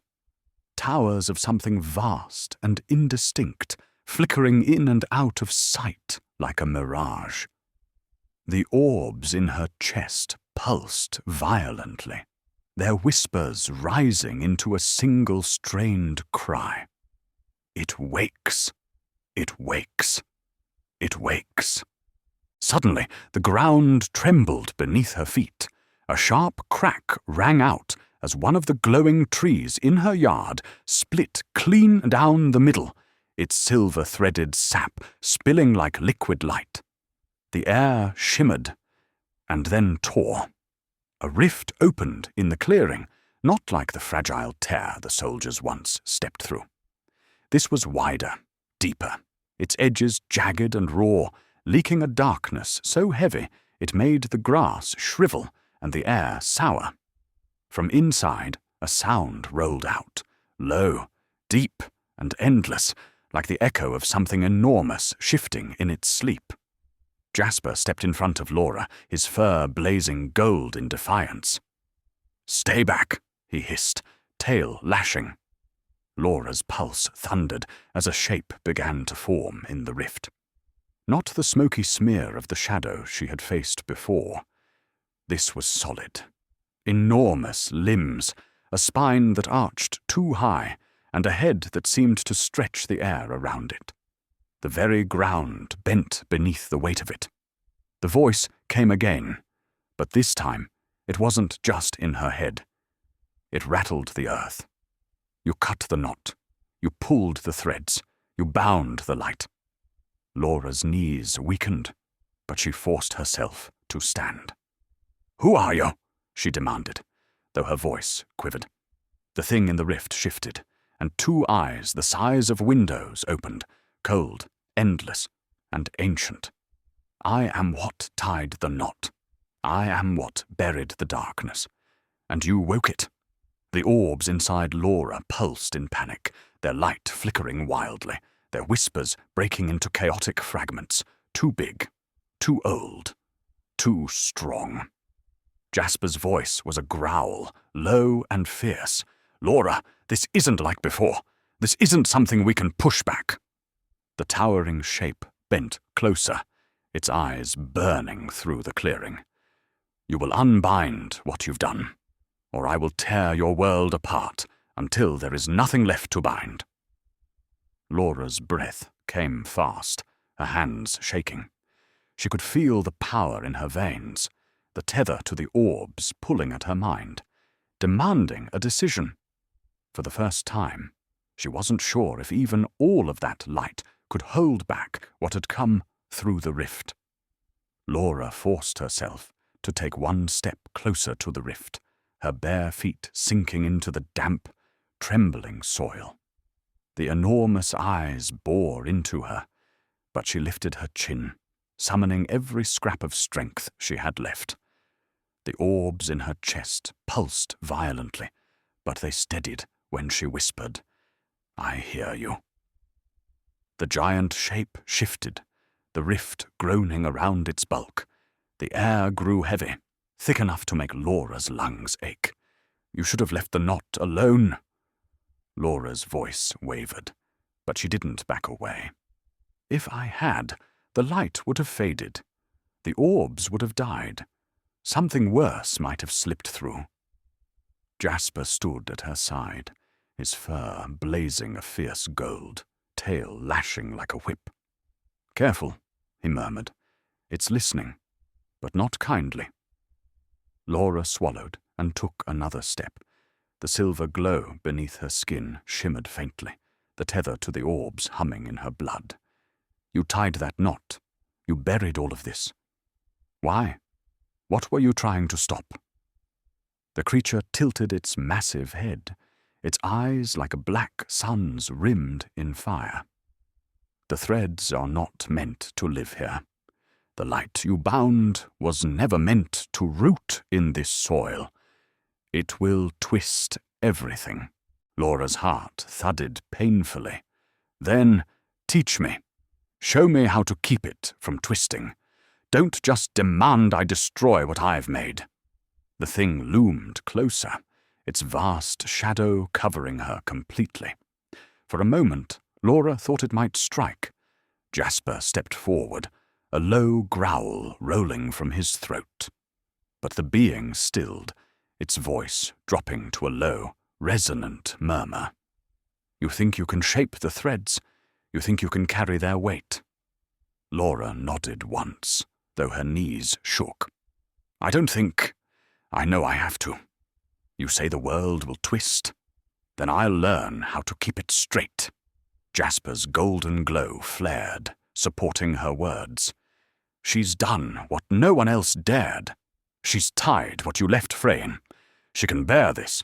Towers of something vast and indistinct, flickering in and out of sight like a mirage. The orbs in her chest pulsed violently, their whispers rising into a single strained cry. "It wakes! It wakes! It wakes!" Suddenly, the ground trembled beneath her feet. A sharp crack rang out as one of the glowing trees in her yard split clean down the middle, its silver-threaded sap spilling like liquid light. The air shimmered, and then tore. A rift opened in the clearing, not like the fragile tear the soldiers once stepped through. This was wider, deeper, its edges jagged and raw, leaking a darkness so heavy it made the grass shrivel and the air sour. From inside, a sound rolled out, low, deep, and endless, like the echo of something enormous shifting in its sleep. Jasper stepped in front of Laura, his fur blazing gold in defiance. "Stay back," he hissed, tail lashing. Laura's pulse thundered as a shape began to form in the rift. Not the smoky smear of the shadow she had faced before. This was solid. Enormous limbs, a spine that arched too high, and a head that seemed to stretch the air around it. The very ground bent beneath the weight of it. The voice came again, but this time it wasn't just in her head. It rattled the earth. You cut the knot. You pulled the threads. You bound the light. Laura's knees weakened, but she forced herself to stand. "Who are you?" she demanded, though her voice quivered. The thing in the rift shifted, and two eyes the size of windows opened, cold, endless, and ancient. "I am what tied the knot. I am what buried the darkness. And you woke it." The orbs inside Laura pulsed in panic, their light flickering wildly, their whispers breaking into chaotic fragments, too big, too old, too strong. Jasper's voice was a growl, low and fierce. "Laura, this isn't like before. This isn't something we can push back." The towering shape bent closer, its eyes burning through the clearing. "You will unbind what you've done, or I will tear your world apart until there is nothing left to bind." Laura's breath came fast, her hands shaking. She could feel the power in her veins, the tether to the orbs pulling at her mind, demanding a decision. For the first time, she wasn't sure if even all of that light could hold back what had come through the rift. Laura forced herself to take one step closer to the rift, her bare feet sinking into the damp, trembling soil. The enormous eyes bored into her, but she lifted her chin, summoning every scrap of strength she had left. The orbs in her chest pulsed violently, but they steadied when she whispered, "I hear you." The giant shape shifted, the rift groaning around its bulk. The air grew heavy, thick enough to make Laura's lungs ache. "You should have left the knot alone." Laura's voice wavered, but she didn't back away. "If I had, the light would have faded. The orbs would have died. Something worse might have slipped through." Jasper stood at her side, his fur blazing a fierce gold, tail lashing like a whip. "Careful," he murmured. "It's listening, but not kindly." Laura swallowed and took another step. The silver glow beneath her skin shimmered faintly, the tether to the orbs humming in her blood. You tied that knot. You buried all of this. Why? What were you trying to stop? The creature tilted its massive head, its eyes like a black sun's rimmed in fire. The threads are not meant to live here. The light you bound was never meant to root in this soil. It will twist everything. Laura's heart thudded painfully. Then, teach me. Show me how to keep it from twisting. Don't just demand I destroy what I've made. The thing loomed closer, its vast shadow covering her completely. For a moment, Laura thought it might strike. Jasper stepped forward, a low growl rolling from his throat. But the being stilled, its voice dropping to a low, resonant murmur. You think you can shape the threads? You think you can carry their weight? Laura nodded once, though her knees shook. I don't think. I know I have to. You say the world will twist? Then I'll learn how to keep it straight. Jasper's golden glow flared, supporting her words. She's done what no one else dared. She's tied what you left fraying. She can bear this.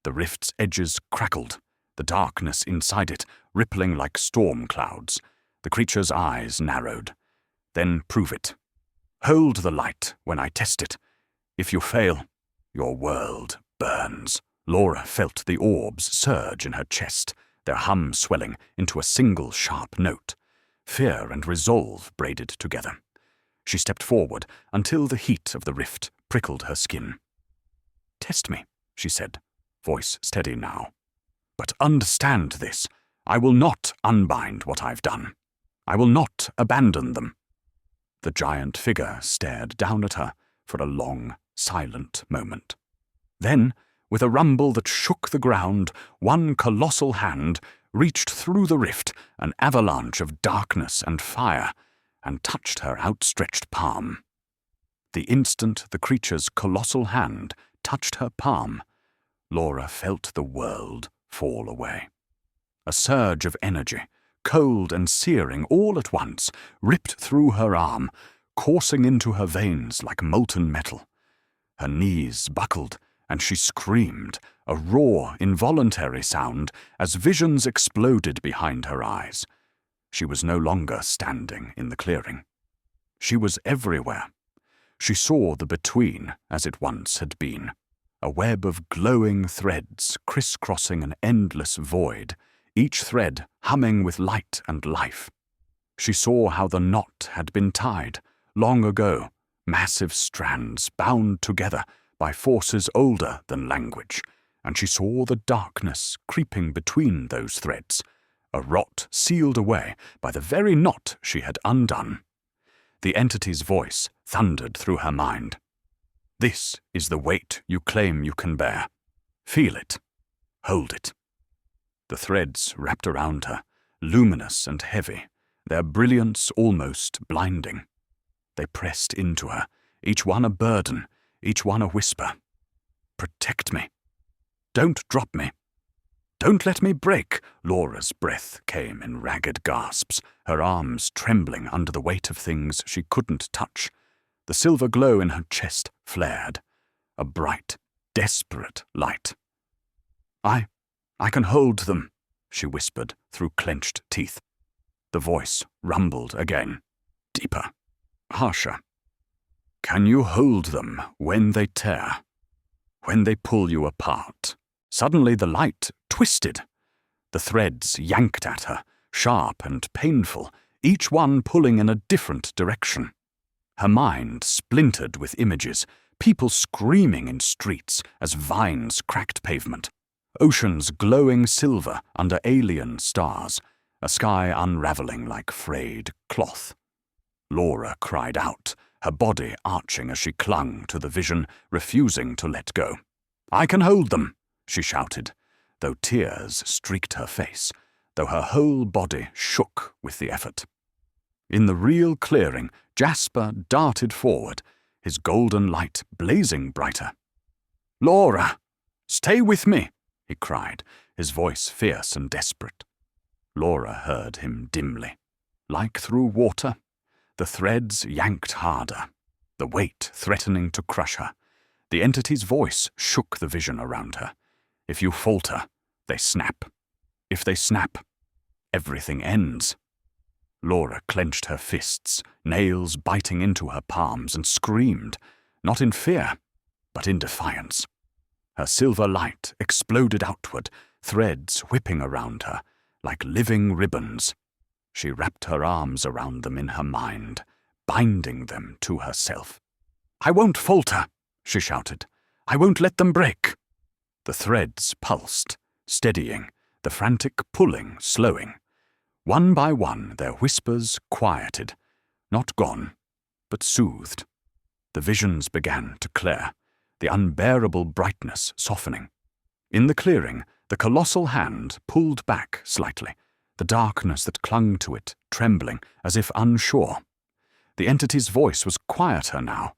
The rift's edges crackled, the darkness inside it rippling like storm clouds. The creature's eyes narrowed. Then prove it. Hold the light when I test it. If you fail, your world burns. Laura felt the orbs surge in her chest, their hum swelling into a single sharp note. Fear and resolve braided together. She stepped forward until the heat of the rift prickled her skin. Test me, she said, voice steady now. But understand this. I will not unbind what I've done. I will not abandon them. The giant figure stared down at her for a long, silent moment. Then, with a rumble that shook the ground, one colossal hand reached through the rift, an avalanche of darkness and fire, and touched her outstretched palm. The instant the creature's colossal hand touched her palm, Laura felt the world fall away. A surge of energy, cold and searing all at once, ripped through her arm, coursing into her veins like molten metal. Her knees buckled, and she screamed, a raw, involuntary sound, as visions exploded behind her eyes. She was no longer standing in the clearing. She was everywhere. She saw the between as it once had been, a web of glowing threads crisscrossing an endless void, each thread humming with light and life. She saw how the knot had been tied, long ago, massive strands bound together by forces older than language, and she saw the darkness creeping between those threads, a rot sealed away by the very knot she had undone. The entity's voice thundered through her mind. This is the weight you claim you can bear. Feel it. Hold it. The threads wrapped around her, luminous and heavy, their brilliance almost blinding. They pressed into her, each one a burden, each one a whisper. Protect me. Don't drop me. Don't let me break. Laura's breath came in ragged gasps, her arms trembling under the weight of things she couldn't touch. The silver glow in her chest flared, a bright, desperate light. I can hold them, she whispered through clenched teeth. The voice rumbled again, deeper, harsher. Can you hold them when they tear? When they pull you apart? Suddenly the light twisted. The threads yanked at her, sharp and painful, each one pulling in a different direction. Her mind splintered with images, people screaming in streets as vines cracked pavement, oceans glowing silver under alien stars, a sky unraveling like frayed cloth. Laura cried out, her body arching as she clung to the vision, refusing to let go. I can hold them, she shouted, though tears streaked her face, though her whole body shook with the effort. In the real clearing, Jasper darted forward, his golden light blazing brighter. Laura! Stay with me, he cried, his voice fierce and desperate. Laura heard him dimly. Like through water, the threads yanked harder, the weight threatening to crush her. The entity's voice shook the vision around her. If you falter, they snap. If they snap, everything ends. Laura clenched her fists, nails biting into her palms, and screamed, not in fear, but in defiance. Her silver light exploded outward, threads whipping around her, like living ribbons. She wrapped her arms around them in her mind, binding them to herself. I won't falter, she shouted. I won't let them break. The threads pulsed, steadying, the frantic pulling slowing. One by one their whispers quieted, not gone, but soothed. The visions began to clear, the unbearable brightness softening. In the clearing, the colossal hand pulled back slightly, the darkness that clung to it trembling as if unsure. The entity's voice was quieter now,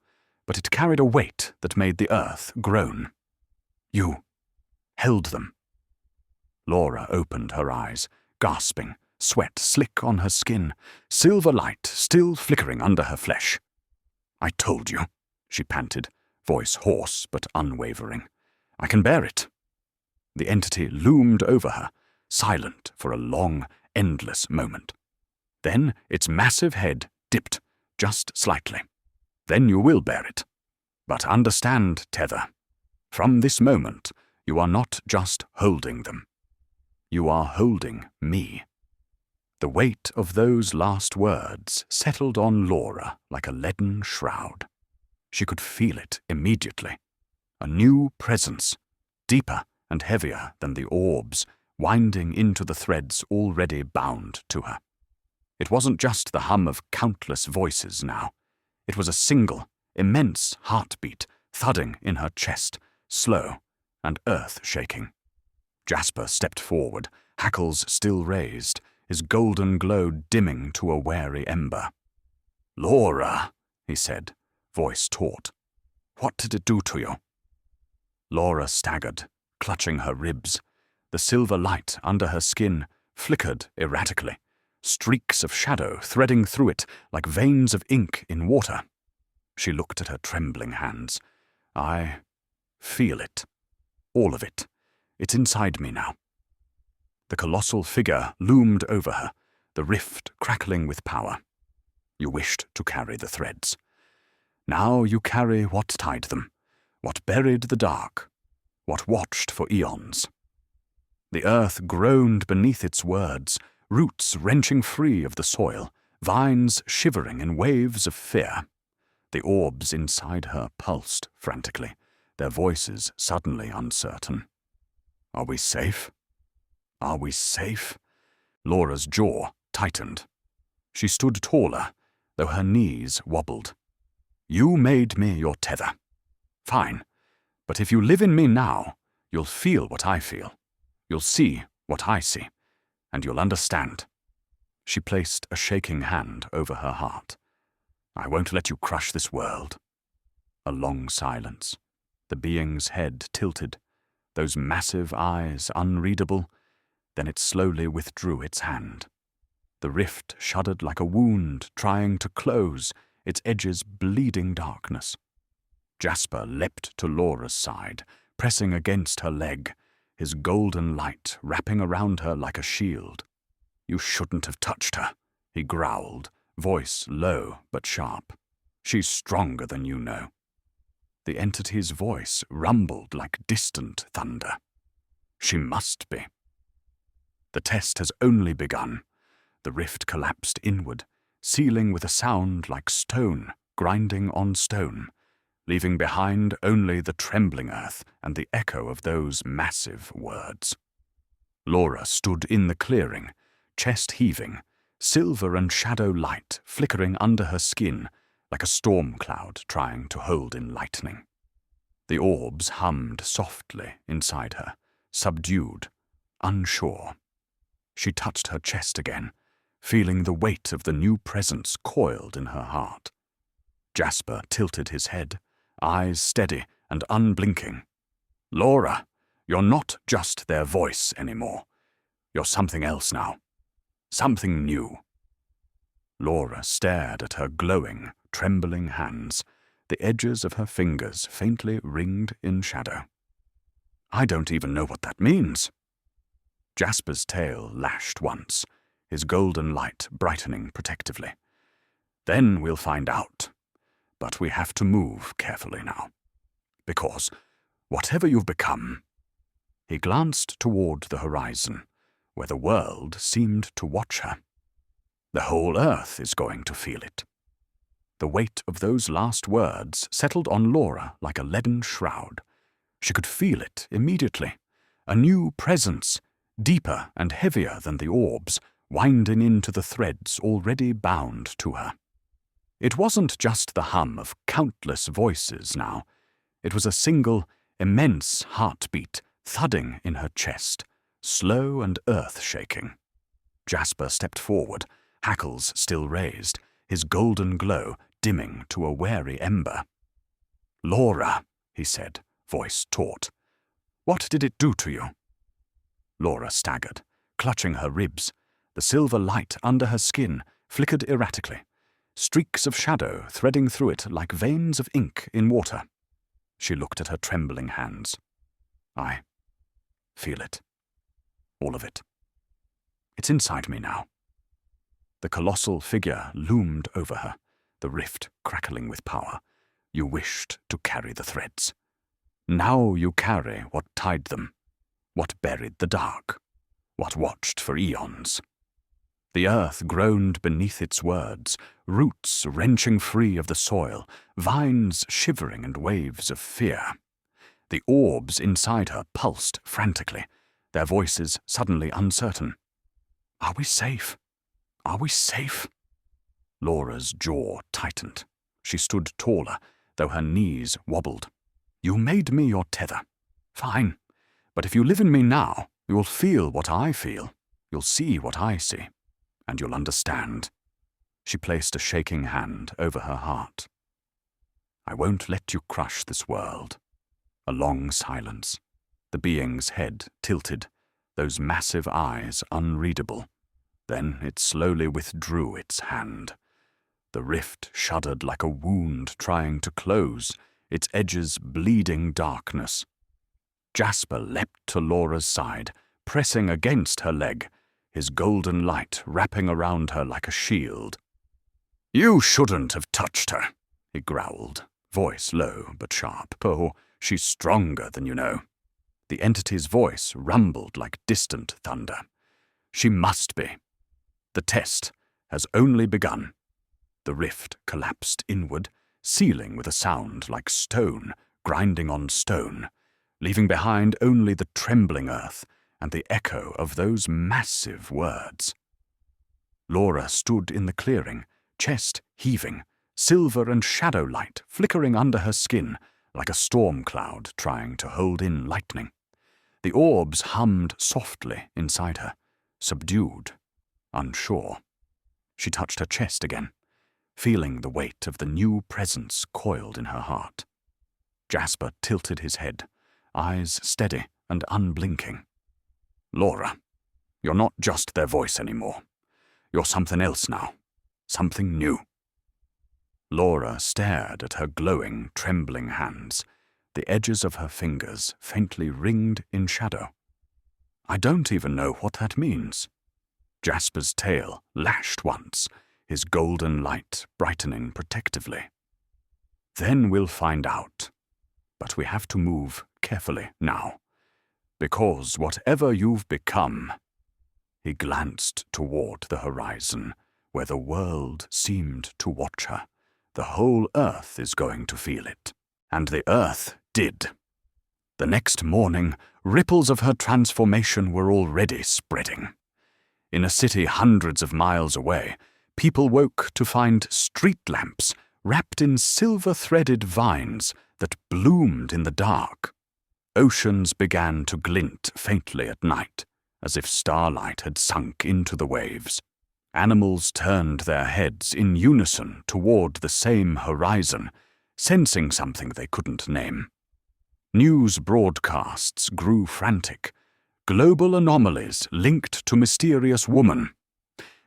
but it carried a weight that made the earth groan. You held them. Laura opened her eyes, gasping, sweat slick on her skin, silver light still flickering under her flesh. I told you, she panted, voice hoarse but unwavering. I can bear it. The entity loomed over her, silent for a long, endless moment. Then its massive head dipped, just slightly. Then you will bear it. But understand, Tether, from this moment, you are not just holding them. You are holding me. The weight of those last words settled on Laura like a leaden shroud. She could feel it immediately. A new presence, deeper and heavier than the orbs, winding into the threads already bound to her. It wasn't just the hum of countless voices now. It was a single, immense heartbeat thudding in her chest, slow and earth-shaking. Jasper stepped forward, hackles still raised, his golden glow dimming to a wary ember. Laura, he said, voice taut. What did it do to you? Laura staggered, clutching her ribs. The silver light under her skin flickered erratically, streaks of shadow threading through it like veins of ink in water. She looked at her trembling hands. I feel it. All of it. It's inside me now. The colossal figure loomed over her, the rift crackling with power. You wished to carry the threads. Now you carry what tied them, what buried the dark, what watched for eons. The earth groaned beneath its words, roots wrenching free of the soil, vines shivering in waves of fear. The orbs inside her pulsed frantically, their voices suddenly uncertain. Are we safe? Are we safe? Laura's jaw tightened. She stood taller, though her knees wobbled. You made me your tether. Fine, but if you live in me now, you'll feel what I feel. You'll see what I see, and you'll understand. She placed a shaking hand over her heart. I won't let you crush this world. A long silence. The being's head tilted, those massive eyes unreadable. Then it slowly withdrew its hand. The rift shuddered like a wound trying to close, its edges bleeding darkness. Jasper leapt to Laura's side, pressing against her leg, his golden light wrapping around her like a shield. You shouldn't have touched her, he growled, voice low but sharp. She's stronger than you know. The entity's voice rumbled like distant thunder. She must be. The test has only begun. The rift collapsed inward, sealing with a sound like stone grinding on stone, leaving behind only the trembling earth and the echo of those massive words. Laura stood in the clearing, chest heaving, silver and shadow light flickering under her skin like a storm cloud trying to hold in lightning. The orbs hummed softly inside her, subdued, unsure. She touched her chest again, feeling the weight of the new presence coiled in her heart. Jasper tilted his head, eyes steady and unblinking. Laura, You're not just their voice anymore. You're something else now. Something new. Laura stared at her glowing, trembling hands, the edges of her fingers faintly ringed in shadow. I don't even know what that means. Jasper's tail lashed once, his golden light brightening protectively. Then we'll find out. But we have to move carefully now. Because, whatever you've become... He glanced toward the horizon, where the world seemed to watch her. The whole earth is going to feel it. The weight of those last words settled on Laura like a leaden shroud. She could feel it immediately. A new presence, deeper and heavier than the orbs, winding into the threads already bound to her. It wasn't just the hum of countless voices now. It was a single, immense heartbeat thudding in her chest, slow and earth-shaking. Jasper stepped forward, hackles still raised, his golden glow dimming to a wary ember. "Laura," he said, voice taut. "What did it do to you?" Laura staggered, clutching her ribs. The silver light under her skin flickered erratically, streaks of shadow threading through it like veins of ink in water. She looked at her trembling hands. "I feel it. All of it. It's inside me now." The colossal figure loomed over her, the rift crackling with power. You wished to carry the threads. Now you carry what tied them, what buried the dark, what watched for eons. The earth groaned beneath its words, roots wrenching free of the soil, vines shivering and waves of fear. The orbs inside her pulsed frantically, their voices suddenly uncertain. "Are we safe? Are we safe?" Laura's jaw tightened. She stood taller, though her knees wobbled. "You made me your tether. Fine. But if you live in me now, you will feel what I feel. You'll see what I see. And you'll understand." She placed a shaking hand over her heart. "I won't let you crush this world." A long silence. The being's head tilted, those massive eyes unreadable. Then it slowly withdrew its hand. The rift shuddered like a wound trying to close, its edges bleeding darkness. Jasper leapt to Laura's side, pressing against her leg, his golden light wrapping around her like a shield. "You shouldn't have touched her," he growled, voice low but sharp. "Oh, she's stronger than you know." The entity's voice rumbled like distant thunder. "She must be. The test has only begun." The rift collapsed inward, sealing with a sound like stone grinding on stone, leaving behind only the trembling earth and the echo of those massive words. Laura stood in the clearing, chest heaving, silver and shadow light flickering under her skin like a storm cloud trying to hold in lightning. The orbs hummed softly inside her, subdued, unsure. She touched her chest again, feeling the weight of the new presence coiled in her heart. Jasper tilted his head, eyes steady and unblinking. "Laura, you're not just their voice anymore. You're something else now, something new." Laura stared at her glowing, trembling hands, the edges of her fingers faintly ringed in shadow. "I don't even know what that means." Jasper's tail lashed once, his golden light brightening protectively. "Then we'll find out. But we have to move carefully now. Because whatever you've become..." He glanced toward the horizon, where the world seemed to watch her. "The whole earth is going to feel it." And the earth did. The next morning, ripples of her transformation were already spreading. In a city hundreds of miles away, people woke to find street lamps wrapped in silver-threaded vines that bloomed in the dark. Oceans began to glint faintly at night, as if starlight had sunk into the waves. Animals turned their heads in unison toward the same horizon, sensing something they couldn't name. News broadcasts grew frantic. Global anomalies linked to mysterious woman.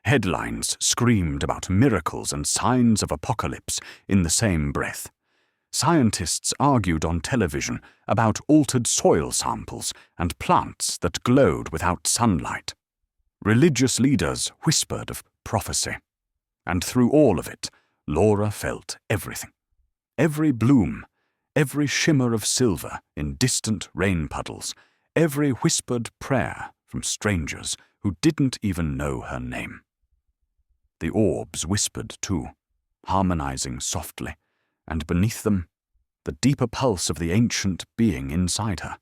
Headlines screamed about miracles and signs of apocalypse in the same breath. Scientists argued on television about altered soil samples and plants that glowed without sunlight. Religious leaders whispered of prophecy. And through all of it, Laura felt everything. Every bloom, every shimmer of silver in distant rain puddles, every whispered prayer from strangers who didn't even know her name. The orbs whispered too, harmonizing softly, and beneath them, the deeper pulse of the ancient being inside her,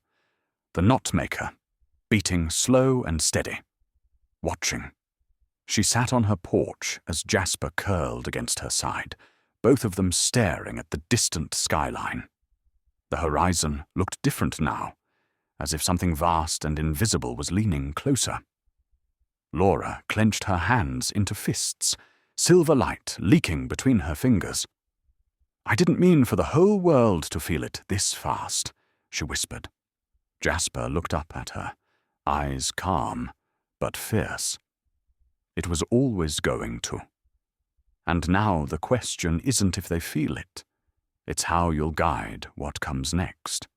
the knot-maker, beating slow and steady, watching. She sat on her porch as Jasper curled against her side, both of them staring at the distant skyline. The horizon looked different now, as if something vast and invisible was leaning closer. Laura clenched her hands into fists, silver light leaking between her fingers. "I didn't mean for the whole world to feel it this fast," she whispered. Jasper looked up at her, eyes calm but fierce. It was always going to. And now the question isn't if they feel it. It's how you'll guide what comes next.